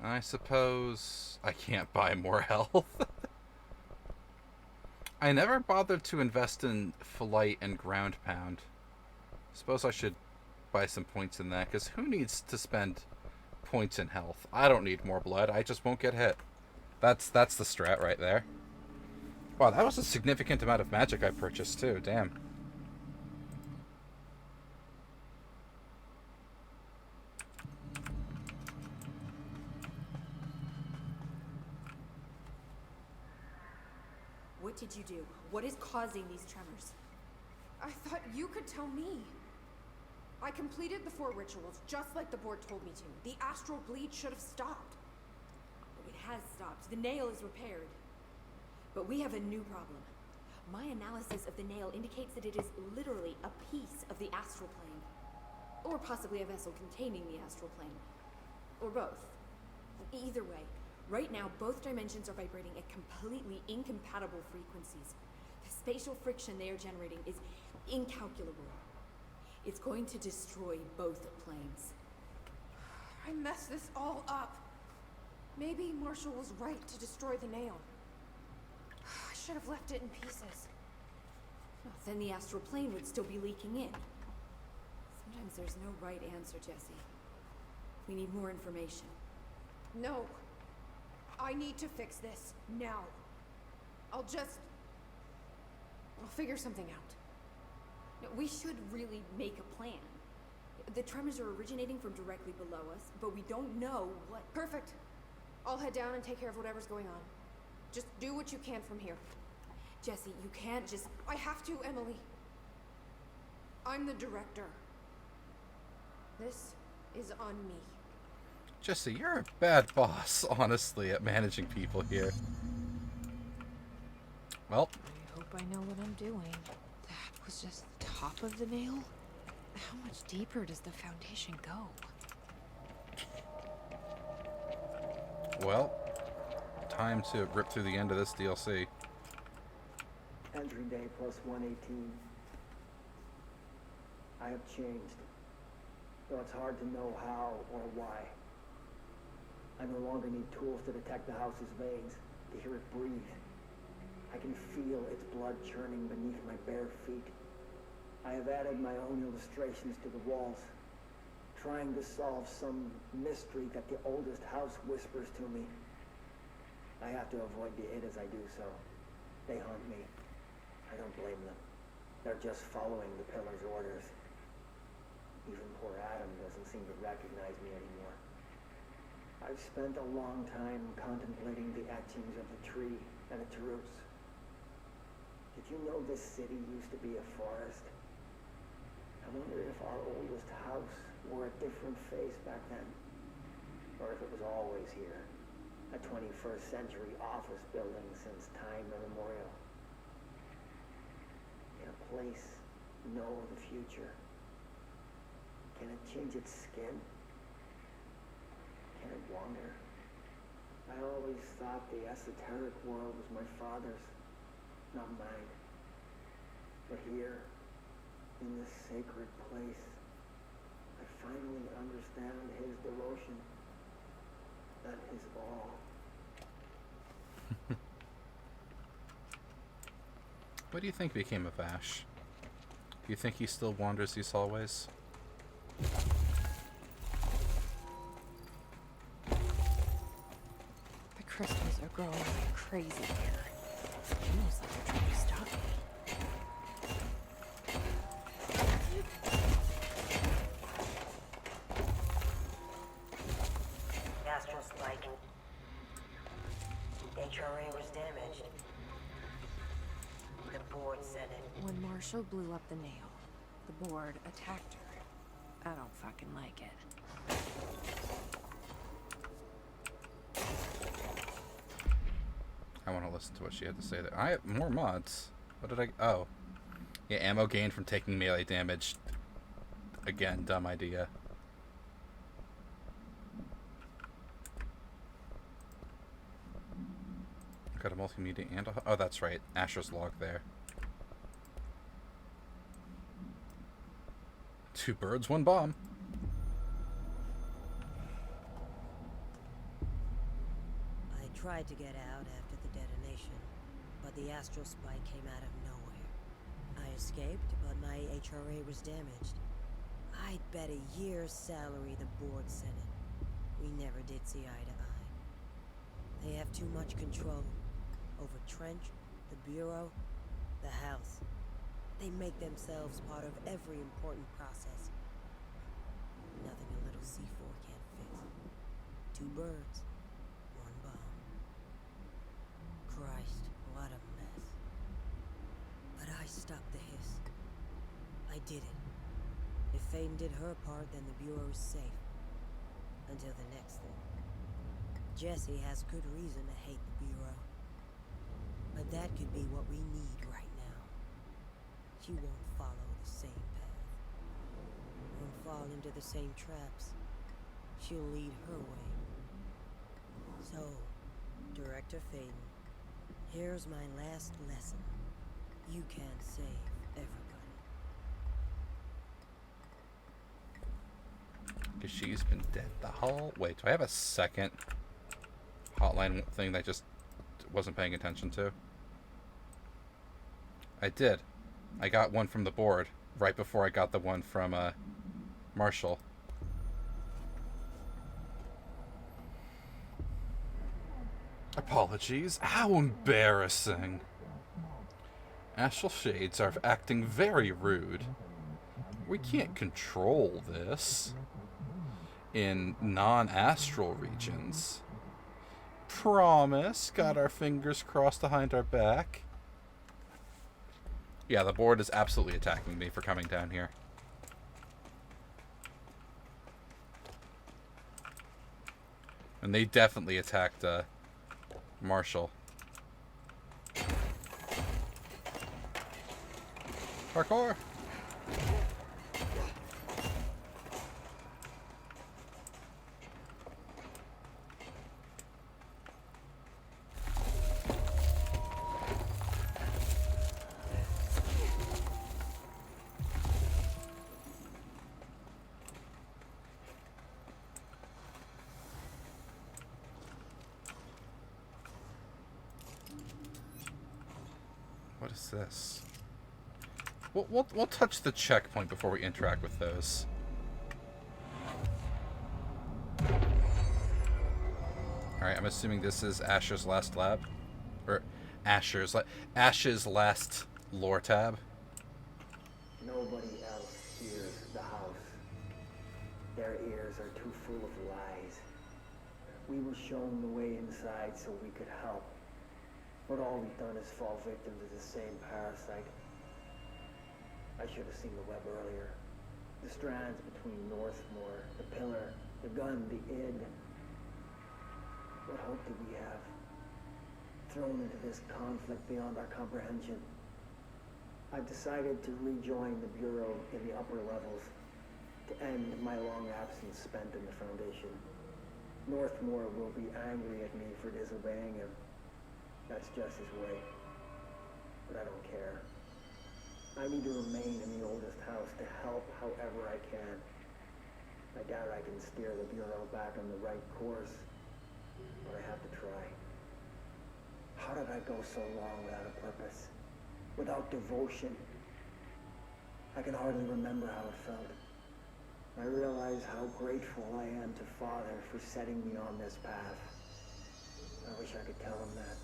I suppose I can't buy more health. I never bothered to invest in flight and ground pound. Suppose I should buy some points in that, because who needs to spend points in health? I don't need more blood, I just won't get hit. That's the strat right there. Wow, that was a significant amount of magic I purchased too, damn. What did you do? What is causing these tremors? I thought you could tell me. I completed the 4 rituals, just like the board told me to. The astral bleed should have stopped. It has stopped. The nail is repaired. But we have a new problem. My analysis of the nail indicates that it is literally a piece of the astral plane. Or possibly a vessel containing the astral plane. Or both. Either way, right now both dimensions are vibrating at completely incompatible frequencies. The spatial friction they are generating is incalculable. It's going to destroy both planes. I messed this all up. Maybe Marshall was right to destroy the nail. I should have left it in pieces. Well, then the astral plane would still be leaking in. Sometimes there's no right answer, Jesse. We need more information. No. I need to fix this. Now. I'll figure something out. No, we should really make a plan. The tremors are originating from directly below us, but we don't know what... Perfect. I'll head down and take care of whatever's going on. Just do what you can from here. Jesse, you can't just... I have to, Emily. I'm the director. This is on me. Jesse, you're a bad boss, honestly, at managing people here. Well, I hope I know what I'm doing. That was just the top of the nail? How much deeper does the foundation go? well, time to rip through the end of this DLC. Entry day plus 118. I have changed, though it's hard to know how or why. I no longer need tools to detect the house's veins, to hear it breathe. I can feel its blood churning beneath my bare feet. I have added my own illustrations to the walls, trying to solve some mystery that the oldest house whispers to me. I have to avoid the it as I do so. They haunt me. I don't blame them. They're just following the pillar's orders. Even poor Adam doesn't seem to recognize me anymore. I've spent a long time contemplating the etchings of the tree and its roots. Did you know this city used to be a forest? I wonder if our oldest house wore a different face back then. Or if it was always here. A 21st century office building since time immemorial. Can a place know the future? Can it change its skin? Can it wander? I always thought the esoteric world was my father's, not mine. But here, in this sacred place, I finally understand his devotion and his awe. What do you think became of Ash? Do you think he still wanders these hallways? The crystals are growing like crazy here. Almost like they're trying to stop me. Astral spike. HRA was damaged. The board said it. When Marshall blew up the nail, the board attacked her. I don't fucking like it. I want to listen to what she had to say there. I have more mods. What did I... Oh. Yeah, ammo gained from taking melee damage. Again, dumb idea. Got a multimedia and a... Oh, that's right. Asher's log there. 2 birds, 1 bomb. I tried to get out after the detonation, but the astral spike came out of nowhere. I escaped, but my HRA was damaged. I'd bet a year's salary the board sent it. We never did see eye to eye. They have too much control over Trench, the Bureau, the House. They make themselves part of every important process. Nothing a little C4 can't fix. 2 birds, 1 bomb. Christ, what a mess. But I stopped the hiss. I did it. If Faden did her part, then the Bureau is safe. Until the next thing. Jesse has good reason to hate the Bureau. But that could be what we need right now. She won't follow the same path. Won't fall into the same traps. She'll lead her way. So, Director Faden, here's my last lesson. You can't save everybody. Because she's been dead the whole... Wait, do I have a second hotline thing that I just wasn't paying attention to? I did. I got one from the board right before I got the one from Marshall. Apologies. How embarrassing. Astral Shades are acting very rude. We can't control this in non-astral regions. Promise. Got our fingers crossed behind our back. Yeah, the board is absolutely attacking me for coming down here. And they definitely attacked Marshall. Parkour! What is this? We'll touch the checkpoint before we interact with those. Alright, I'm assuming this is Asher's last lab. Or Ash's last lore tab. Nobody else hears the house. Their ears are too full of lies. We were shown the way inside so we could help. But all we've done is fall victim to the same parasite. I should have seen the web earlier. The strands between Northmore, the pillar, the gun, the id. What hope did we have? Thrown into this conflict beyond our comprehension. I've decided to rejoin the Bureau in the upper levels to end my long absence spent in the Foundation. Northmore will be angry at me for disobeying him. That's just his way. But I don't care. I need to remain in the oldest house to help however I can. I doubt I can steer the Bureau back on the right course, but I have to try. How did I go so long without a purpose? Without devotion? I can hardly remember how it felt. I realize how grateful I am to Father for setting me on this path. I wish I could tell him that.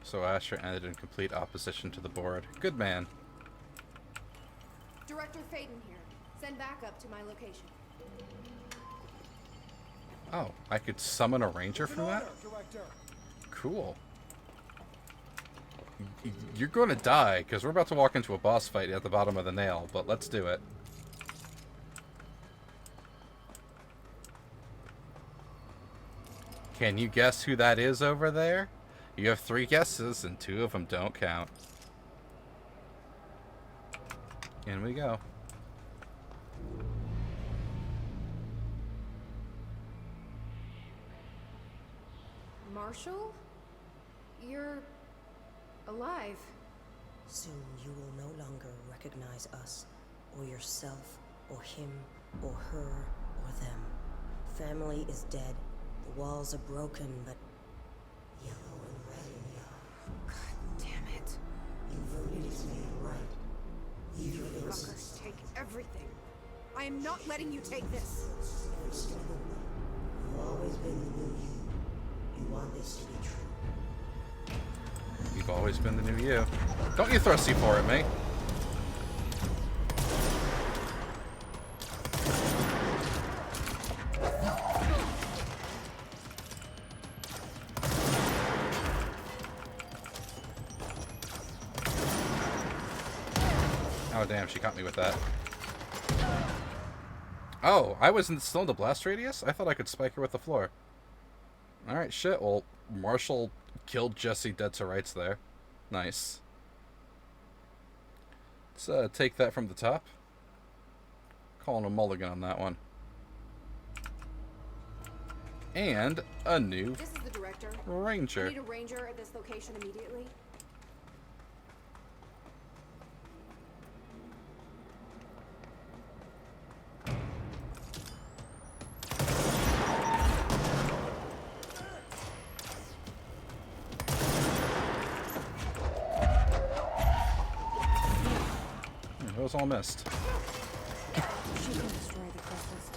So Asher ended in complete opposition to the board. Good man. Director Faden here. Send backup to my location. Oh, I could summon a ranger from that? Director. Cool. You're going to die, because we're about to walk into a boss fight at the bottom of the nail, but let's do it. Can you guess who that is over there? You have 3 guesses, and 2 of them don't count. In we go. Marshall? You're alive. Soon you will no longer recognize us, or yourself, or him, or her, or them. Family is dead. The walls are broken, but yellow and red in the eye. God damn it. You voted is made right. Leave your innocence. Fuckers take everything. I am not letting you take this. Every step of the way. You've always been the new you. You want this to be true. You've always been the new you. Don't you throw C4 at me. Oh damn, she caught me with that. Oh, I was still in the blast radius? I thought I could spike her with the floor. Alright, shit. Well, Marshall killed Jesse dead to rights there. Nice. Let's take that from the top. Calling a mulligan on that one. And a new This is the director. ranger. I need a ranger at this location immediately. Those all missed. She can destroy the crystals.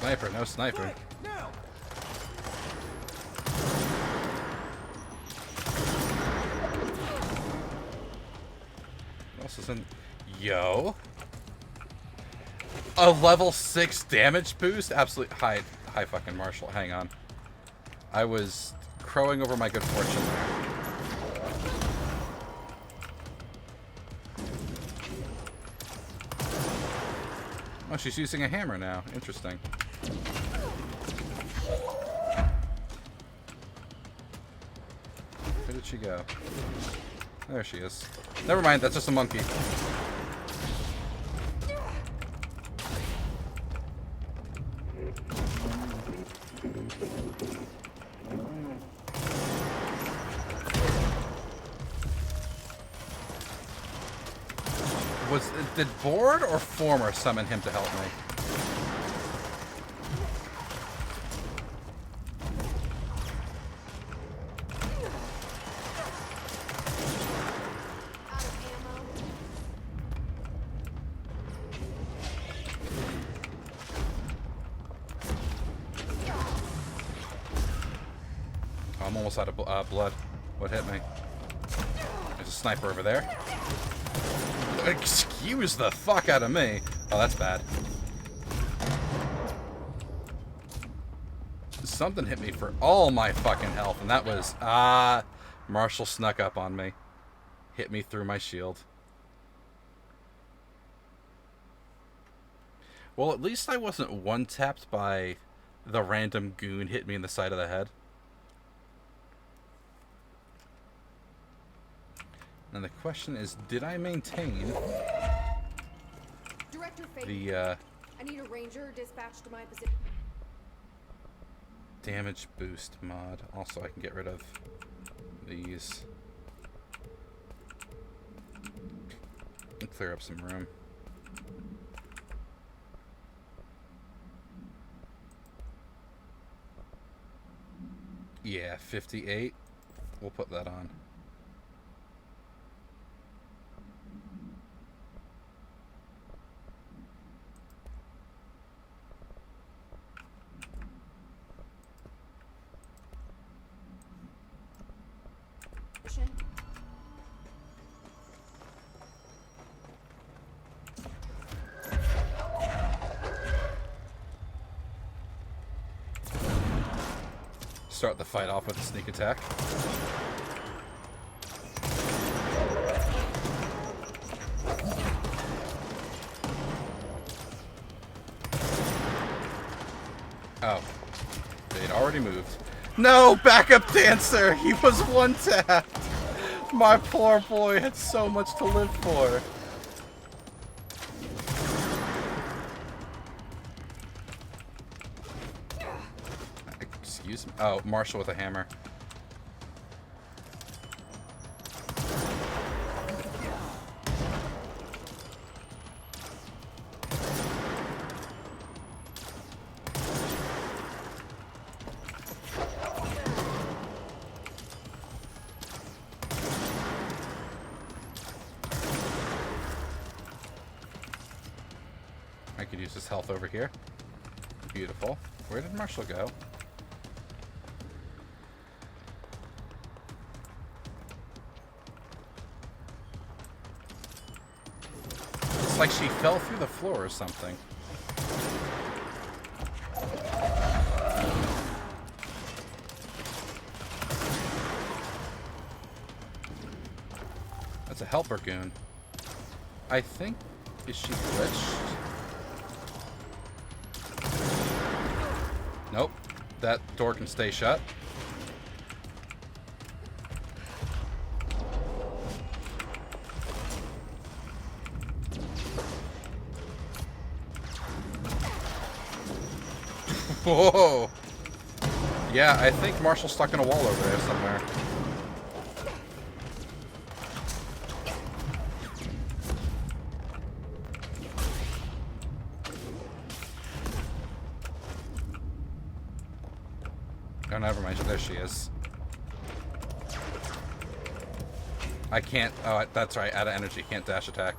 Sniper, no sniper. Now! What else is in? Yo. A level 6 damage boost? Absolutely. Hi fucking Marshall. Hang on. I was crowing over my good fortune there. Oh, she's using a hammer now. Interesting. Where did she go? There she is. Never mind, that's just a monkey. Did Board or Former summon him to help me? Oh, I'm almost out of blood. What hit me? There's a sniper over there. Excuse the fuck out of me. Oh, that's bad. Something hit me for all my fucking health, and that was... Marshall snuck up on me. Hit me through my shield. Well, at least I wasn't one-tapped by the random goon hit me in the side of the head. And the question is, did I maintain Director Faden, the I need a ranger dispatched to my position. damage boost mod? Also, I can get rid of these. And clear up some room. Yeah, 58. We'll put that on. Start the fight off with a sneak attack. Oh. They'd already moved. No! Backup dancer! He was one tapped! My poor boy had so much to live for. Excuse me. Oh, Marshall with a hammer. I could use his health over here. Beautiful. Where did Marshall go? It's like she fell through the floor or something. That's a helper goon. I think... Is she glitched? Nope. That door can stay shut. Whoa! Yeah, I think Marshall's stuck in a wall over there somewhere. Oh, never mind. There she is. I can't... Oh, that's right. Out of energy. Can't dash attack.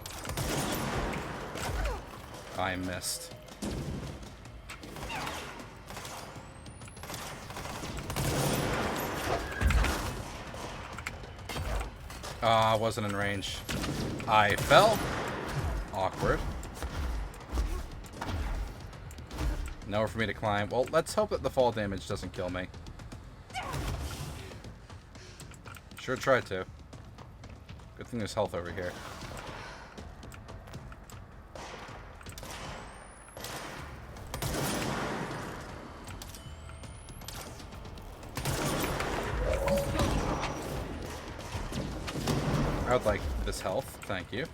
Ah, wasn't in range. I fell. Awkward. Nowhere for me to climb. Well, let's hope that the fall damage doesn't kill me. Sure tried to. Good thing there's health over here. I would like this health, thank you.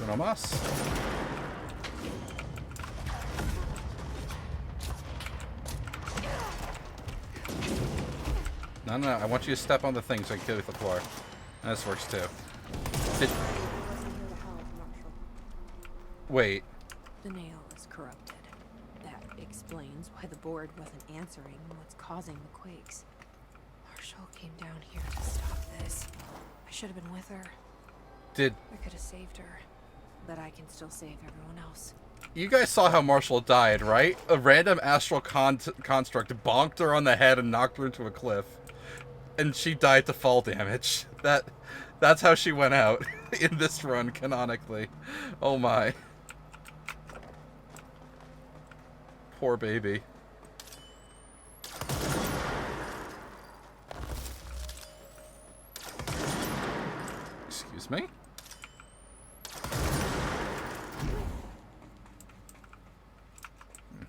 Uno más. No, no, no, I want you to step on the thing so I can kill you with the floor. And this works too. Did... Wait. The nail is corrupted. That explains why the board wasn't answering what's causing the quakes. Marshall came down here to stop this. I should have been with her. Did... I could have saved her. But I can still save everyone else. You guys saw how Marshall died, right? A random astral construct bonked her on the head and knocked her into a cliff. And she died to fall damage. That's how she went out in this run, canonically. Oh my. Poor baby. Excuse me?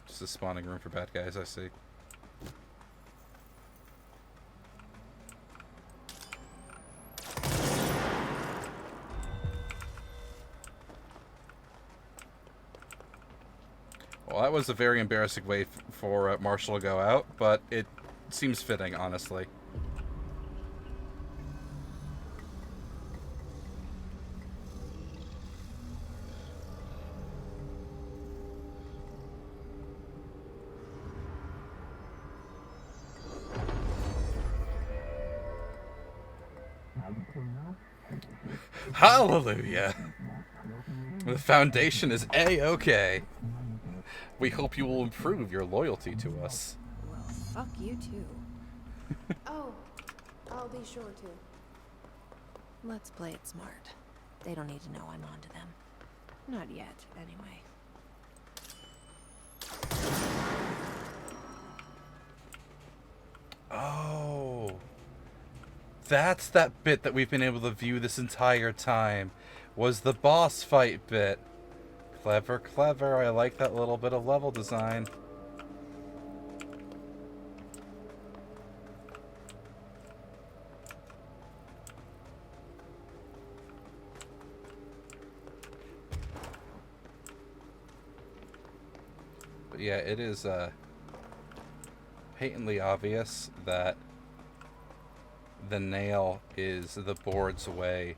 Just a spawning room for bad guys, I see. Well, that was a very embarrassing way for Marshall to go out, but it seems fitting, honestly. Hallelujah! The Foundation is A-okay. We hope you will improve your loyalty to us. Well, fuck you too. Oh, I'll be sure to. Let's play it smart. They don't need to know I'm onto them. Not yet, anyway. Oh. That's that bit that we've been able to view this entire time. Was the boss fight bit. Clever, clever. I like that little bit of level design. But yeah, it is patently obvious that the nail is the board's way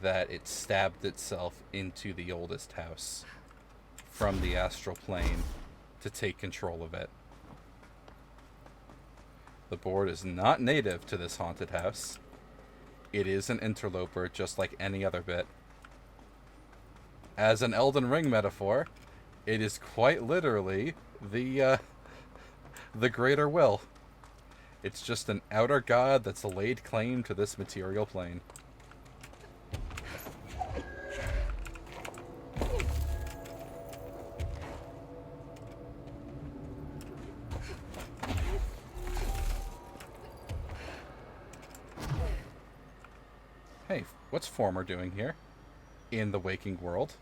that it stabbed itself into the oldest house from the astral plane to take control of it. The board is not native to this haunted house. It is an interloper just like any other bit. As an Elden Ring metaphor, it is quite literally the greater will. It's just an outer god that's laid claim to this material plane. Hey, what's Former doing here? In the waking world?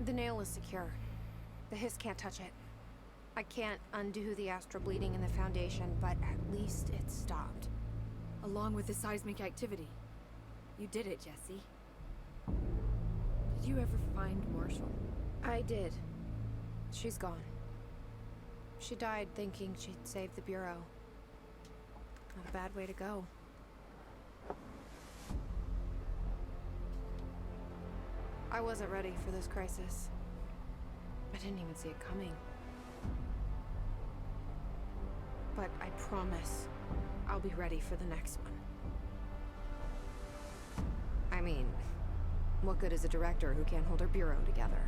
The nail is secure. The hiss can't touch it. I can't undo the astral bleeding in the Foundation, but at least it's stopped. Along with the seismic activity. You did it, Jesse. Did you ever find Marshall? I did. She's gone. She died thinking she'd save the Bureau. Not a bad way to go. I wasn't ready for this crisis. I didn't even see it coming. But I promise I'll be ready for the next one. I mean, What good is a director who can't hold her bureau together?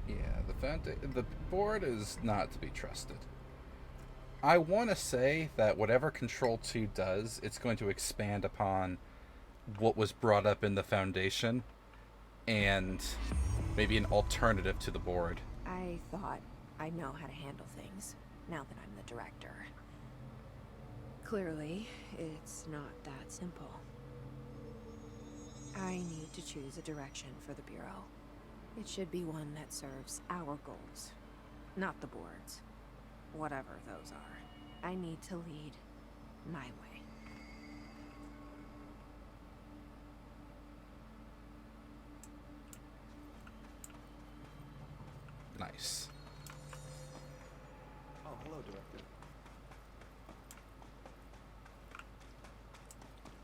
Yeah, the board is not to be trusted. I want to say that whatever Control 2 does, it's going to expand upon what was brought up in the Foundation and maybe an alternative to the board. I thought I know how to handle things, now that I'm the director. Clearly, it's not that simple. I need to choose a direction for the Bureau. It should be one that serves our goals, not the board's. Whatever those are. I need to lead my way. Nice. Oh, hello, Director.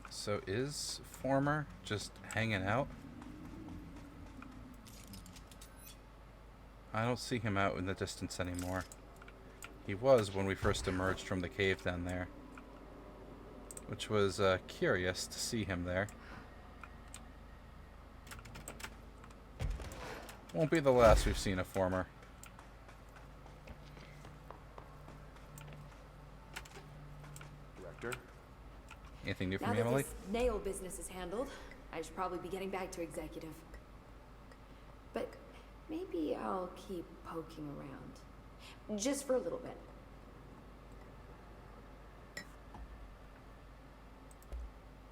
So is Former just hanging out? I don't see him out in the distance anymore. He was when we first emerged from the cave down there, which was curious to see him there. Won't be the last we've seen of Former. Director? Anything new Now from that Emily? this nail business is handled, I should probably be getting back to executive. But maybe I'll keep poking around. Just for a little bit.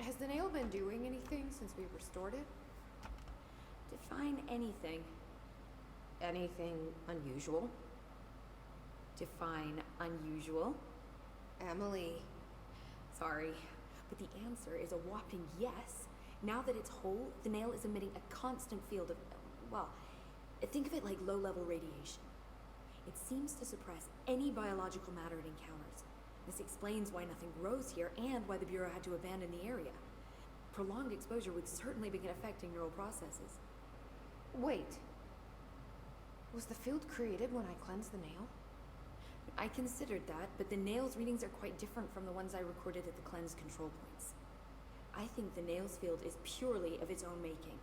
Has the nail been doing anything since we restored it? Define anything. Anything unusual? Define unusual. Emily. Sorry, but the answer is a whopping yes. Now that it's whole, the nail is emitting a constant field of, well, think of it like low-level radiation. It seems to suppress any biological matter it encounters. This explains why nothing grows here and why the Bureau had to abandon the area. Prolonged exposure would certainly begin affecting neural processes. Wait. Was the field created when I cleansed the nail? I considered that, but the nail's readings are quite different from the ones I recorded at the cleanse control points. I think the nail's field is purely of its own making.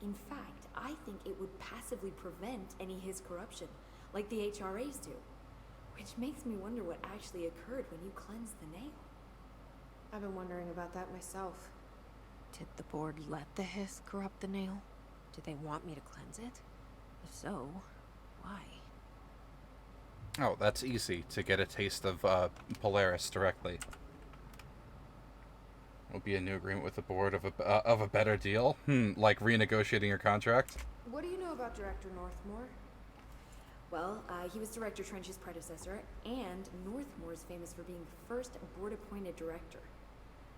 In fact, I think it would passively prevent any Hiss corruption, like the HRAs do. Which makes me wonder what actually occurred when you cleansed the nail. I've been wondering about that myself. Did the board let the Hiss corrupt the nail? Did they want me to cleanse it? If so, why? Oh, that's easy, to get a taste of Polaris directly. Will be a new agreement with the board of a better deal? Like renegotiating your contract? What do you know about Director Northmore? Well, he was Director Trench's predecessor, and Northmore is famous for being the first board-appointed director.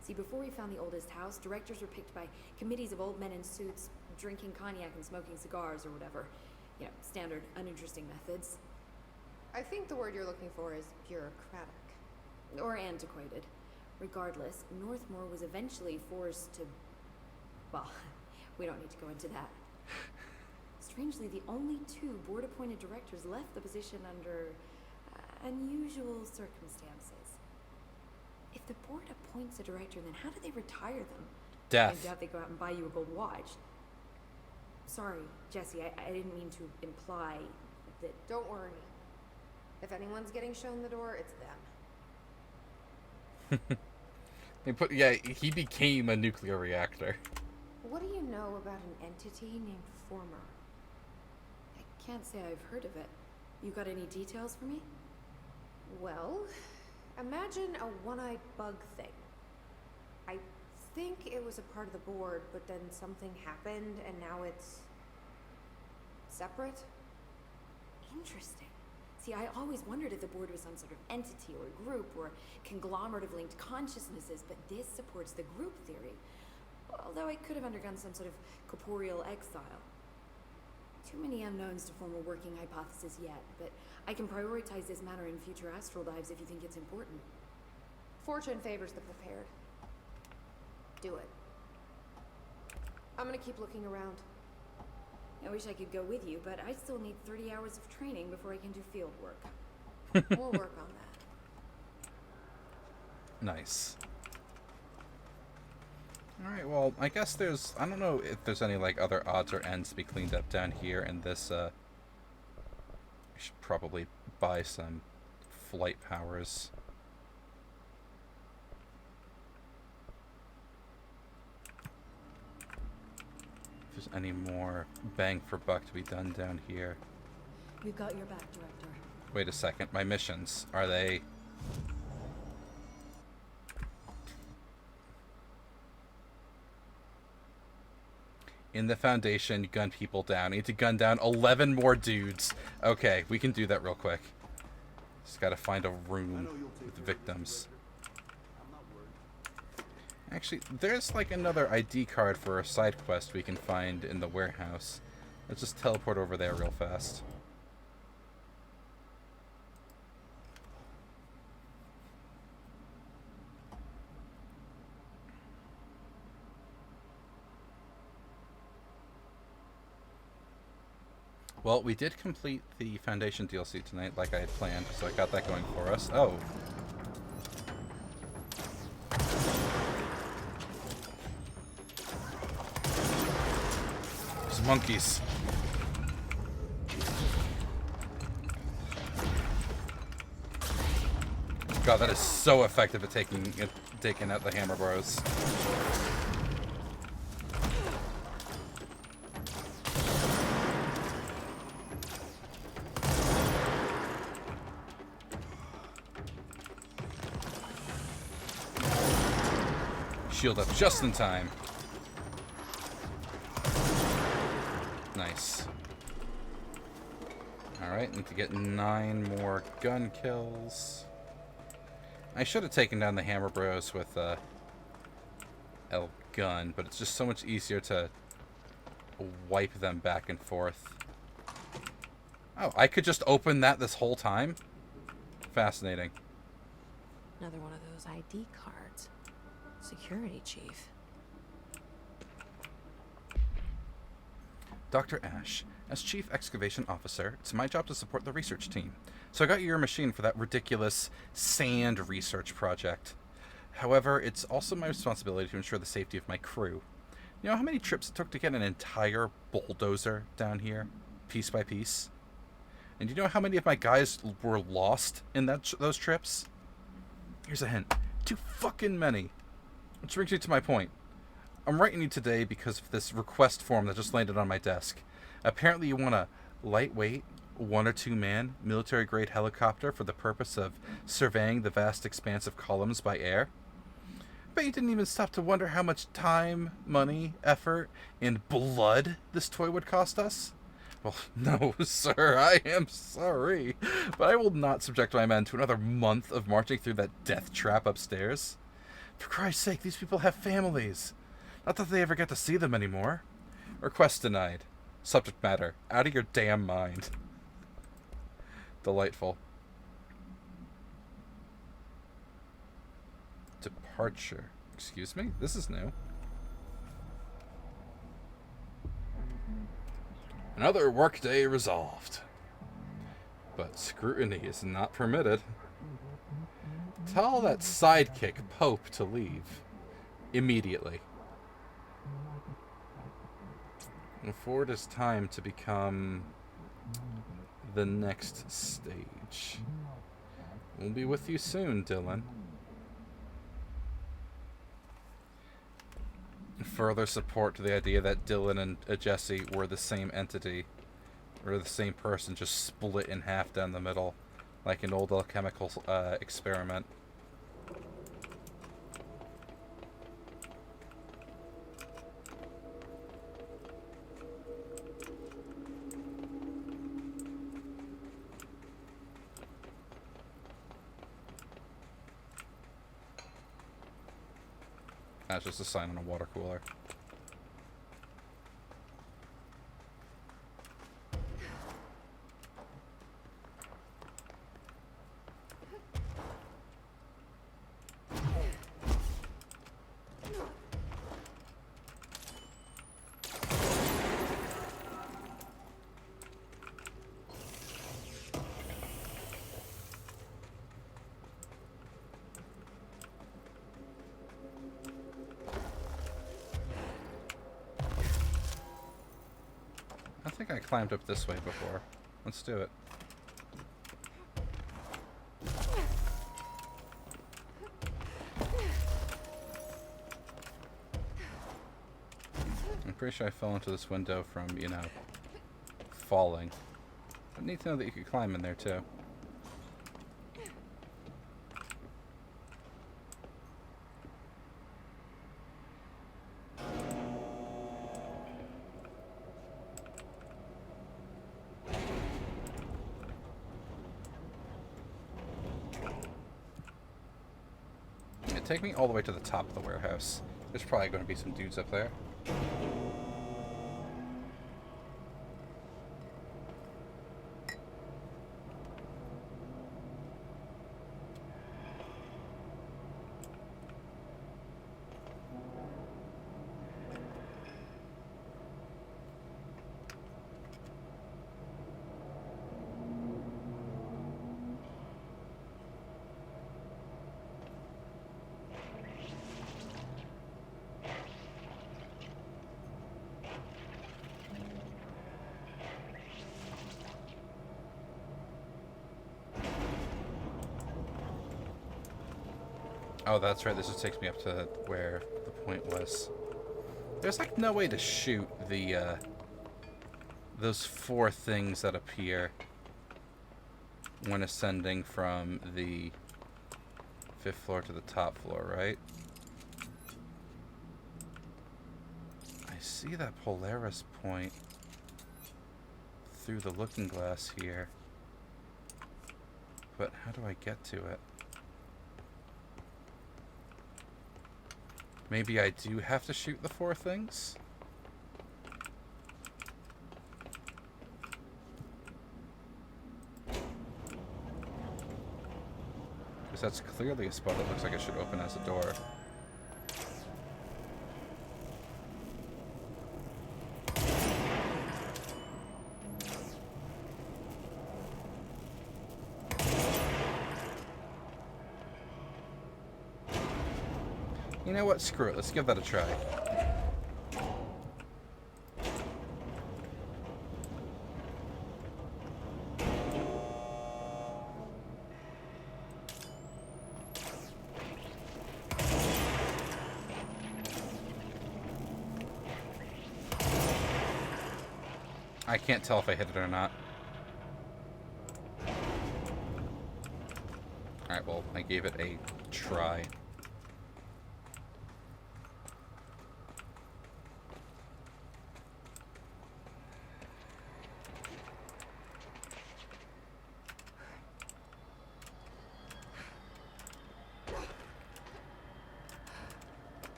See, before we found the oldest house, directors were picked by committees of old men in suits, drinking cognac and smoking cigars or whatever. You know, standard, uninteresting methods. I think the word you're looking for is bureaucratic. Or antiquated. Regardless, Northmore was eventually forced to... Well, we don't need to go into that. Strangely, the only two board-appointed directors left the position under unusual circumstances. If the board appoints a director, then how do they retire them? Death. I doubt they go out and buy you a gold watch. Sorry, Jesse, I didn't mean to imply that... Don't worry. If anyone's getting shown the door, it's them. He became a nuclear reactor. What do you know about an entity named Former? I can't say I've heard of it. You got any details for me? Well, imagine a one-eyed bug thing. I think it was a part of the board, but then something happened and now it's separate. Interesting. See, I always wondered if the board was some sort of entity or group or conglomerate of linked consciousnesses, but this supports the group theory. Although it could have undergone some sort of corporeal exile. Too many unknowns to form a working hypothesis yet, but I can prioritize this matter in future astral dives if you think it's important. Fortune favors the prepared. Do it. I'm gonna keep looking around. I wish I could go with you, but I still need 30 hours of training before I can do field work. We'll work on that. Nice. Alright, well, I guess there's... I don't know if there's any, like, other odds or ends to be cleaned up down here in this, I should probably buy some flight powers. If there's any more bang for buck to be done down here. We've got your back, Director. Wait a second, my missions, are they... In the Foundation, gun people down. Need to gun down 11 more dudes. Okay, we can do that real quick. Just gotta find a room with victims. Actually, there's like another ID card for a side quest we can find in the warehouse. Let's just teleport over there real fast. Well, we did complete the Foundation DLC tonight like I had planned, so I got that going for us. Oh. There's monkeys. God, that is so effective at taking out the Hammer Bros. Shield up just in time. Nice. Alright, need to get 9 more gun kills. I should have taken down the Hammer Bros with L gun, but it's just so much easier to wipe them back and forth. Oh, I could just open that this whole time? Fascinating. Another one of those ID cards. Security chief. Dr. Ash, as Chief Excavation Officer, it's my job to support the research team. So I got you your machine for that ridiculous sand research project. However, it's also my responsibility to ensure the safety of my crew. You know how many trips it took to get an entire bulldozer down here, piece by piece? And do you know how many of my guys were lost in those trips? Here's a hint. Too fucking many. Which brings me to my point. I'm writing you today because of this request form that just landed on my desk. Apparently you want a lightweight, 1 or 2 man, military-grade helicopter for the purpose of surveying the vast expanse of columns by air. Bet you didn't even stop to wonder how much time, money, effort, and blood this toy would cost us? Well, no, sir, I am sorry, but I will not subject my men to another month of marching through that death trap upstairs. For Christ's sake, these people have families. Not that they ever get to see them anymore. Request denied. Subject matter, out of your damn mind. Delightful. Departure. Excuse me? This is new. Another workday resolved. But scrutiny is not permitted. Tell that sidekick, Pope, to leave. Immediately. For it is time to become the next stage. We'll be with you soon, Dylan. Further support to the idea that Dylan and Jesse were the same entity, or the same person, just split in half down the middle, like an old alchemical experiment. That's just a sign on a water cooler. I climbed up this way before. Let's do it. I'm pretty sure I fell into this window from, you know, falling. But neat to know that you could climb in there too. Take me all the way to the top of the warehouse. There's probably going to be some dudes up there. Oh, that's right. This just takes me up to where the point was. There's like no way to shoot the those 4 things that appear when ascending from the 5th floor to the top floor, right? I see that Polaris point through the looking glass here. But how do I get to it? Maybe I do have to shoot the 4 things? Because that's clearly a spot that looks like it should open as a door. You know what? Screw it. Let's give that a try. I can't tell if I hit it or not. Alright, well, I gave it a try.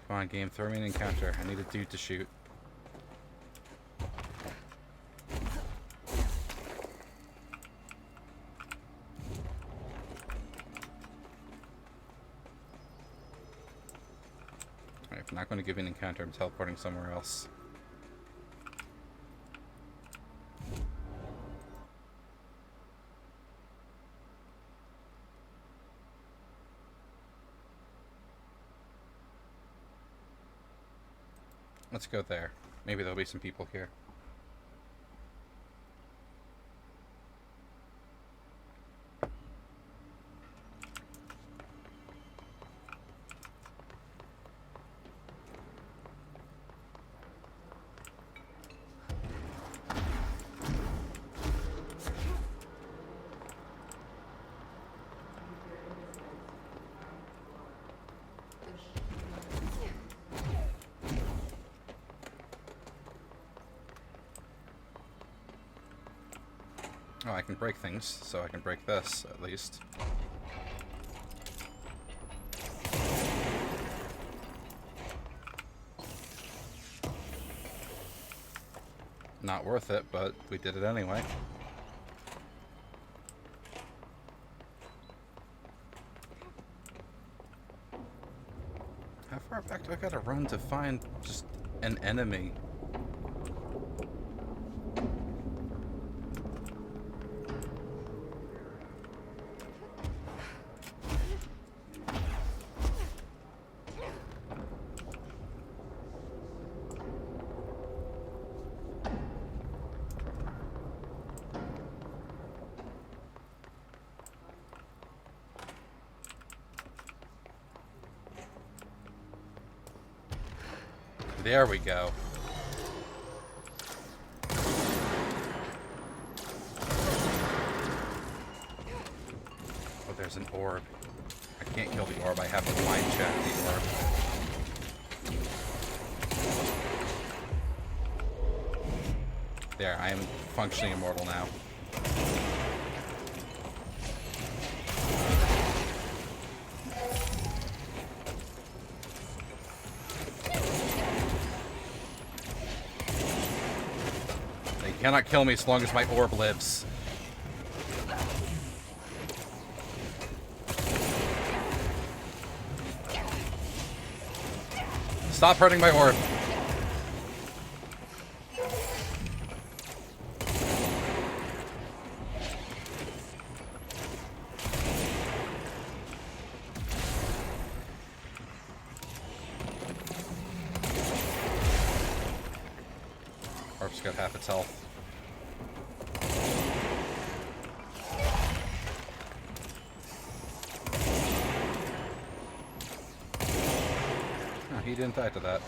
Come on, game. Throw me an encounter. I need a dude to shoot. Alright, if I'm not going to give you an encounter, I'm teleporting somewhere else. Let's go there. Maybe there'll be some people here. Oh, I can break things, so I can break this, at least. Not worth it, but we did it anyway. How far back do I gotta run to find just an enemy? There we go. Oh, there's an orb. I can't kill the orb. I have to mind check the orb. There, I am functioning immortal now. They cannot kill me as long as my orb lives. Stop hurting my orb. Orb's got half its health. Oh, he didn't die to that.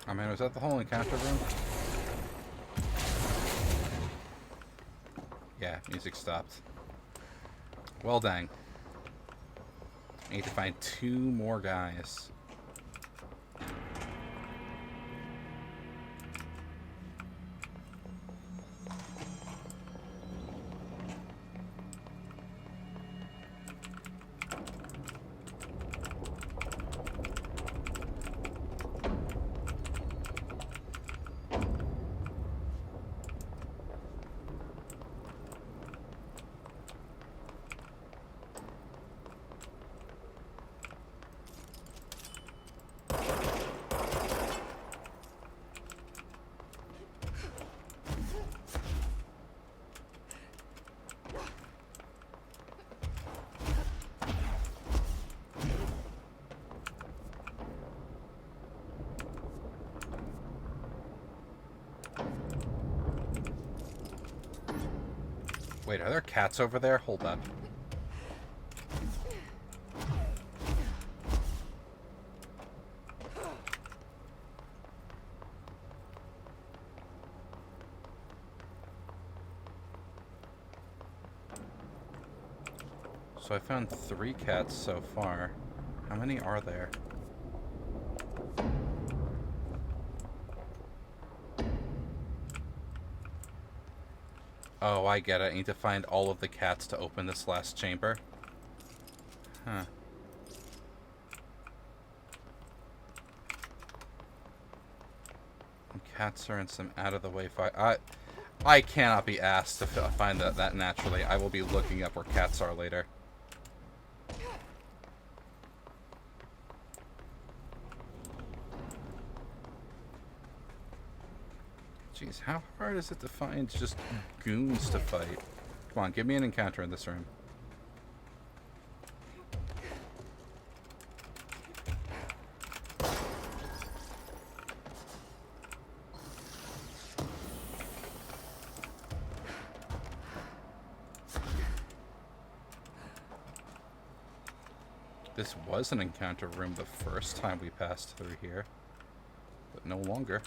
Oh man, was that the whole encounter room? Yeah, music stopped. Well dang. I need to find 2 more guys. Wait, are there cats over there? Hold up. So I found 3 cats so far. How many are there? Oh, I get it. I need to find all of the cats to open this last chamber. Huh. And cats are in some out-of-the-way fight. I cannot be asked to find that naturally. I will be looking up where cats are later. Jeez, how hard is it to find just goons to fight? Come on, give me an encounter in this room. This was an encounter room the first time we passed through here, but no longer.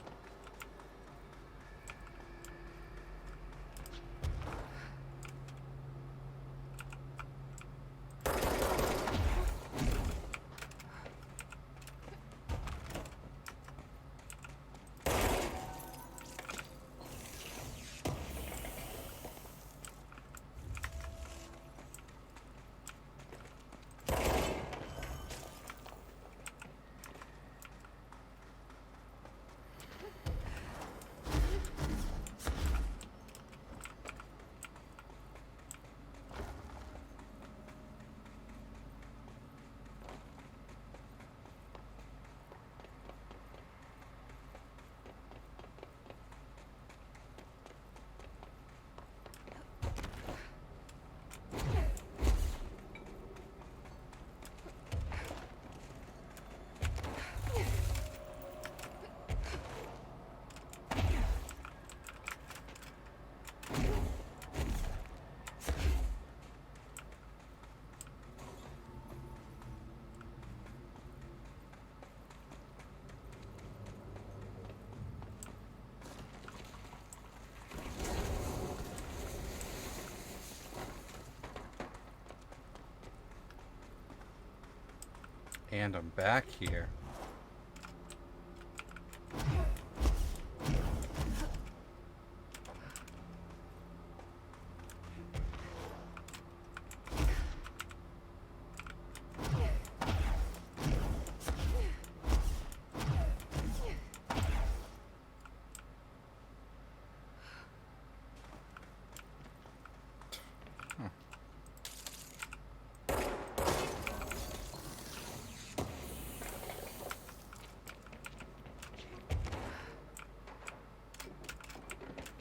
And I'm back here.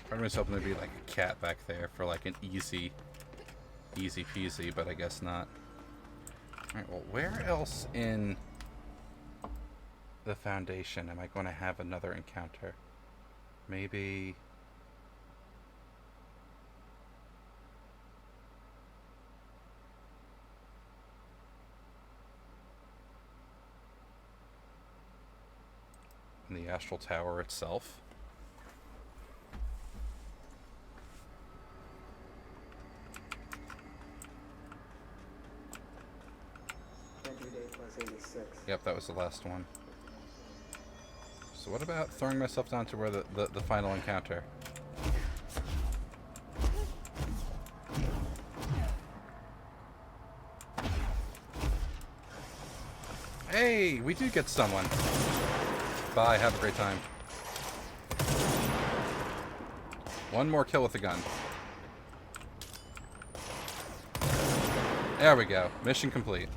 Part of me's hoping there'd be like a cat back there for like an easy peasy, but I guess not. Alright, well, where else in the Foundation am I going to have another encounter? Maybe... in the Astral Tower itself? Entry date plus 86. Yep, that was the last one. So what about throwing myself down to where the final encounter? Hey, we do get someone. Bye, have a great time. One more kill with the gun. There we go. Mission complete.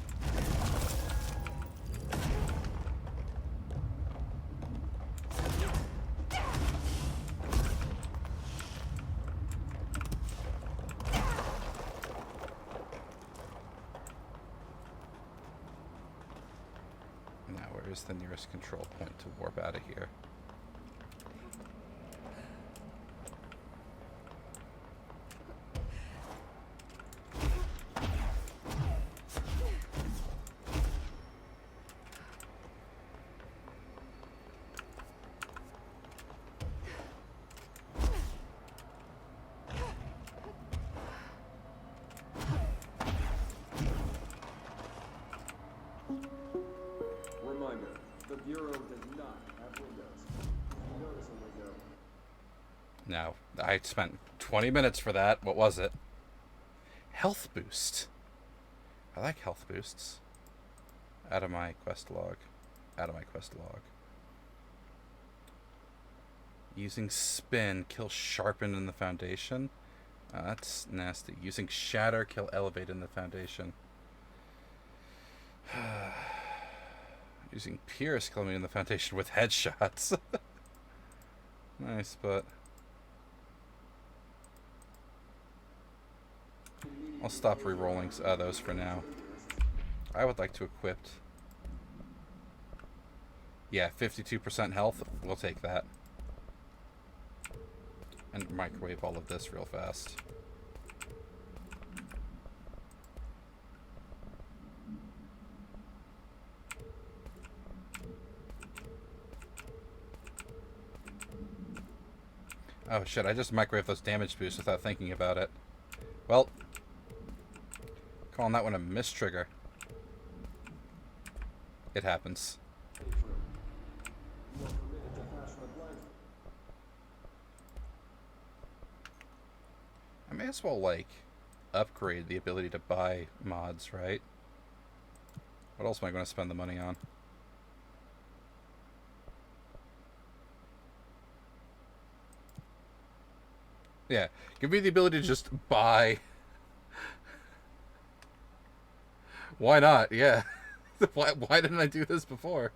Now, where is the nearest control point to warp out of here? Reminder, the Bureau does not have windows. If you notice a window, Now, I spent 20 minutes for that. What was it? Health boost. I like health boosts. Out of my quest log. Out of my quest log. Using spin, kill sharpened in the Foundation. That's nasty. Using shatter, kill elevate in the Foundation. Using pierce, kill me in the Foundation with headshots. Nice, but I'll stop re-rolling those for now. I would like to equip. Yeah, 52% health. We'll take that. And microwave all of this real fast. Oh shit, I just microwaved those damage boosts without thinking about it. Well, calling that one a mistrigger. It happens. safe room. You are permitted to fashion a blindfold. I may as well, like, upgrade the ability to buy mods, right? What else am I going to spend the money on? Yeah, give me the ability to just buy. Why not? Yeah. Why didn't I do this before?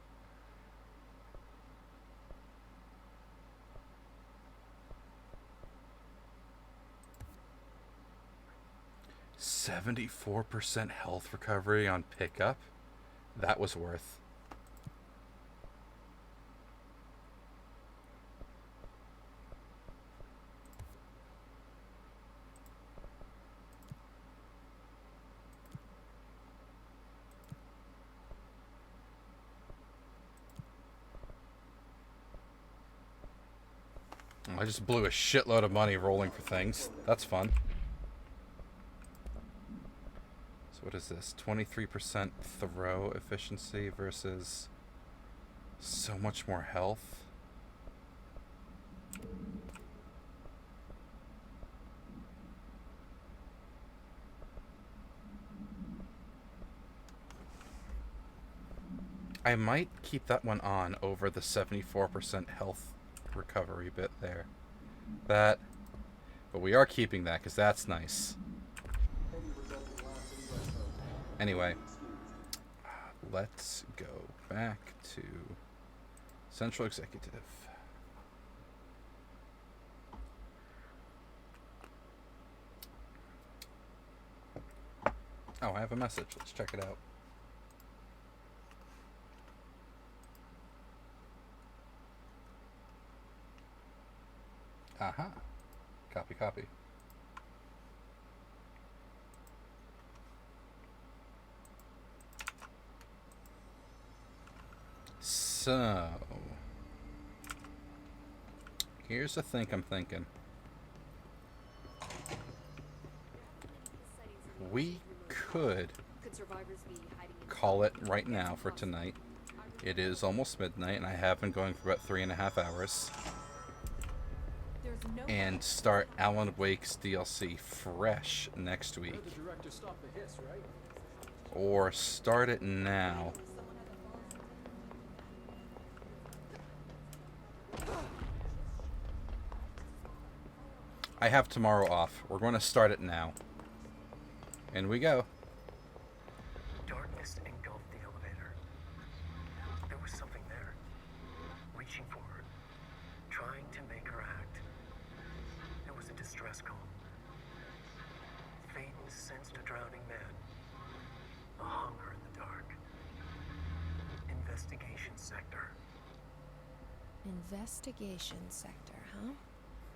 $74% health recovery on pickup? That was worth. I just blew a shitload of money rolling for things. That's fun. So what is this? 23% throw efficiency versus so much more health. I might keep that one on over the 74% health recovery bit there. But we are keeping that because that's nice. Anyway, let's go back to Central Executive. Oh, I have a message. Let's check it out. Aha. Copy, copy. So, here's the thing I'm thinking. We could call it right now for tonight. It is almost midnight, and I have been going for about 3.5 hours. And start Alan Wake's DLC fresh next week. Or start it now. I have tomorrow off. We're going to start it now. In we go. Darkness engulfed the elevator. There was something there, reaching for her, trying to make her act. It was a distress call. Phaeton sensed a drowning man, a hunger in the dark. Investigation sector. Investigation sector, huh?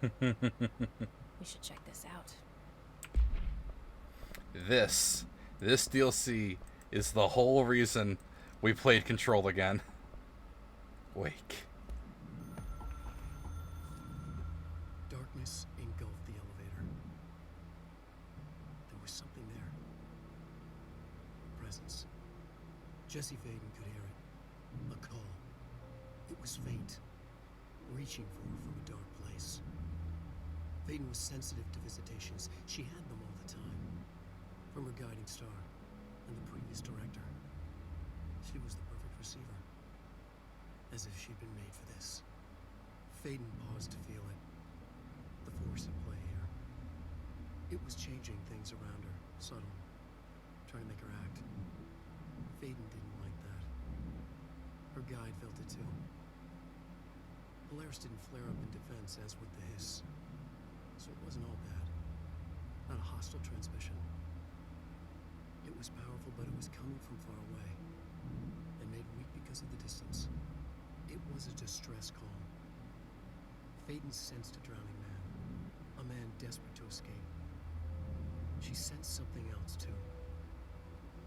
We should check this out. This DLC is the whole reason we played Control again. Wake. Darkness engulfed the elevator. There was something there. A presence. Jesse Faden could hear it. A call. It was faint, reaching for her from a dark place. Faden was sensitive to visitations. She had them all the time. From her guiding star and the previous director. She was the perfect receiver. As if she'd been made for this. Faden paused to feel it. The force at play here. It was changing things around her, subtle, trying to make her act. Faden didn't like that. Her guide felt it too. Polaris didn't flare up in defense as with the hiss. So it wasn't all bad. Not a hostile transmission. It was powerful, but it was coming from far away. And made weak because of the distance. It was a distress call. Phaeton sensed a drowning man. A man desperate to escape. She sensed something else, too.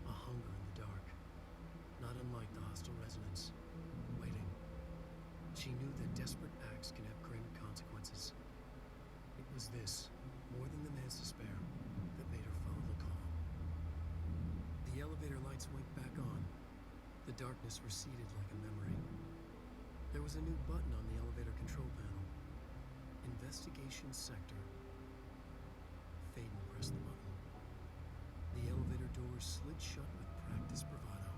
A hunger in the dark. Not unlike the hostile resonance. Waiting. She knew that desperate acts can have grim consequences. It was this, more than the man's despair, that made her follow the call. The elevator lights winked back on. The darkness receded like a memory. There was a new button on the elevator control panel. Investigation sector. Phaeton pressed the button. The elevator doors slid shut with practiced bravado.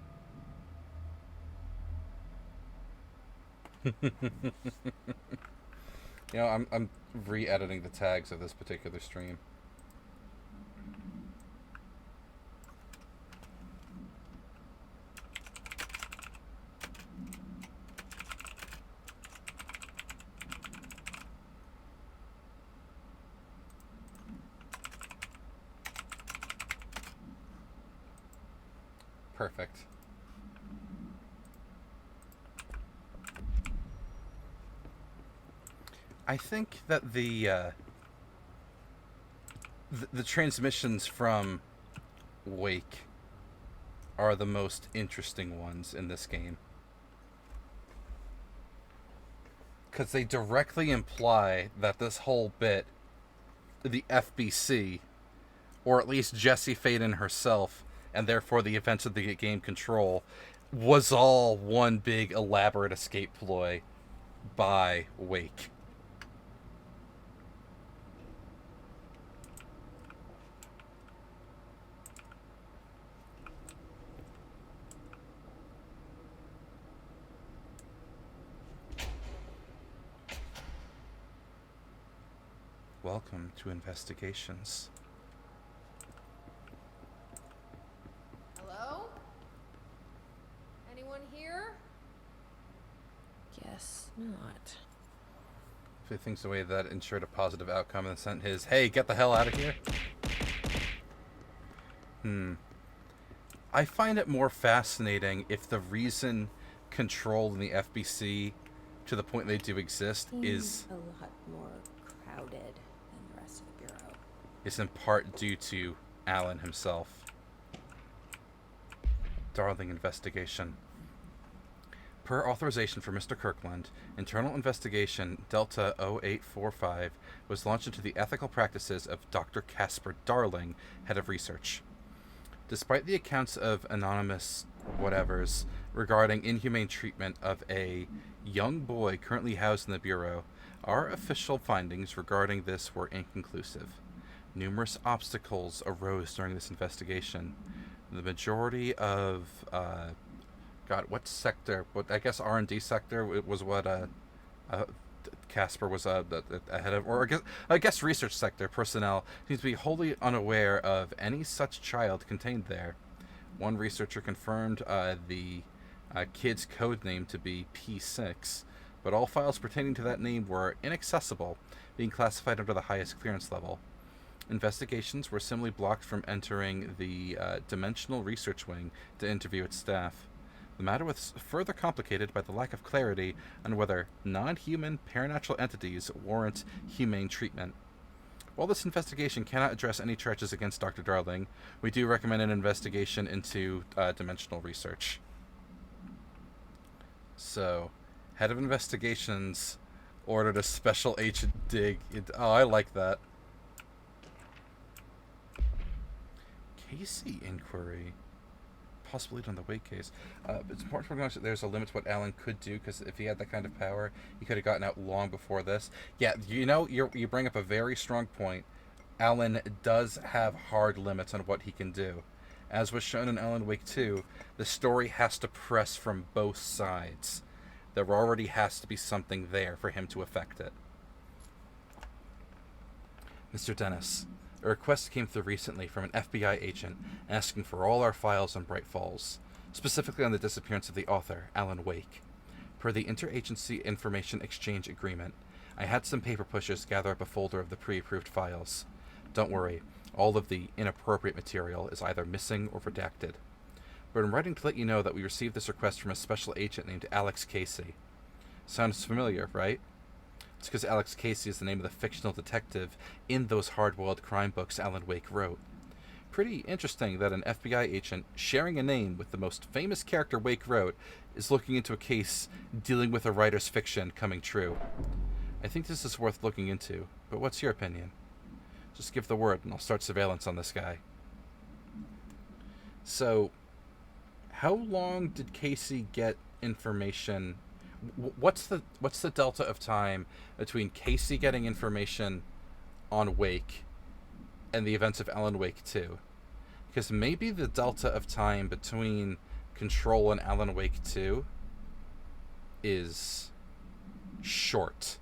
You know, I'm re-editing the tags of this particular stream. Perfect. I think that the transmissions from Wake are the most interesting ones in this game. Because they directly imply that this whole bit, the FBC, or at least Jesse Faden herself, and therefore the events of the game Control was all one big elaborate escape ploy by Wake. Welcome to Investigations. Hello? Anyone here? Guess not. If he thinks the way that ensured a positive outcome and sent his, hey, get the hell out of here. I find it more fascinating if the reason Control and the FBC, to the point they do exist, is a lot more crowded than the rest of the Bureau. Is in part due to Alan himself. Darling investigation. Per authorization for Mr. Kirkland, internal investigation Delta 0845 was launched into the ethical practices of Dr. Casper Darling, head of research. Despite the accounts of anonymous whatevers regarding inhumane treatment of a young boy currently housed in the Bureau, our official findings regarding this were inconclusive. Numerous obstacles arose during this investigation. The majority of, what sector? What I guess R&D sector was what Casper was ahead of, or I guess research sector personnel seems to be wholly unaware of any such child contained there. One researcher confirmed the kid's code name to be P6, but all files pertaining to that name were inaccessible, being classified under the highest clearance level. Investigations were similarly blocked from entering the Dimensional Research Wing to interview its staff. The matter was further complicated by the lack of clarity on whether non-human paranatural entities warrant humane treatment. While this investigation cannot address any charges against Dr. Darling, we do recommend an investigation into dimensional research. So, head of investigations ordered a special agent dig. Oh, I like that. Casey inquiry. Possibly on the Wake case. It's important to recognize that there's a limit to what Alan could do, because if he had that kind of power, he could have gotten out long before this. Yeah, you bring up a very strong point. Alan does have hard limits on what he can do. As was shown in Alan Wake 2, the story has to press from both sides. There already has to be something there for him to affect it. Mr. Dennis, a request came through recently from an FBI agent asking for all our files on Bright Falls, specifically on the disappearance of the author, Alan Wake. Per the Interagency Information Exchange Agreement, I had some paper pushers gather up a folder of the pre-approved files. Don't worry, all of the inappropriate material is either missing or redacted. But I'm writing to let you know that we received this request from a special agent named Alex Casey. Sounds familiar, right? It's because Alex Casey is the name of the fictional detective in those hard-boiled crime books Alan Wake wrote. Pretty interesting that an FBI agent sharing a name with the most famous character Wake wrote is looking into a case dealing with a writer's fiction coming true. I think this is worth looking into, but what's your opinion? Just give the word and I'll start surveillance on this guy. So, how long did Casey get information? What's the delta of time between Casey getting information on Wake and the events of Alan Wake 2? Because maybe the delta of time between Control and Alan Wake 2 is short.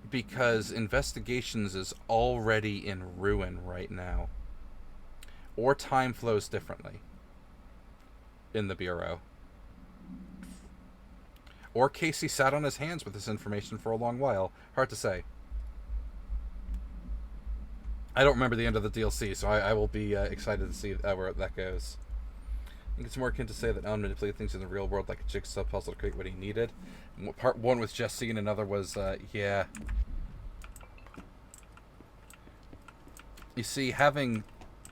Because Investigations is already in ruin right now. Or time flows differently in the Bureau. Or Casey sat on his hands with this information for a long while. Hard to say. I don't remember the end of the DLC, so I will be excited to see where that goes. I think it's more akin to say that Alan manipulated things in the real world like a jigsaw puzzle to create what he needed. Part one was Jesse and another was, yeah. You see, having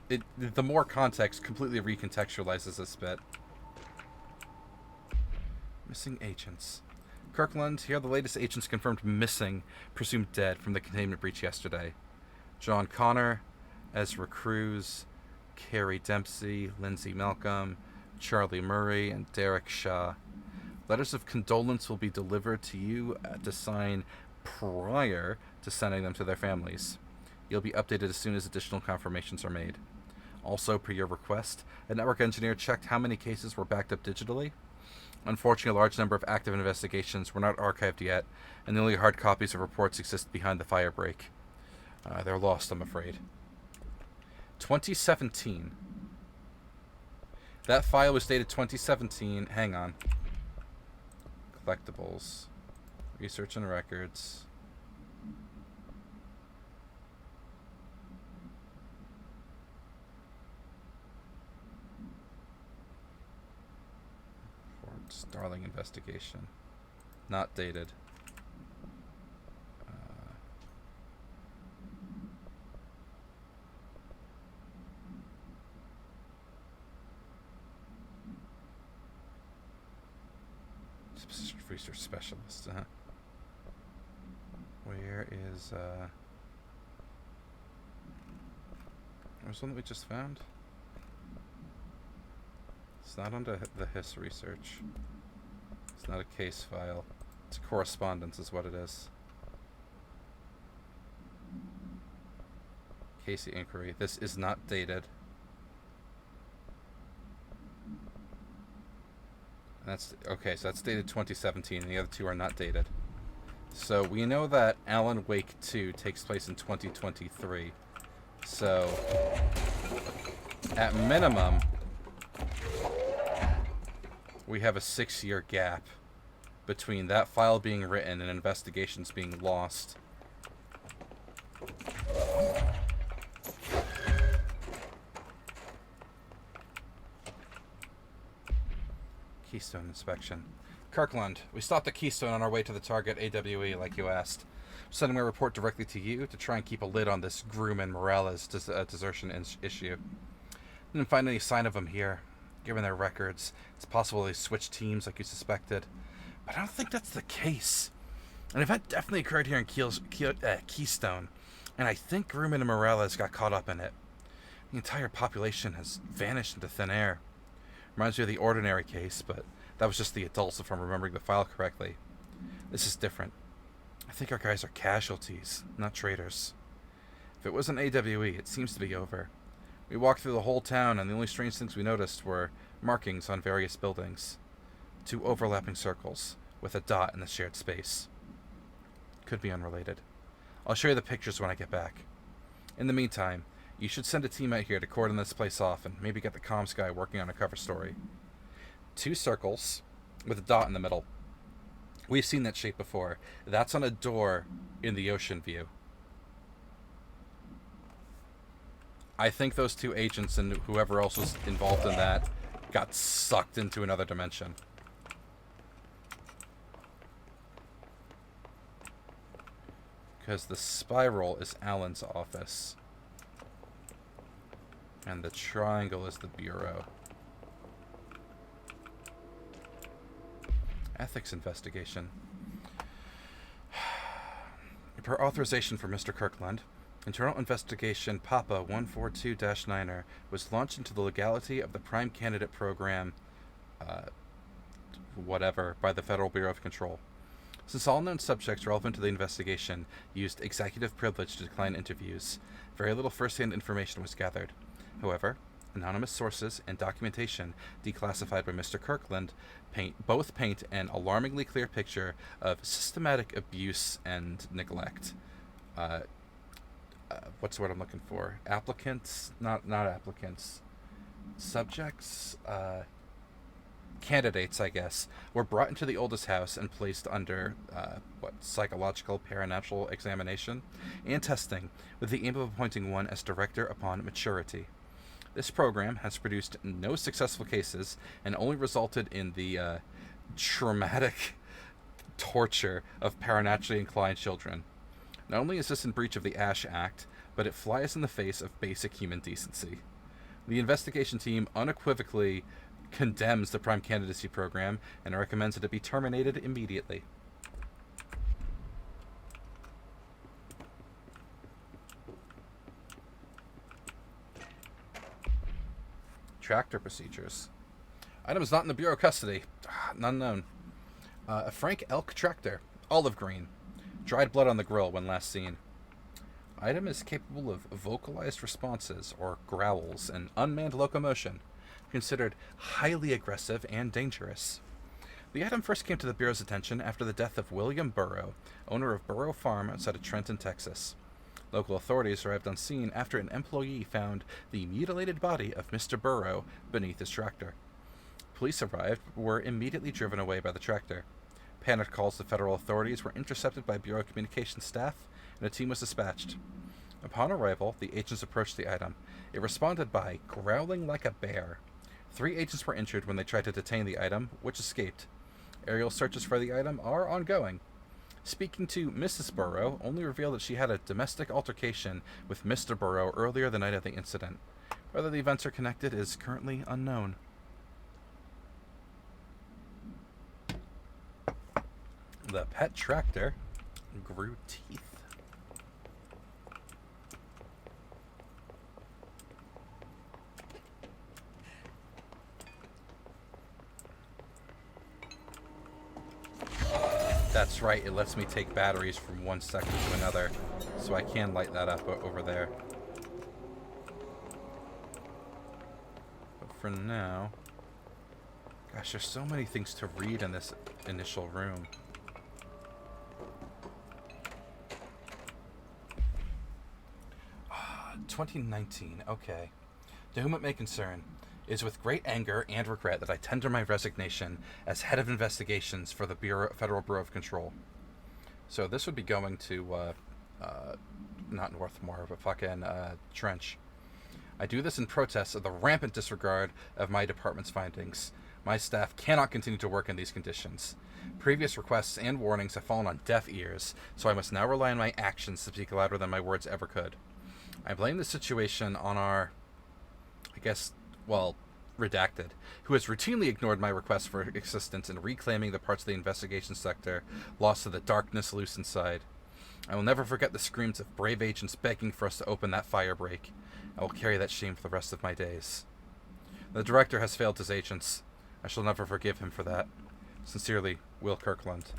it, the more context completely recontextualizes this bit. Missing agents. Kirkland, here are the latest agents confirmed missing, presumed dead from the containment breach yesterday. John Connor, Ezra Cruz, Carrie Dempsey, Lindsay Malcolm, Charlie Murray, and Derek Shaw. Letters of condolence will be delivered to you to sign prior to sending them to their families. You'll be updated as soon as additional confirmations are made. Also, per your request, a network engineer checked how many cases were backed up digitally. Unfortunately, a large number of active investigations were not archived yet, and the only hard copies of reports exist behind the fire break. They're lost, I'm afraid. 2017. That file was dated 2017. Hang on. Collectibles. Research and records. Starling investigation. Not dated. Research specialist. Where is there's one that we just found? It's not under the HIS research. It's not a case file. It's a correspondence is what it is. Casey inquiry. This is not dated. That's okay, so that's dated 2017, and the other two are not dated. So we know that Alan Wake 2 takes place in 2023. So at minimum, we have a 6-year gap between that file being written and investigations being lost. Keystone inspection. Kirkland, we stopped the Keystone on our way to the target AWE like you asked. Sending my report directly to you to try and keep a lid on this Groom and Morales desertion issue. Didn't find any sign of them here. Given their records, it's possible they switched teams like you suspected. But I don't think that's the case. An event definitely occurred here in Keystone, and I think Groom and Morales got caught up in it. The entire population has vanished into thin air. Reminds me of the Ordinary case, but that was just the adults if I'm remembering the file correctly. This is different. I think our guys are casualties, not traitors. If it was an AWE, it seems to be over. We walked through the whole town, and the only strange things we noticed were markings on various buildings. 2 overlapping circles, with a dot in the shared space. Could be unrelated. I'll show you the pictures when I get back. In the meantime, you should send a team out here to cordon this place off and maybe get the comms guy working on a cover story. 2 circles with a dot in the middle. We've seen that shape before. That's on a door in the ocean view. I think those 2 agents and whoever else was involved in that got sucked into another dimension. Because the spiral is Alan's office. And the triangle is the bureau. Ethics investigation. Per authorization for Mr. Kirkland, internal investigation Papa 142-9er was launched into the legality of the Prime Candidate Program, whatever, by the Federal Bureau of Control. Since all known subjects relevant to the investigation used executive privilege to decline interviews, very little first-hand information was gathered. However, anonymous sources and documentation declassified by Mr. Kirkland both paint an alarmingly clear picture of systematic abuse and neglect. What's the word I'm looking for? Applicants? Not applicants. Subjects? Candidates, I guess, were brought into the oldest house and placed under, psychological paranatural examination and testing with the aim of appointing one as director upon maturity. This program has produced no successful cases and only resulted in the traumatic torture of paranaturally inclined children. Not only is this in breach of the Ash Act, but it flies in the face of basic human decency. The investigation team unequivocally condemns the Prime Candidacy Program and recommends that it be terminated immediately. tractor procedures. Item is not in the Bureau custody. None known. A Frank Elk tractor. Olive green. Dried blood on the grill when last seen. Item is capable of vocalized responses, or growls, and unmanned locomotion. Considered highly aggressive and dangerous. The item first came to the Bureau's attention after the death of William Burrow, owner of Burrow Farm outside of Trenton, Texas. Local authorities arrived on scene after an employee found the mutilated body of Mr. Burrow beneath his tractor. Police arrived but were immediately driven away by the tractor. Panicked calls to federal authorities were intercepted by Bureau communications staff, and a team was dispatched. Upon arrival, the agents approached the item. It responded by growling like a bear. 3 agents were injured when they tried to detain the item, which escaped. Aerial searches for the item are ongoing. Speaking to Mrs. Burrow only revealed that she had a domestic altercation with Mr. Burrow earlier the night of the incident. Whether the events are connected is currently unknown. The pet tractor grew teeth. That's right, it lets me take batteries from one sector to another, so I can light that up over there. But for now... Gosh, there's so many things to read in this initial room. Ah, 2019, okay. To whom it may concern, it is with great anger and regret that I tender my resignation as head of investigations for the Federal Bureau of Control. So this would be going to, not Northmore, but fucking, Trench. I do this in protest of the rampant disregard of my department's findings. My staff cannot continue to work in these conditions. Previous requests and warnings have fallen on deaf ears, so I must now rely on my actions to speak louder than my words ever could. I blame the situation on our, redacted, who has routinely ignored my requests for assistance in reclaiming the parts of the investigation sector lost to the darkness loose inside. I will never forget the screams of brave agents begging for us to open that fire break. I will carry that shame for the rest of my days. The director has failed his agents. I shall never forgive him for that. Sincerely, Will Kirkland.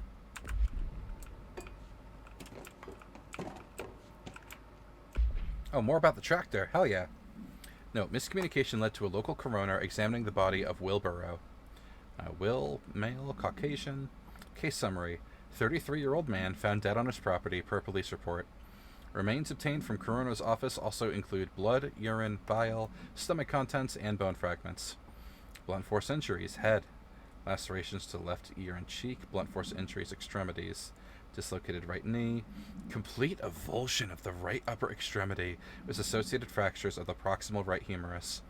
Oh, more about the tractor. Hell yeah. Note, miscommunication led to a local coroner examining the body of Will Burrow. Will, male, Caucasian. Case summary. 33-year-old man found dead on his property per police report. Remains obtained from coroner's office also include blood, urine, bile, stomach contents, and bone fragments. Blunt force injuries, head. Lacerations to left ear and cheek. Blunt force injuries, extremities. Dislocated right knee. Complete avulsion of the right upper extremity with associated fractures of the proximal right humerus.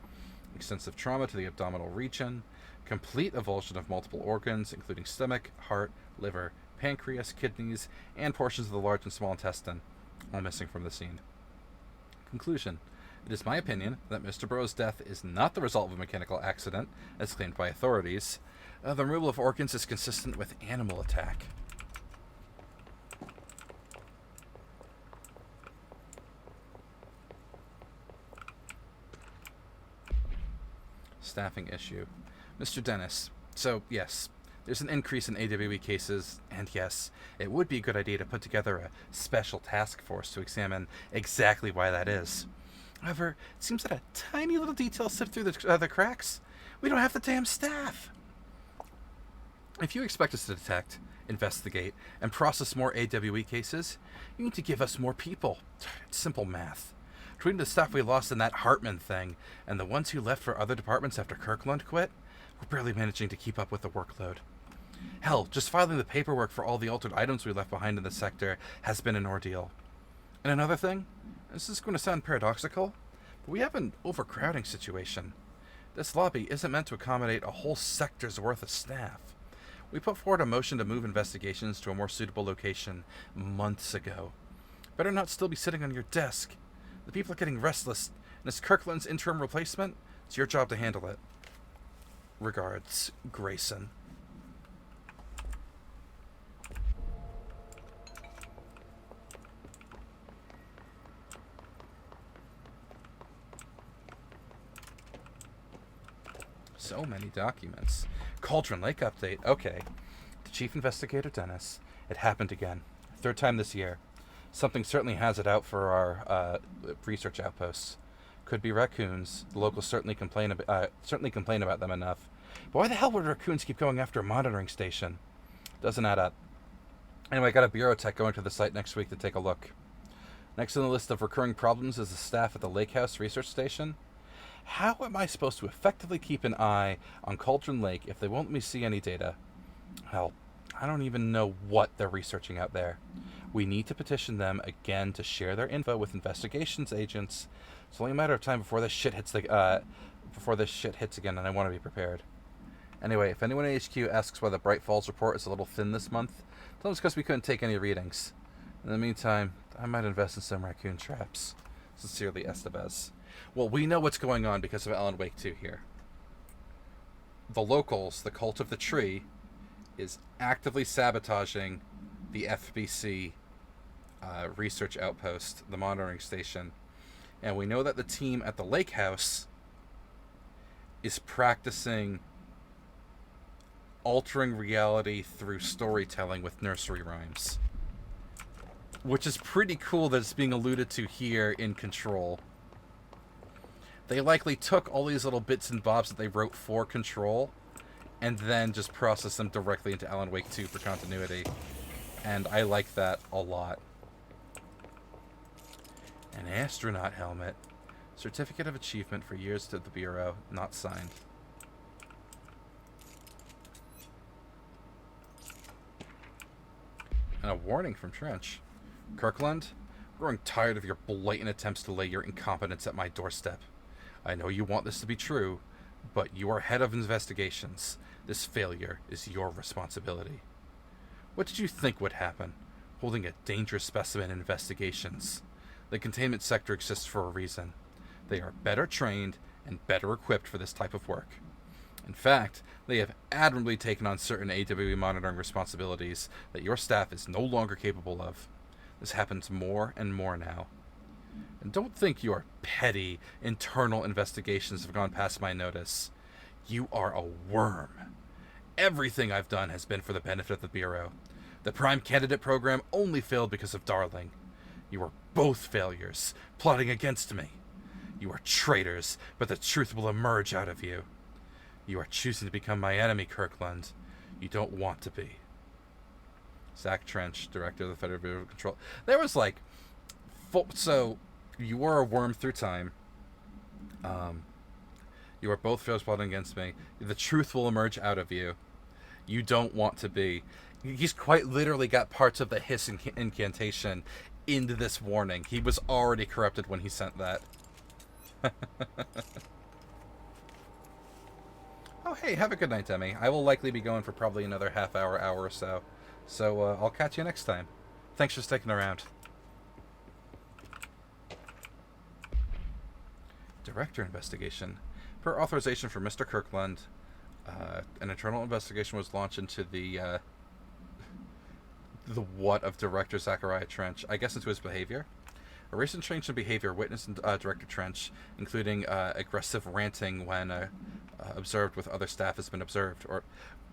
Extensive trauma to the abdominal region. Complete avulsion of multiple organs, including stomach, heart, liver, pancreas, kidneys, and portions of the large and small intestine, all missing from the scene. Conclusion. It is my opinion that Mr. Burrow's death is not the result of a mechanical accident, as claimed by authorities. The removal of organs is consistent with animal attack. Staffing issue. Mr. Dennis, so yes, there's an increase in AWE cases, and yes, it would be a good idea to put together a special task force to examine exactly why that is. However, it seems that a tiny little detail slipped through the cracks. We don't have the damn staff. If you expect us to detect, investigate, and process more AWE cases, you need to give us more people. It's simple math. Between the staff we lost in that Hartman thing and the ones who left for other departments after Kirkland quit, we're barely managing to keep up with the workload. Hell, just filing the paperwork for all the altered items we left behind in the sector has been an ordeal. And another thing, this is going to sound paradoxical, but we have an overcrowding situation. This lobby isn't meant to accommodate a whole sector's worth of staff. We put forward a motion to move investigations to a more suitable location months ago. Better not still be sitting on your desk. The people are getting restless, and as Kirkland's interim replacement, it's your job to handle it. Regards, Grayson. So many documents. Cauldron Lake update. Okay. To Chief Investigator Dennis. It happened again. Third time this year. Something certainly has it out for our research outposts. Could be raccoons. The locals certainly complain about them enough. But why the hell would raccoons keep going after a monitoring station? Doesn't add up. Anyway, I got a bureau tech going to the site next week to take a look. Next on the list of recurring problems is the staff at the Lake House Research Station. How am I supposed to effectively keep an eye on Cauldron Lake if they won't let me see any data? Hell, I don't even know what they're researching out there. We need to petition them again to share their info with investigations agents. It's only a matter of time before this shit hits again, and I want to be prepared. Anyway, if anyone at HQ asks why the Bright Falls report is a little thin this month, tell them it's because we couldn't take any readings. In the meantime, I might invest in some raccoon traps. Sincerely, Estevez. Well, we know what's going on because of Alan Wake 2 here. The locals, the Cult of the Tree, is actively sabotaging the FBC research outpost, the monitoring station. And we know that the team at the Lake House is practicing altering reality through storytelling with nursery rhymes. Which is pretty cool that it's being alluded to here in Control. They likely took all these little bits and bobs that they wrote for Control and then just processed them directly into Alan Wake 2 for continuity. And I like that a lot. An astronaut helmet. Certificate of Achievement for years to the Bureau. Not signed. And a warning from Trench. Kirkland, I'm growing tired of your blatant attempts to lay your incompetence at my doorstep. I know you want this to be true, but you are head of investigations. This failure is your responsibility. What did you think would happen? Holding a dangerous specimen in investigations. The containment sector exists for a reason. They are better trained and better equipped for this type of work. In fact, they have admirably taken on certain AWE monitoring responsibilities that your staff is no longer capable of. This happens more and more now. And don't think your petty internal investigations have gone past my notice. You are a worm. Everything I've done has been for the benefit of the Bureau. The Prime Candidate program only failed because of Darling. You are both failures, plotting against me. You are traitors, but the truth will emerge out of you. You are choosing to become my enemy, Kirkland. You don't want to be. Zach Trench, Director of the Federal Bureau of Control. There was like... So, you were a worm through time. You are both failures plotting against me. The truth will emerge out of you. You don't want to be. He's quite literally got parts of the hiss incantation into this warning. He was already corrupted when he sent that. Oh, hey, have a good night, Demi. I will likely be going for probably another half hour or so. So, I'll catch you next time. Thanks for sticking around. Director investigation. Per authorization from Mr. Kirkland, an internal investigation was launched into the what of Director Zachariah Trench, I guess into his behavior. A recent change in behavior witnessed in Director Trench, including aggressive ranting when observed with other staff has been observed, or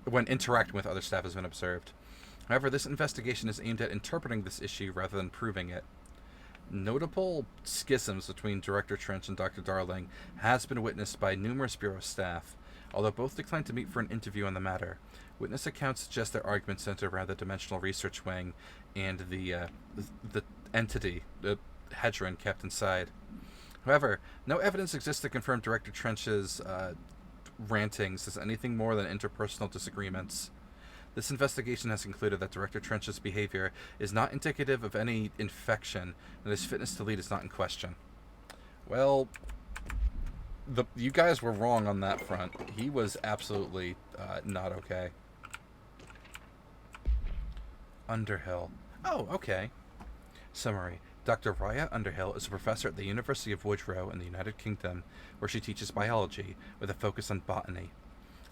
when interacting with other staff has been observed. However, this investigation is aimed at interpreting this issue rather than proving it. Notable schisms between Director Trench and Dr. Darling has been witnessed by numerous Bureau staff, although both declined to meet for an interview on the matter. Witness accounts suggest their arguments center around the Dimensional Research Wing and the entity, the Hedron, kept inside. However, no evidence exists to confirm Director Trench's rantings as anything more than interpersonal disagreements. This investigation has concluded that Director Trench's behavior is not indicative of any infection, and his fitness to lead is not in question. Well, you guys were wrong on that front. He was absolutely not okay. Underhill. Oh, okay. Summary. Dr. Raya Underhill is a professor at the University of Woodrow in the United Kingdom, where she teaches biology, with a focus on botany.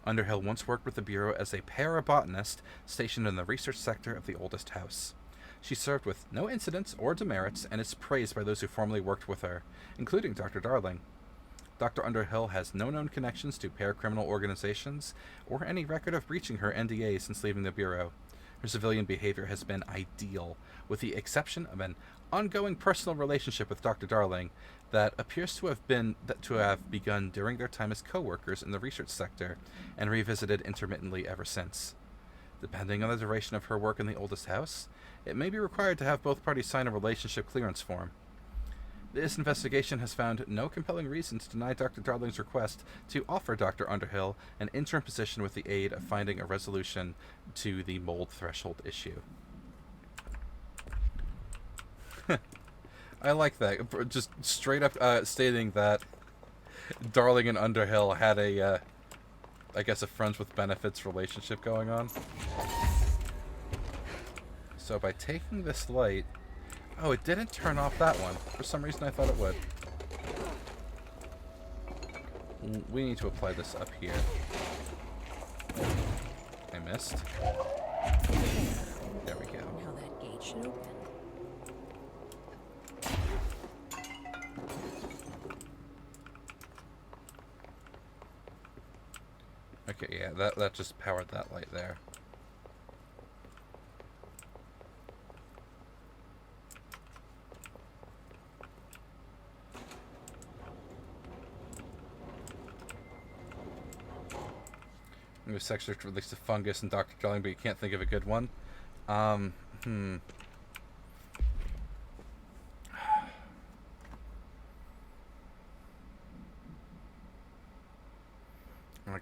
Underhill once worked with the Bureau as a parabotanist stationed in the research sector of the oldest house. She served with no incidents or demerits and is praised by those who formerly worked with her, including Dr. Darling. Dr. Underhill has no known connections to paracriminal organizations or any record of breaching her NDA since leaving the Bureau. Her civilian behavior has been ideal, with the exception of an ongoing personal relationship with Dr. Darling that appears to have begun during their time as co-workers in the research sector and revisited intermittently ever since. Depending on the duration of her work in the oldest house, it may be required to have both parties sign a relationship clearance form. This investigation has found no compelling reason to deny Dr. Darling's request to offer Dr. Underhill an interim position with the aid of finding a resolution to the mold threshold issue. I like that. Just straight up stating that Darling and Underhill had a, I guess, a friends with benefits relationship going on. So by taking this light... Oh, it didn't turn off that one. For some reason I thought it would. We need to apply this up here. I missed. There we go. Now that gate should open. Okay, yeah, that just powered that light there. New section released a fungus in Dr. Darling, but you can't think of a good one. I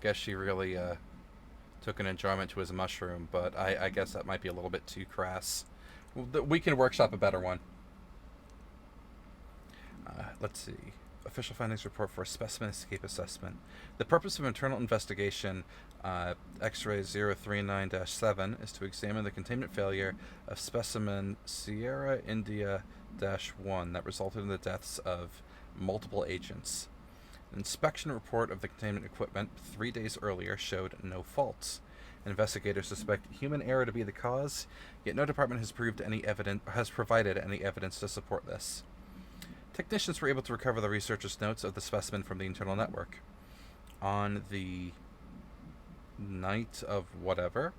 guess she really took an enjoyment to his mushroom, but I guess that might be a little bit too crass. We can workshop a better one. Let's see. Official findings report for a specimen escape assessment. The purpose of internal investigation X-ray 039-7 is to examine the containment failure of specimen Sierra India-1 that resulted in the deaths of multiple agents. An inspection report of the containment equipment 3 days earlier showed no faults. Investigators suspect human error to be the cause, yet no department has provided any evidence to support this. Technicians were able to recover the researchers' notes of the specimen from the internal network. On the night of whatever,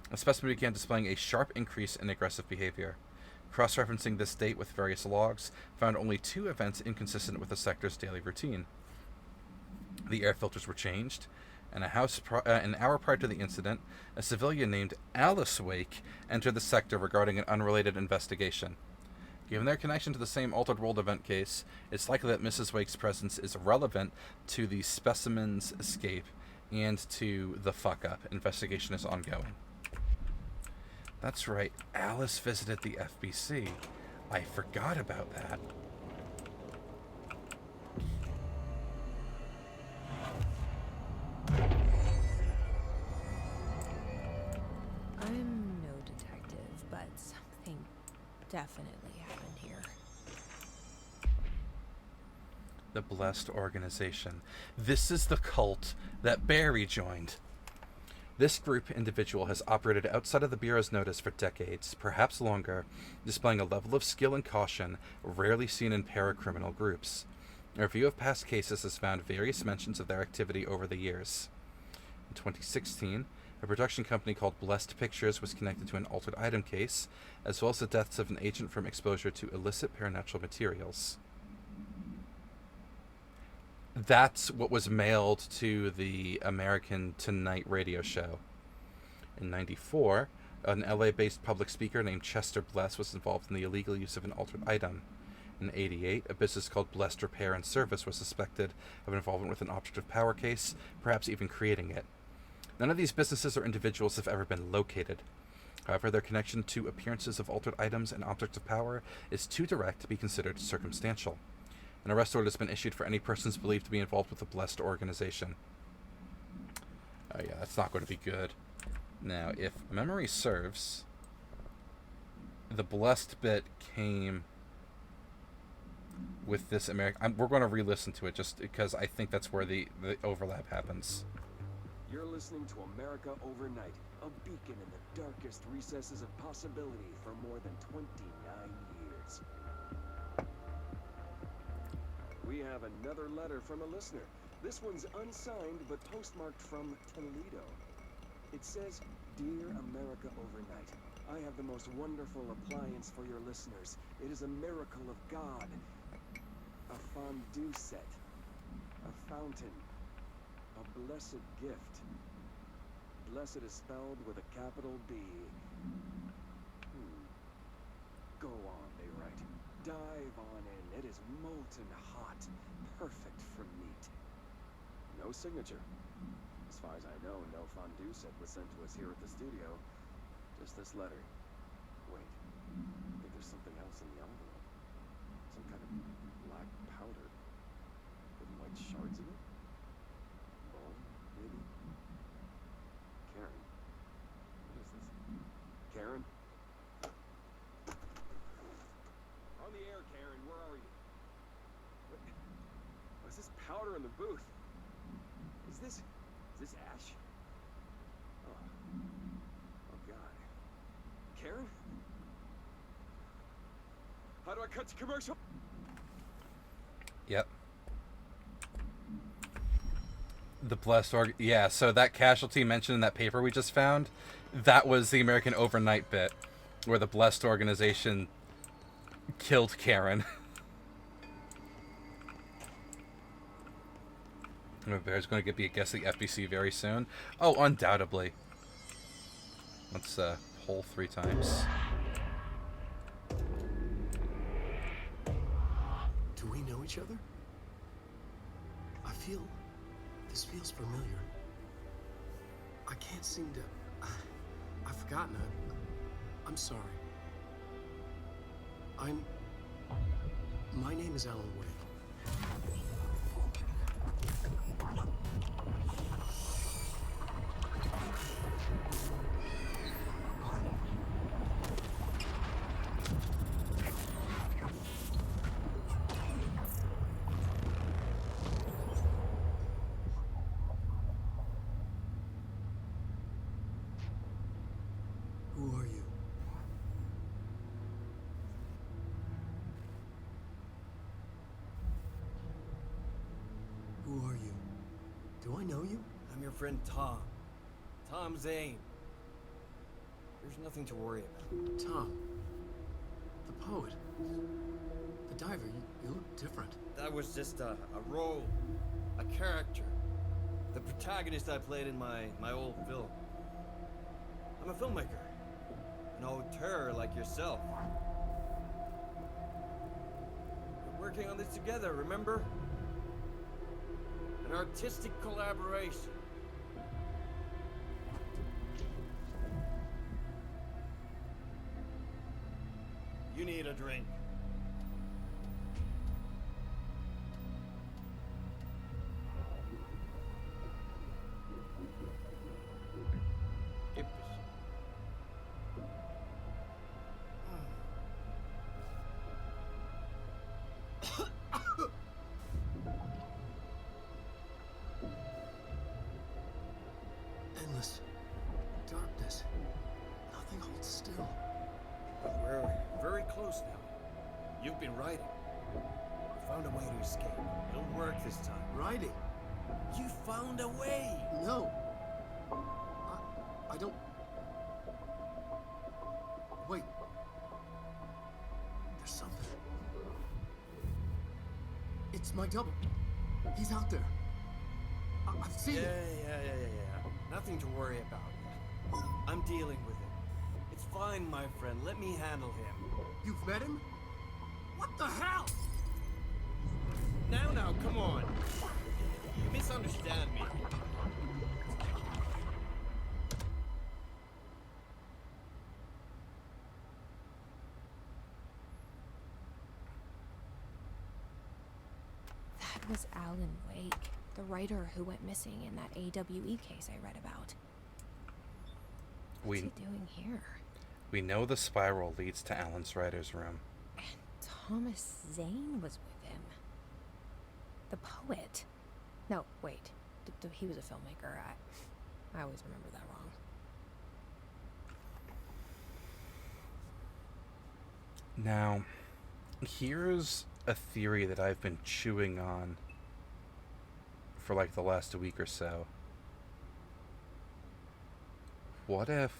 the specimen began displaying a sharp increase in aggressive behavior. Cross-referencing this date with various logs found only 2 events inconsistent with the sector's daily routine. The air filters were changed, and an hour prior to the incident, a civilian named Alice Wake entered the sector regarding an unrelated investigation. Given their connection to the same Altered World event case, it's likely that Mrs. Wake's presence is relevant to the specimen's escape and to the fuck-up. Investigation is ongoing. That's right, Alice visited the FBC. I forgot about that. I'm no detective, but something definitely happened here. The Blessed Organization. This is the cult that Barry joined. This group individual has operated outside of the Bureau's notice for decades, perhaps longer, displaying a level of skill and caution rarely seen in paracriminal groups. A review of past cases has found various mentions of their activity over the years. In 2016, a production company called Blessed Pictures was connected to an altered item case, as well as the deaths of an agent from exposure to illicit paranatural materials. That's what was mailed to the American Tonight radio show. In '94, an LA-based public speaker named Chester Bless was involved in the illegal use of an altered item. In '88, a business called Blessed Repair and Service was suspected of involvement with an object of power case, perhaps even creating it. None of these businesses or individuals have ever been located. However, their connection to appearances of altered items and objects of power is too direct to be considered circumstantial. An arrest order has been issued for any persons believed to be involved with the Blessed Organization. Oh yeah, that's not going to be good. Now, if memory serves, the Blessed bit came with this American... we're going to re-listen to it just because I think that's where the overlap happens. You're listening to America Overnight, a beacon in the darkest recesses of possibility for more than 29 years. We have another letter from a listener. This one's unsigned, but postmarked from Toledo. It says, Dear America Overnight, I have the most wonderful appliance for your listeners. It is a miracle of God. A fondue set. A fountain. A blessed gift. Blessed is spelled with a capital B. Go on, they write. Dive on in. It is molten hot. Perfect for meat. No signature. As far as I know, no fondue set was sent to us here at the studio. Just this letter. Wait. I think there's something else in the envelope. Some kind of black powder. With white shards in it? Bone, maybe? Karen. What is this? Karen? On the air, Karen. Where are you? What's this powder in the booth? Is this ash? Oh God. Karen? How do I cut to commercial? Yep. The Blessed yeah, so that casualty mentioned in that paper we just found, that was the American Overnight bit, where the Blessed organization killed Karen. There's going to be a guest at the FBC very soon. Oh, undoubtedly. Let's pull 3 times. Do we know each other? This feels familiar. I can't seem to... I've forgotten it. I'm sorry. My name is Alan Wake. Who are you? Who are you? Do I know you? I'm your friend Tom. Tom Zane. There's nothing to worry about. Tom. The poet. The diver. You look different. That was just a role. A character. The protagonist I played in my old film. I'm a filmmaker. An auteur like yourself. We're working on this together, remember? An artistic collaboration. You need a drink. Endless darkness. Nothing holds still. But we're very close now. You've been writing. You found a way to escape. It'll work this time. Writing? You found a way! No. I don't... Wait. There's something. It's my double. He's out there. I've seen Yeah. it. Nothing to worry about. I'm dealing with it. It's fine, my friend. Let me handle him. You've met him? What the hell? Now, come on. You misunderstand me. That was Alan Wake, the writer who went missing in that AWE case I read about. What's he doing here? We know the spiral leads to Alan's writer's room. And Thomas Zane was with him. The poet. No, wait. He was a filmmaker. I always remember that wrong. Now, here's a theory that I've been chewing on for like the last week or so. What if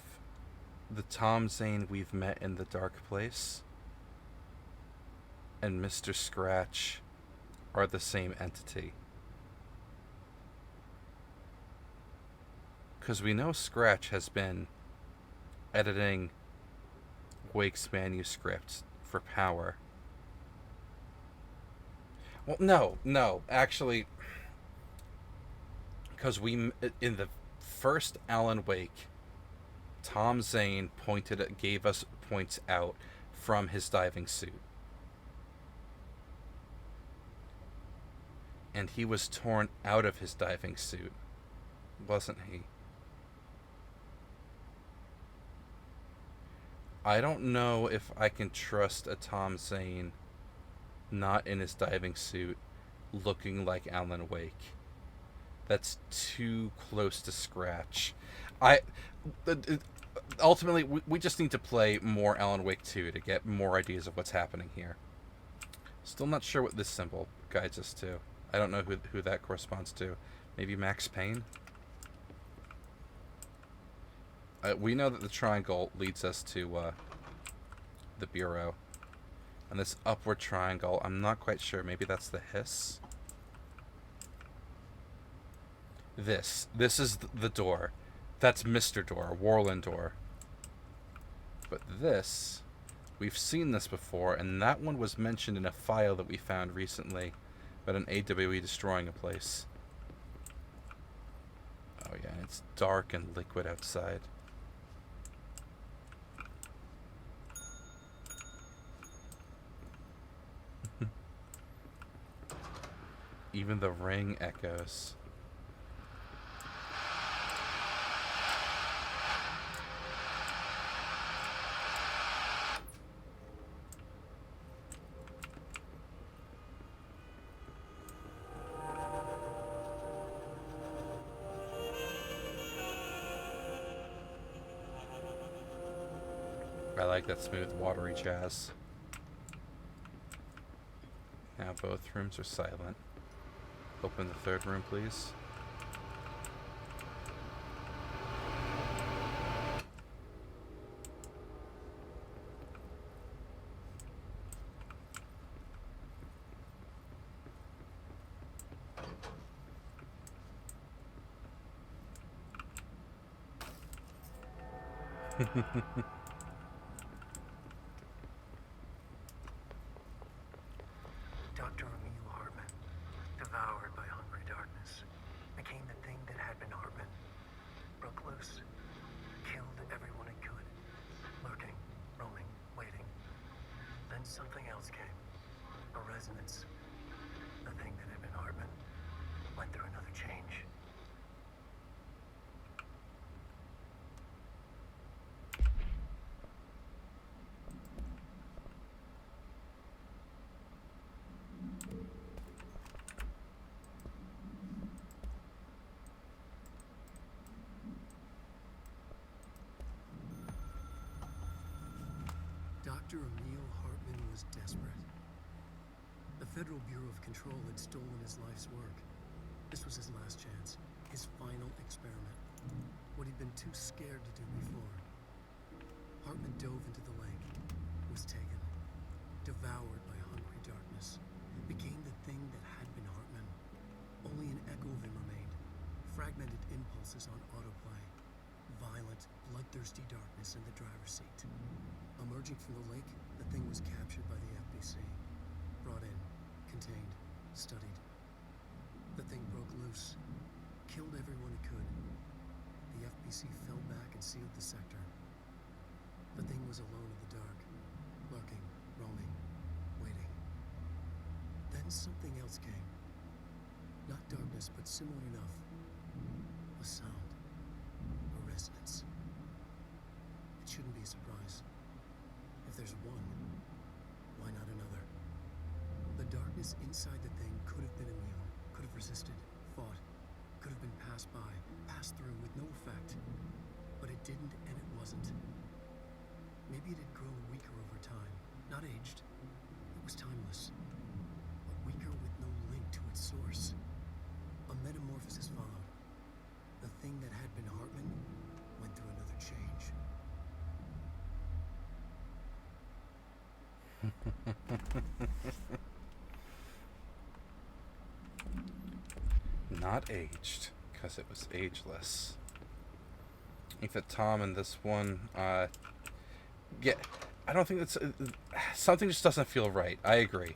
the Tom Zane we've met in the dark place and Mr. Scratch are the same entity? Because we know Scratch has been editing Wake's manuscript for Power. Well, no, actually, because in the first Alan Wake, Tom Zane gave us points out from his diving suit. And he was torn out of his diving suit, wasn't he? I don't know if I can trust a Tom Zane not in his diving suit looking like Alan Wake. That's too close to Scratch. Ultimately, we just need to play more Alan Wake 2 to get more ideas of what's happening here. Still not sure what this symbol guides us to. I don't know who that corresponds to. Maybe Max Payne? We know that the triangle leads us to the Bureau. And this upward triangle, I'm not quite sure. Maybe that's the Hiss? This is the door. That's Mr. Door, Warland Door. But this, we've seen this before, and that one was mentioned in a file that we found recently about an AWE destroying a place. Oh yeah, it's dark and liquid outside. Even the ring echoes. I like that smooth, watery jazz. Now both rooms are silent. Open the third room, please. Dr. Emil Hartman, devoured by hungry darkness, became the thing that had been Hartman. Broke loose, killed everyone it could, lurking, roaming, waiting. Then something else came, a resonance. The thing that had been Hartman went through another change. Dr. Emil Hartman was desperate. The Federal Bureau of Control had stolen his life's work. This was his last chance, his final experiment. What he'd been too scared to do before. Hartman dove into the lake, was taken, devoured by hungry darkness, became the thing that had been Hartman. Only an echo of him remained, fragmented impulses on autoplay, violent, bloodthirsty darkness in the driver's seat. Emerging from the lake, the thing was captured by the FBC. Brought in, contained, studied. The thing broke loose, killed everyone it could. The FBC fell back and sealed the sector. The thing was alone in the dark, lurking, roaming, waiting. Then something else came. Not darkness, but similar enough. A sound. A resonance. It shouldn't be a surprise. If there's one, why not another? The darkness inside the thing could have been immune, could have resisted, fought, could have been passed by, passed through with no effect. But it didn't, and it wasn't. Maybe it had grown weaker over time, not aged. It was timeless. Not aged, because it was ageless. I think that Tom in this one, yeah, I don't think that's, something just doesn't feel right. I agree.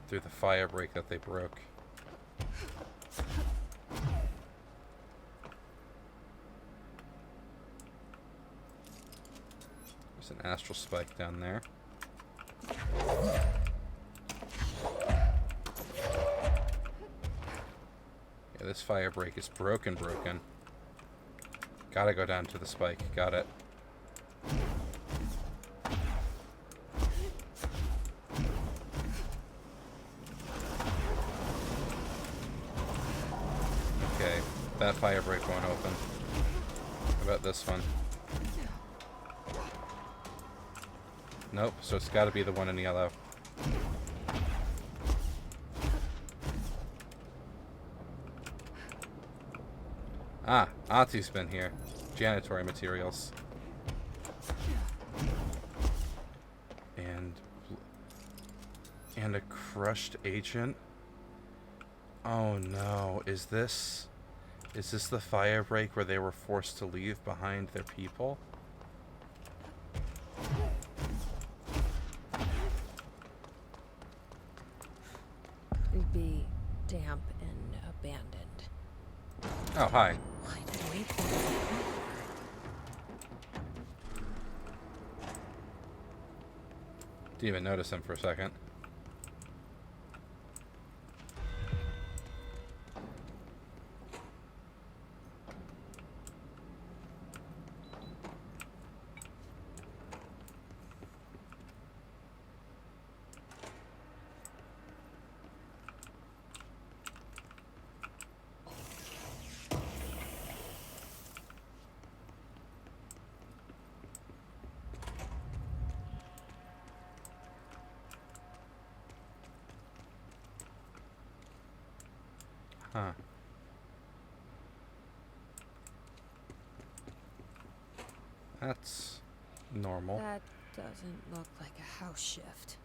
Through the fire break that they broke. There's an astral spike down there. Yeah, this fire break is broken. Gotta go down to the spike. Got it. Okay, that fire break won't open. How about this one? Nope, so it's gotta be the one in yellow. Ah, Ati's been here. Janitory materials. And a crushed agent. Oh no, is this the fire break where they were forced to leave behind their people? We'd be damp and abandoned. Oh, hi. Why did I wait for it? Didn't even notice him for a second. Huh. That's normal. That doesn't look like a house shift.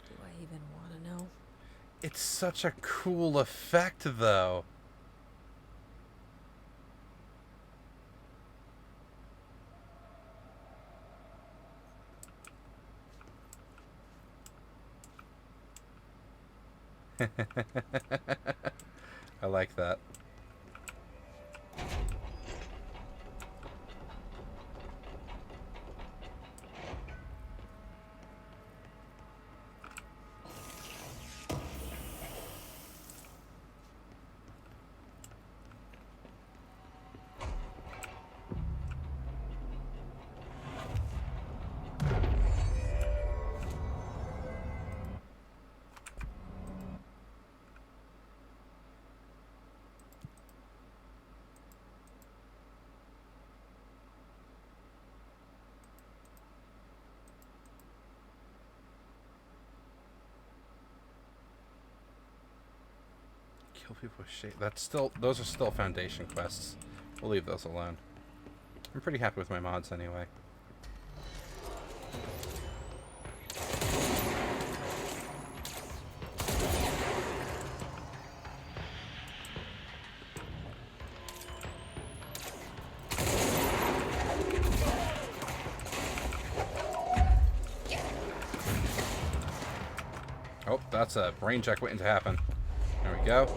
Do I even want to know? It's such a cool effect, though. I like that. Kill people with shade. Those are still Foundation quests. We'll leave those alone. I'm pretty happy with my mods anyway. Oh, that's a brain check waiting to happen. There we go. Of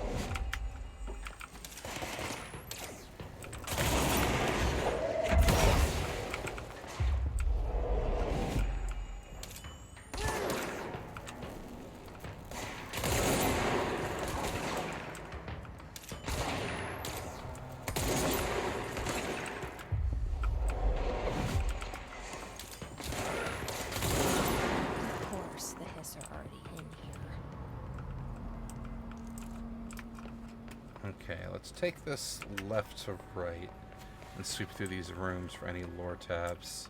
course, the Hiss are already in here. Okay, let's take this left to right and sweep through these rooms for any lore tabs.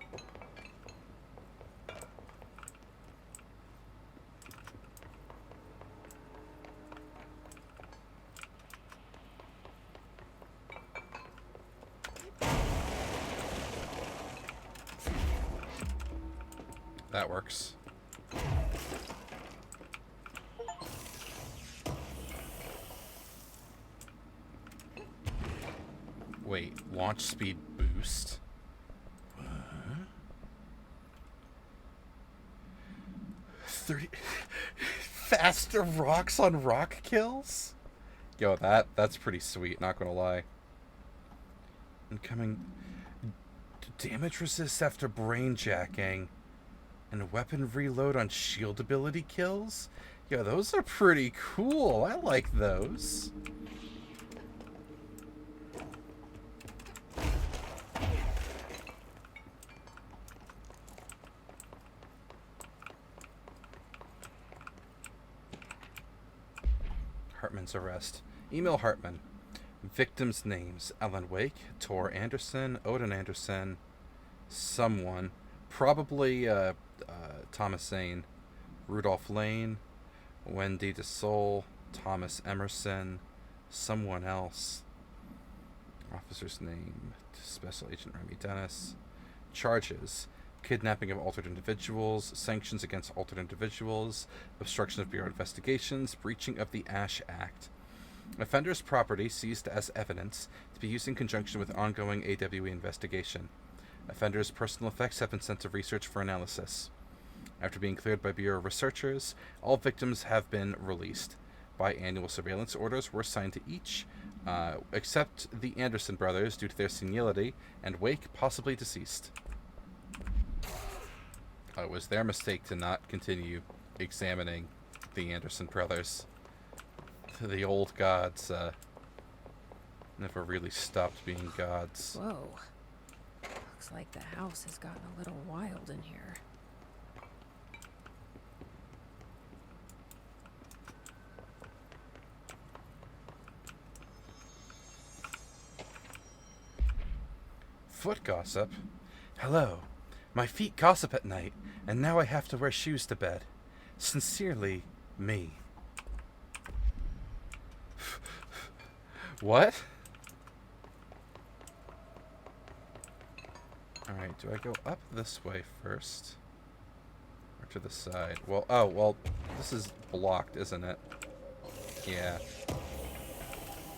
That works. Wait, launch speed boost? What? 30 faster rocks on rock kills? Yo, that's pretty sweet, not gonna lie. Incoming damage resist after brain jacking. And weapon reload on shield ability kills? Yo, those are pretty cool. I like those. Hartman's arrest. Email Hartman. Victims' names: Alan Wake, Tor Anderson, Odin Anderson, someone. Probably Thomas Zane, Rudolph Lane, Wendy DeSole, Thomas Emerson, someone else. Officer's name: Special Agent Remy Dennis. Charges: kidnapping of altered individuals, sanctions against altered individuals, obstruction of Bureau investigations, breaching of the Ash Act. Offender's property seized as evidence to be used in conjunction with ongoing AWE investigation. Offender's personal effects have been sent to research for analysis. After being cleared by Bureau researchers, all victims have been released. Biannual surveillance orders were signed to each, except the Anderson brothers due to their senility, and Wake possibly deceased. It was their mistake to not continue examining the Anderson brothers. The old gods never really stopped being gods. Whoa. Looks like the house has gotten a little wild in here. Foot gossip? Hello. My feet gossip at night, and now I have to wear shoes to bed. Sincerely, me. What? Alright, do I go up this way first? Or to the side? Well, oh, well, this is blocked, isn't it? Yeah.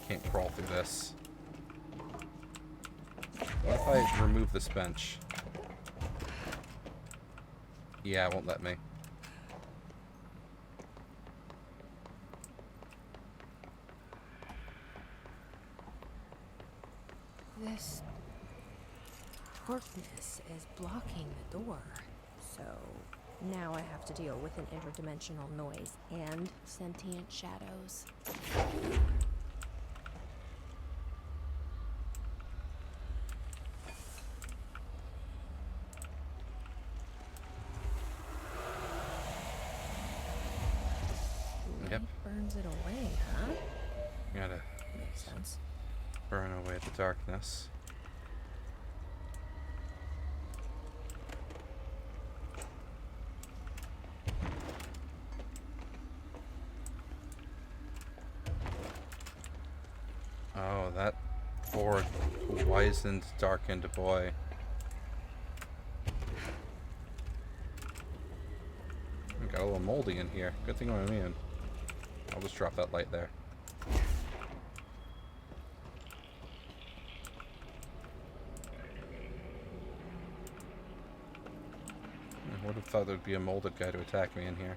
Can't crawl through this. What if I remove this bench? Yeah, it won't let me. This darkness is blocking the door. So now I have to deal with an interdimensional noise and sentient shadows. Yep. Burns it away, huh? Gotta Makes sense. burn away the darkness. Oh, that poor wizened, darkened boy. Got a little moldy in here. Good thing I'm immune. I'll just drop that light there. I would have thought there'd be a molded guy to attack me in here.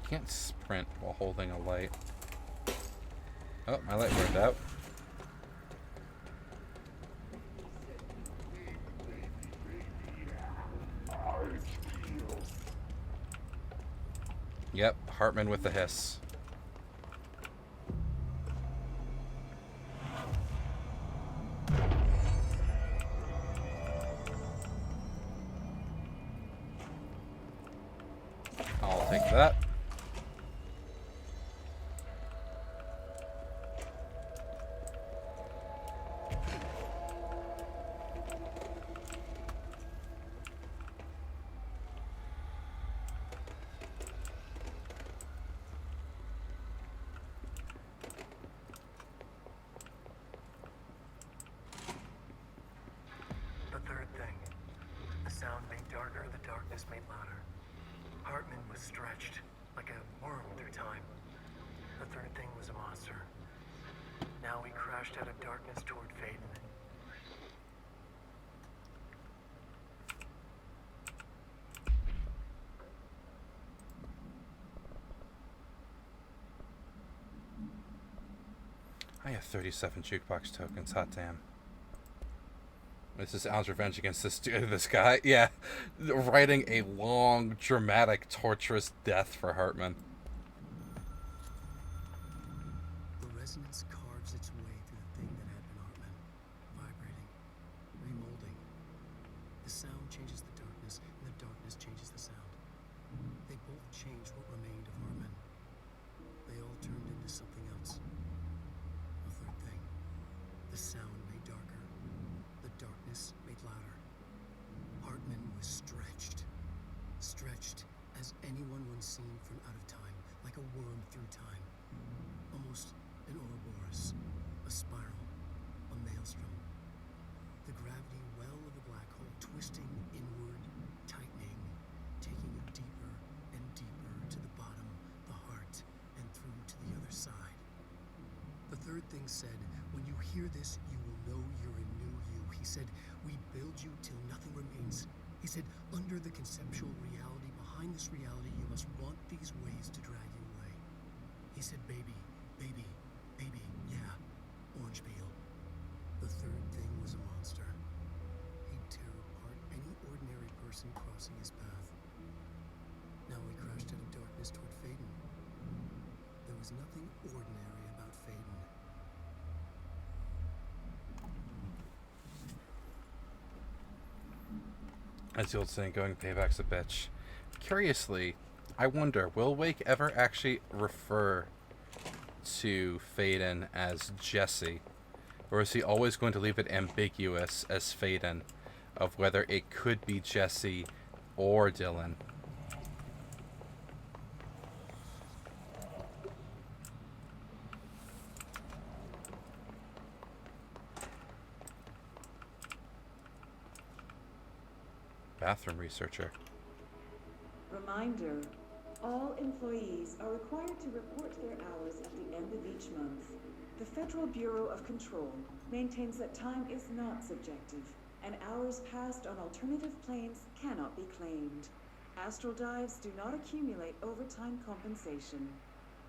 Can't sprint while holding a light. Oh, my light burned out. Yep, Hartman with the hiss. I'll take that. was stretched, like a worm through time. The third thing was a monster. Now we crashed out of darkness toward Faden. I have 37 jukebox tokens. Hot damn. This is Al's revenge against this guy. Yeah, writing a long, dramatic, torturous death for Hartman. The resonance carves its way through the thing that had been Hartman, vibrating, remolding. The sound changes the darkness, and the darkness changes the sound. They both changed what remained of Hartman. They all turned into something else. A third thing. The sound made darker. The darkness made louder. Hartman was stretched. Stretched as anyone once seen from out of time, like a worm through time. Almost an Ouroboros, a spiral, a maelstrom. The gravity well of the black hole twisting inward, tightening, taking it deeper and deeper to the bottom, the heart, and through to the other side. The third thing said, when you hear this, you will know you're a new you. He said, we build you till nothing remains. He said, under the conceptual reality, behind this reality, you must want these waves to drag you away. He said, baby, baby, baby, yeah, orange peel. The third thing was a monster. He'd tear apart any ordinary person crossing his path. Now we crashed out of darkness toward Faden. There was nothing ordinary about Faden. As the old saying, going payback's a bitch. Curiously, I wonder, will Wake ever actually refer to Faden as Jesse? Or is he always going to leave it ambiguous as Faden, of whether it could be Jesse or Dylan? Bathroom researcher. Reminder, all employees are required to report their hours at the end of each month. The Federal Bureau of Control maintains that time is not subjective, and hours passed on alternative planes cannot be claimed. Astral dives do not accumulate overtime compensation.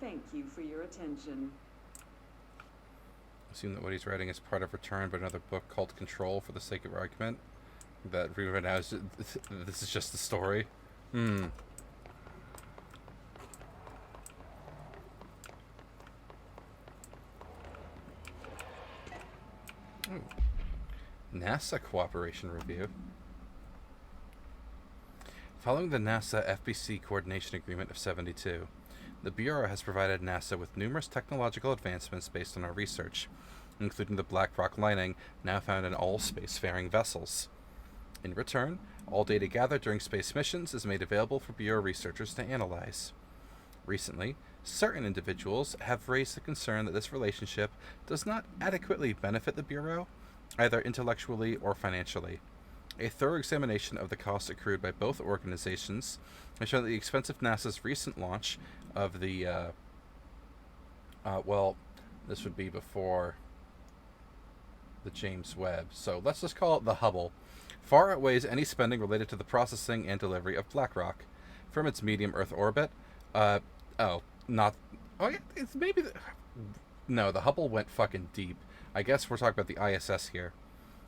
Thank you for your attention. Assume that what he's writing is part of Return, but another book called Control for the sake of argument. That right now is, this is just the story. Ooh. NASA cooperation review. Following the NASA FBC coordination agreement of 72, the Bureau has provided NASA with numerous technological advancements based on our research, including the black rock lining now found in all spacefaring vessels. In return, all data gathered during space missions is made available for Bureau researchers to analyze. Recently, certain individuals have raised the concern that this relationship does not adequately benefit the Bureau, either intellectually or financially. A thorough examination of the costs accrued by both organizations has shown that the expense of NASA's recent launch of the, well, this would be before the James Webb, so let's just call it the Hubble, far outweighs any spending related to the processing and delivery of Blackrock. From its medium Earth orbit, it's maybe, no, the Hubble went fucking deep. I guess we're talking about the ISS here.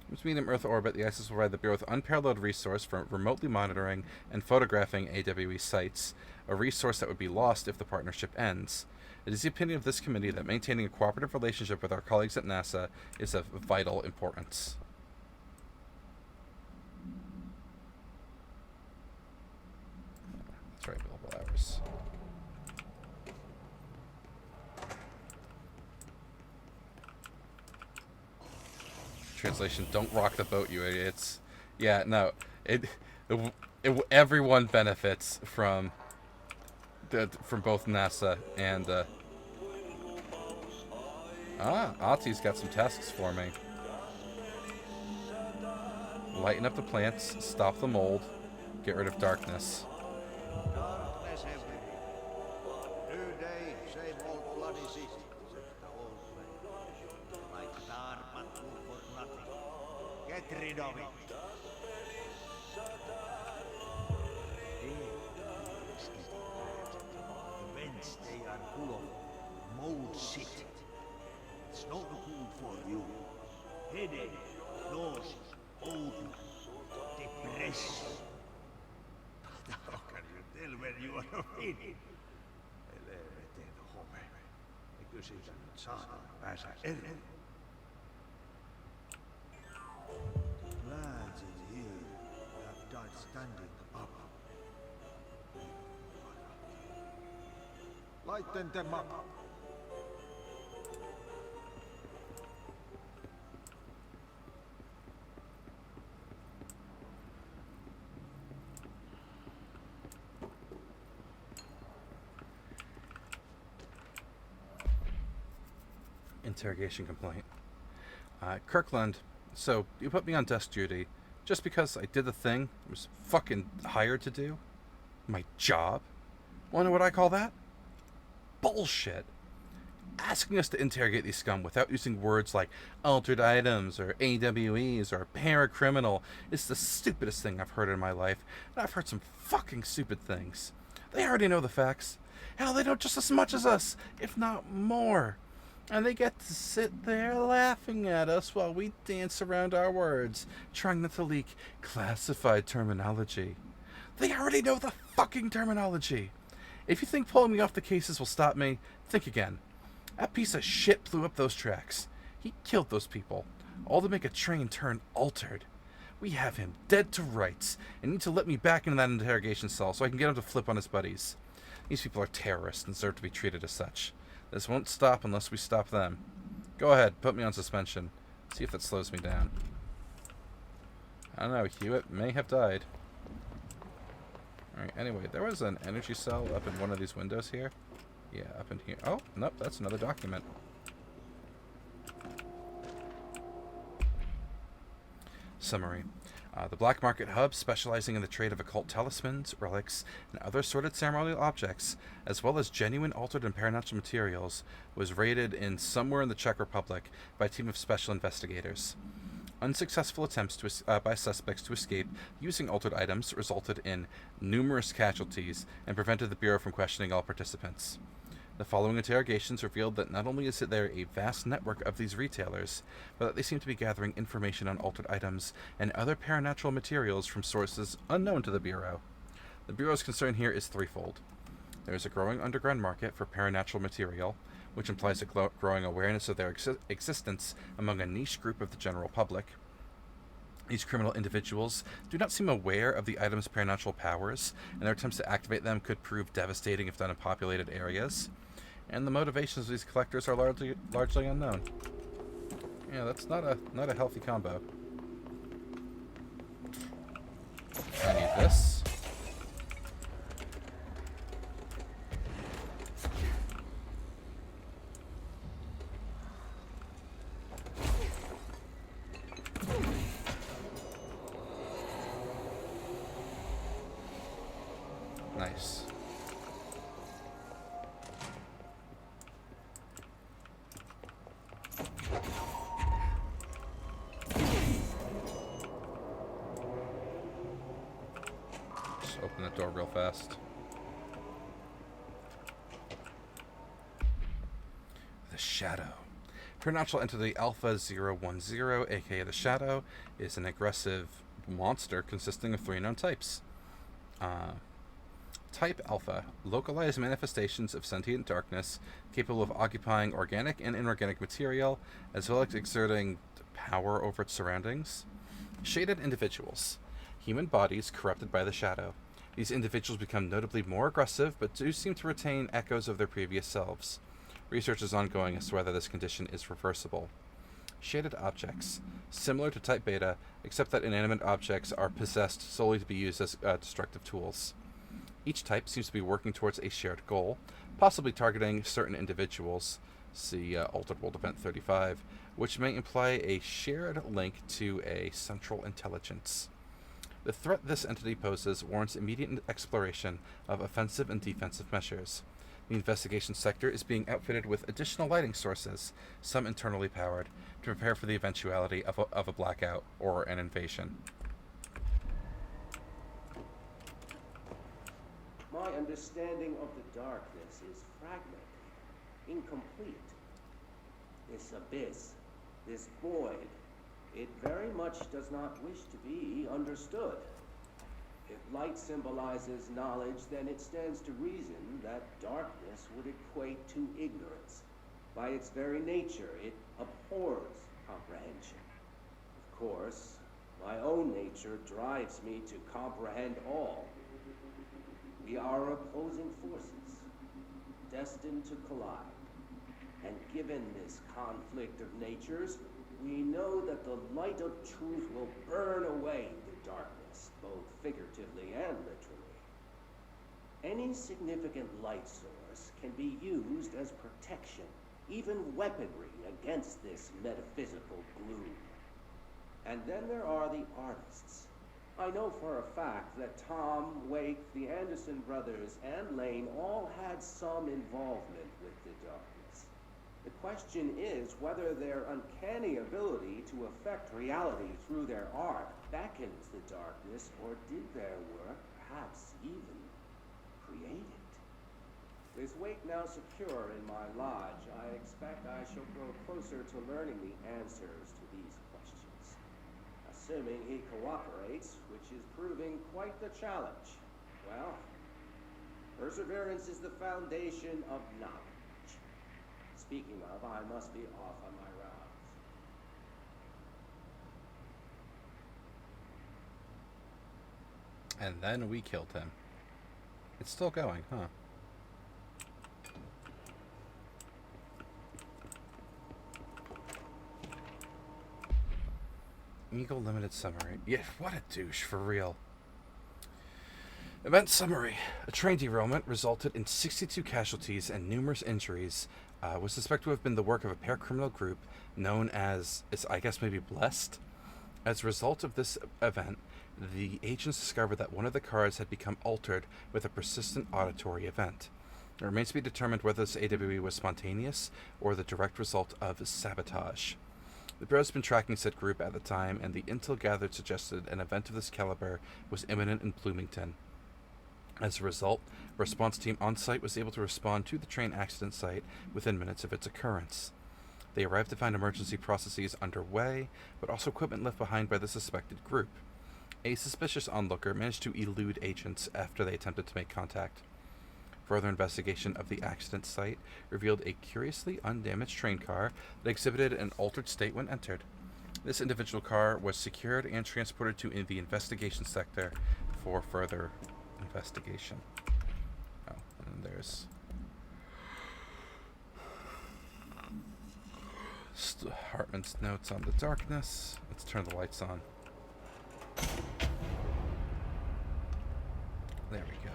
From its medium Earth orbit, the ISS will provide the Bureau with unparalleled resource for remotely monitoring and photographing AWE sites, a resource that would be lost if the partnership ends. It is the opinion of this committee that maintaining a cooperative relationship with our colleagues at NASA is of vital importance. That's right, billable hours. Translation, don't rock the boat, you idiots. Yeah, no, everyone benefits from both NASA and, Ati's got some tasks for me. Lighten up the plants, stop the mold, get rid of darkness. Let's have rid of it. The vents, they are full of mold shit. It's not good for you. Headache, nausea, open, depression. How can you tell when you are in? Helvetin home. Eikö siitä nyt saatana pääse eroon? Lads in here have died standing up. Lighten them up. Interrogation complaint. Kirkland, so you put me on desk duty just because I did the thing I was fucking hired to do? My job? Wanna know what I call that? Bullshit. Asking us to interrogate these scum without using words like altered items or AWEs or paracriminal is the stupidest thing I've heard in my life, and I've heard some fucking stupid things. They already know the facts. Hell, they know just as much as us, if not more. And they get to sit there laughing at us while we dance around our words, trying not to leak classified terminology. They already know the fucking terminology. If you think pulling me off the cases will stop me, think again. That piece of shit blew up those tracks. He killed those people, all to make a train turn altered. We have him dead to rights, and need to let me back into that interrogation cell so I can get him to flip on his buddies. These people are terrorists and deserve to be treated as such. This won't stop unless we stop them. Go ahead, put me on suspension. See if that slows me down. I don't know, Hewitt may have died. Alright, anyway, there was an energy cell up in one of these windows here. Yeah, up in here. Oh, nope, that's another document. Summary. The Black Market Hub, specializing in the trade of occult talismans, relics, and other sorted ceremonial objects, as well as genuine altered and paranormal materials, was raided in somewhere in the Czech Republic by a team of special investigators. Unsuccessful attempts by suspects to escape using altered items resulted in numerous casualties and prevented the Bureau from questioning all participants. The following interrogations revealed that not only is there a vast network of these retailers, but that they seem to be gathering information on altered items and other paranatural materials from sources unknown to the Bureau. The Bureau's concern here is threefold. There is a growing underground market for paranatural material, which implies a growing awareness of their existence among a niche group of the general public. These criminal individuals do not seem aware of the item's paranatural powers, and their attempts to activate them could prove devastating if done in populated areas. And the motivations of these collectors are largely unknown. Yeah, that's not a healthy combo. I need this. Nice. Just open the door real fast. The Shadow. Preternatural entity Alpha 010, aka the Shadow, is an aggressive monster consisting of 3 known types. Type Alpha, localized manifestations of sentient darkness capable of occupying organic and inorganic material, as well as exerting power over its surroundings. Shaded individuals, human bodies corrupted by the Shadow. These individuals become notably more aggressive, but do seem to retain echoes of their previous selves. Research is ongoing as to whether this condition is reversible. Shaded objects, similar to Type Beta, except that inanimate objects are possessed solely to be used as destructive tools. Each type seems to be working towards a shared goal, possibly targeting certain individuals, see Altered World Event 35, which may imply a shared link to a central intelligence. The threat this entity poses warrants immediate exploration of offensive and defensive measures. The investigation sector is being outfitted with additional lighting sources, some internally powered, to prepare for the eventuality of a blackout or an invasion. My understanding of the darkness is fragmented, incomplete. This abyss, this void, it very much does not wish to be understood. If light symbolizes knowledge, then it stands to reason that darkness would equate to ignorance. By its very nature, it abhors comprehension. Of course, my own nature drives me to comprehend all. We are opposing forces, destined to collide. And given this conflict of natures, we know that the light of truth will burn away the darkness, both figuratively and literally. Any significant light source can be used as protection, even weaponry, against this metaphysical gloom. And then there are the artists. I know for a fact that Tom, Wake, the Anderson brothers, and Lane all had some involvement with the darkness. The question is whether their uncanny ability to affect reality through their art beckons the darkness, or did their work perhaps even create it? With Wake now secure in my lodge, I expect I shall grow closer to learning the answers to these questions. Assuming he cooperates, which is proving quite the challenge. Well, perseverance is the foundation of knowledge. Speaking of, I must be off on my rounds. And then we killed him. It's still going, huh? Eagle Limited Summary. Yeah, what a douche, for real. Event Summary. A train derailment resulted in 62 casualties and numerous injuries. Was suspected to have been the work of a paracriminal group known as, I guess maybe Blessed. As a result of this event, the agents discovered that one of the cars had become altered with a persistent auditory event. It remains to be determined whether this AWE was spontaneous or the direct result of sabotage. The Bureau has been tracking said group at the time, and the intel gathered suggested an event of this caliber was imminent in Bloomington. As a result, a response team on site was able to respond to the train accident site within minutes of its occurrence. They arrived to find emergency processes underway, but also equipment left behind by the suspected group. A suspicious onlooker managed to elude agents after they attempted to make contact. Further investigation of the accident site revealed a curiously undamaged train car that exhibited an altered state when entered. This individual car was secured and transported to the investigation sector for further investigation. Oh, and there's Hartman's notes on the darkness. Let's turn the lights on. There we go.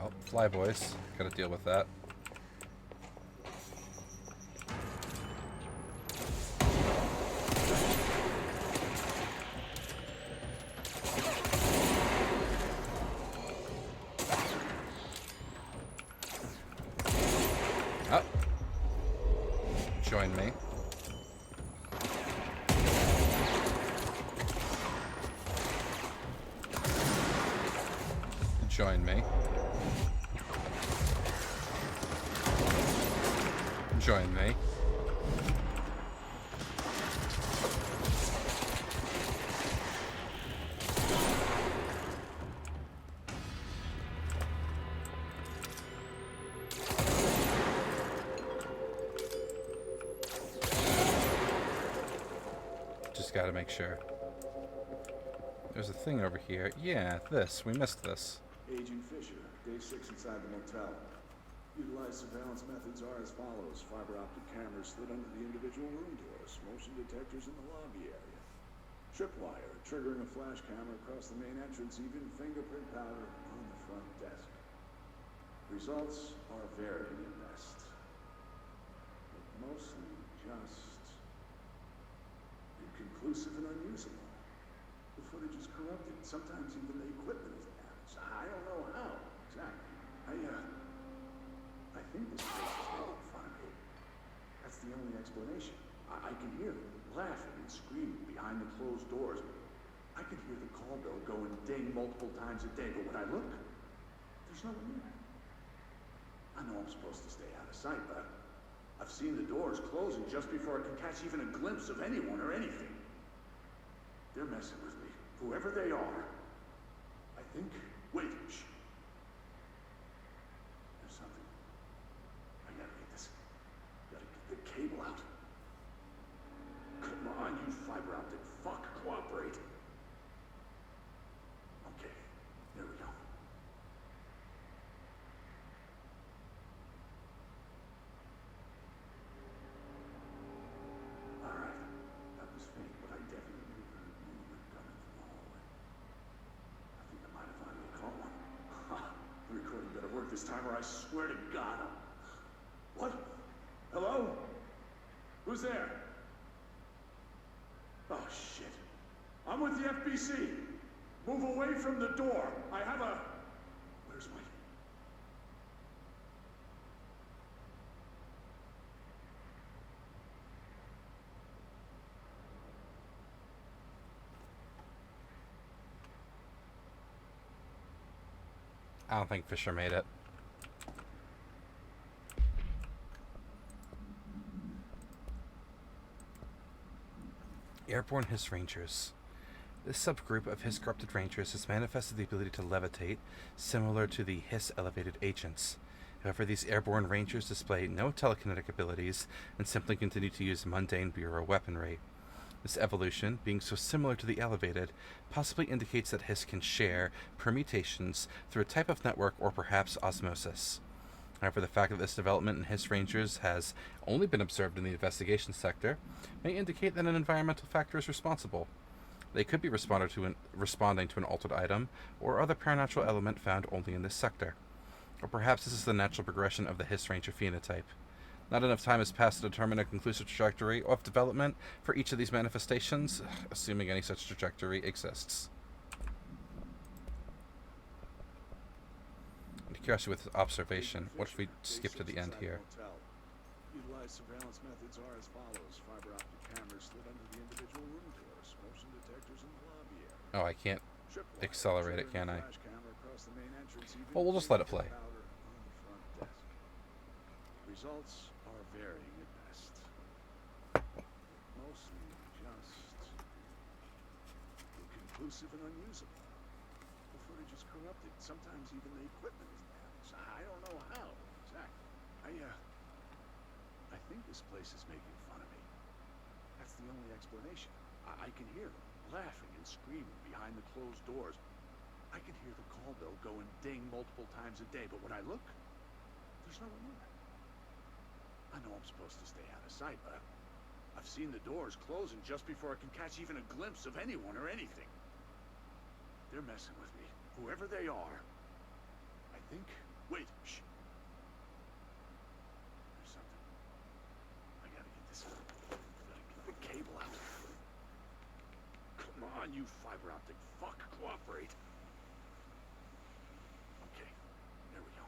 Oh, Flyboys. Gotta deal with that. Oh. Join me. Join me. Join me. Just gotta make sure. There's a thing over here. Yeah, this. We missed this. Agent Fisher, day 6 inside the motel. Utilized surveillance methods are as follows. Fiber optic cameras slid under the individual room doors. Motion detectors in the lobby area. Tripwire, triggering a flash camera across the main entrance. Even fingerprint powder on the front desk. Results are varying at best. But mostly just inconclusive and unusable. The footage is corrupted. Sometimes even the equipment is damaged. I don't know how. Exactly. I think this place is making fun of me. That's the only explanation. I can hear them laughing and screaming behind the closed doors. I can hear the call bell go and ding multiple times a day, but when I look, there's no one there. I know I'm supposed to stay out of sight, but I've seen the doors closing just before I can catch even a glimpse of anyone or anything. They're messing with me, whoever they are. I think... Wait, shh. There's something. I gotta get this... Gotta get the cable out. Come on, you fiber optic fuck, cooperate. Okay, there we go. Alright, that was fake, but I definitely knew there was movement coming from the hallway. I think I might have finally caught one. Ha! The recording better work this time or I swear to God I'm... What? Hello? Who's there? Oh, shit. I'm with the FBC. Move away from the door. I have a... Where's my... I don't think Fisher made it. Airborne Hiss Rangers. This subgroup of Hiss corrupted Rangers has manifested the ability to levitate, similar to the Hiss elevated agents. However, these airborne Rangers display no telekinetic abilities and simply continue to use mundane Bureau weaponry. This evolution, being so similar to the elevated, possibly indicates that Hiss can share permutations through a type of network or perhaps osmosis. However, the fact that this development in Hiss Rangers has only been observed in the investigation sector may indicate that an environmental factor is responsible. They could be responding to an altered item or other paranormal element found only in this sector. Or perhaps this is the natural progression of the Hiss Ranger phenotype. Not enough time has passed to determine a conclusive trajectory of development for each of these manifestations, assuming any such trajectory exists. I'm curious with observation. What if we skip to the end here? Utilized surveillance methods are as follows. Fiber optic cameras slid under the individual room doors. Motion detectors in the lobby area. Oh, I can't accelerate it, can I? Flash camera across the main entrance, even Well, we'll just let it play. powder on the front desk. Results are varying at best. Mostly just inconclusive and unusable. The footage is corrupted. Sometimes even the equipment is damaged. I don't know how exactly. I think this place is making fun of me. That's the only explanation. I can hear them laughing and screaming behind the closed doors. I can hear the call bell go and ding multiple times a day, but when I look, there's no one there. I know I'm supposed to stay out of sight, but I've seen the doors closing just before I can catch even a glimpse of anyone or anything. They're messing with me, whoever they are. I think... Wait, shh. There's something. I gotta get this... Gotta get the cable out. Come on, you fiber optic fuck, cooperate. Okay, there we go.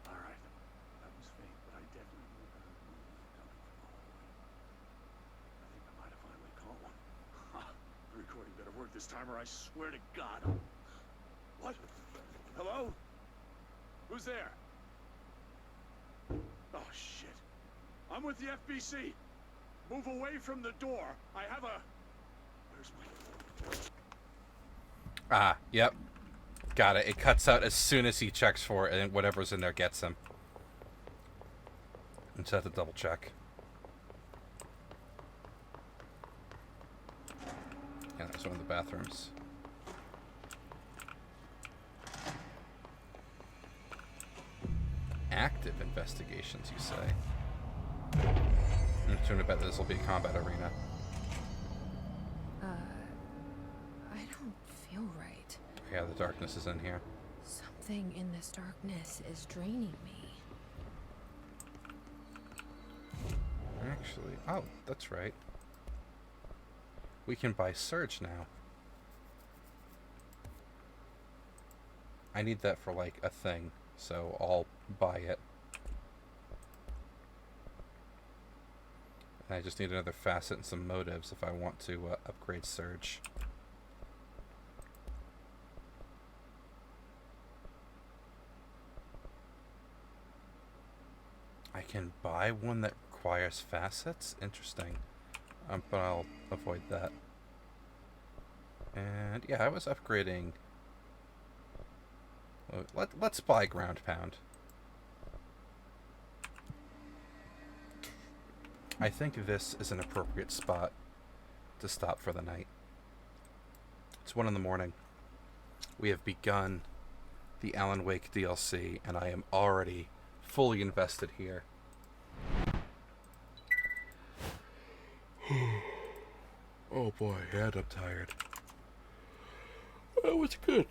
Alright, that was fake, but I definitely knew there was movement coming from the hallway. I think I might have finally caught one. Ha! The recording better work this time or I swear to God I'll... What? Hello? Who's there? Oh, shit. I'm with the FBC. Move away from the door. I have a... Where's my... Ah, yep. Got it. It cuts out as soon as he checks for it, and whatever's in there gets him. And just have to double check. Yeah, that's one of the bathrooms. Active investigations, you say? I'm trying to bet this will be a combat arena. I don't feel right. Yeah, the darkness is in here. Something in this darkness is draining me. Actually, oh, that's right. We can buy Surge now. I need that for, like, a thing, so I'll buy it. I just need another facet and some motives if I want to upgrade Surge. I can buy one that requires facets? Interesting. But I'll avoid that. And yeah, I was upgrading. Let's buy Ground Pound. I think this is an appropriate spot to stop for the night. It's 1 in the morning. We have begun the Alan Wake DLC, and I am already fully invested here. Oh boy, and I'm tired. That was good.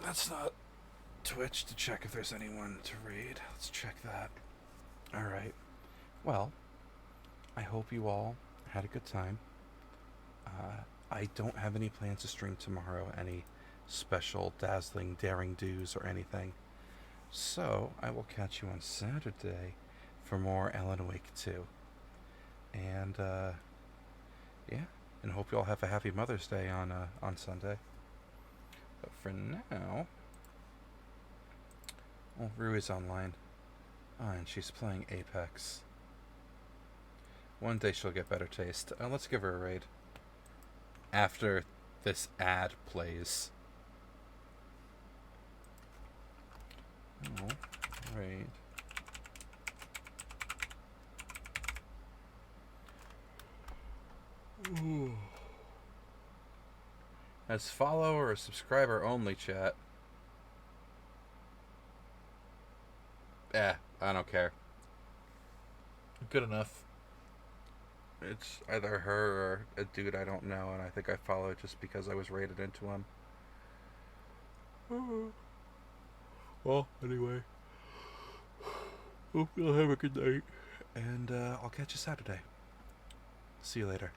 That's not Twitch to check if there's anyone to raid. Let's check that. Alright. Well, I hope you all had a good time. I don't have any plans to stream tomorrow, any special, dazzling, daring do's or anything. So, I will catch you on Saturday for more Alan Wake 2. And, yeah, and hope you all have a happy Mother's Day on Sunday. But for now, well, Rue is online. Oh, and she's playing Apex. One day she'll get better taste. Let's give her a raid. After this ad plays. Oh, raid. Ooh. As follow or subscriber only, chat. I don't care. Good enough. It's either her or a dude I don't know, and I think I follow just because I was rated into him. Well, anyway. Hope you'll have a good night. And I'll catch you Saturday. See you later.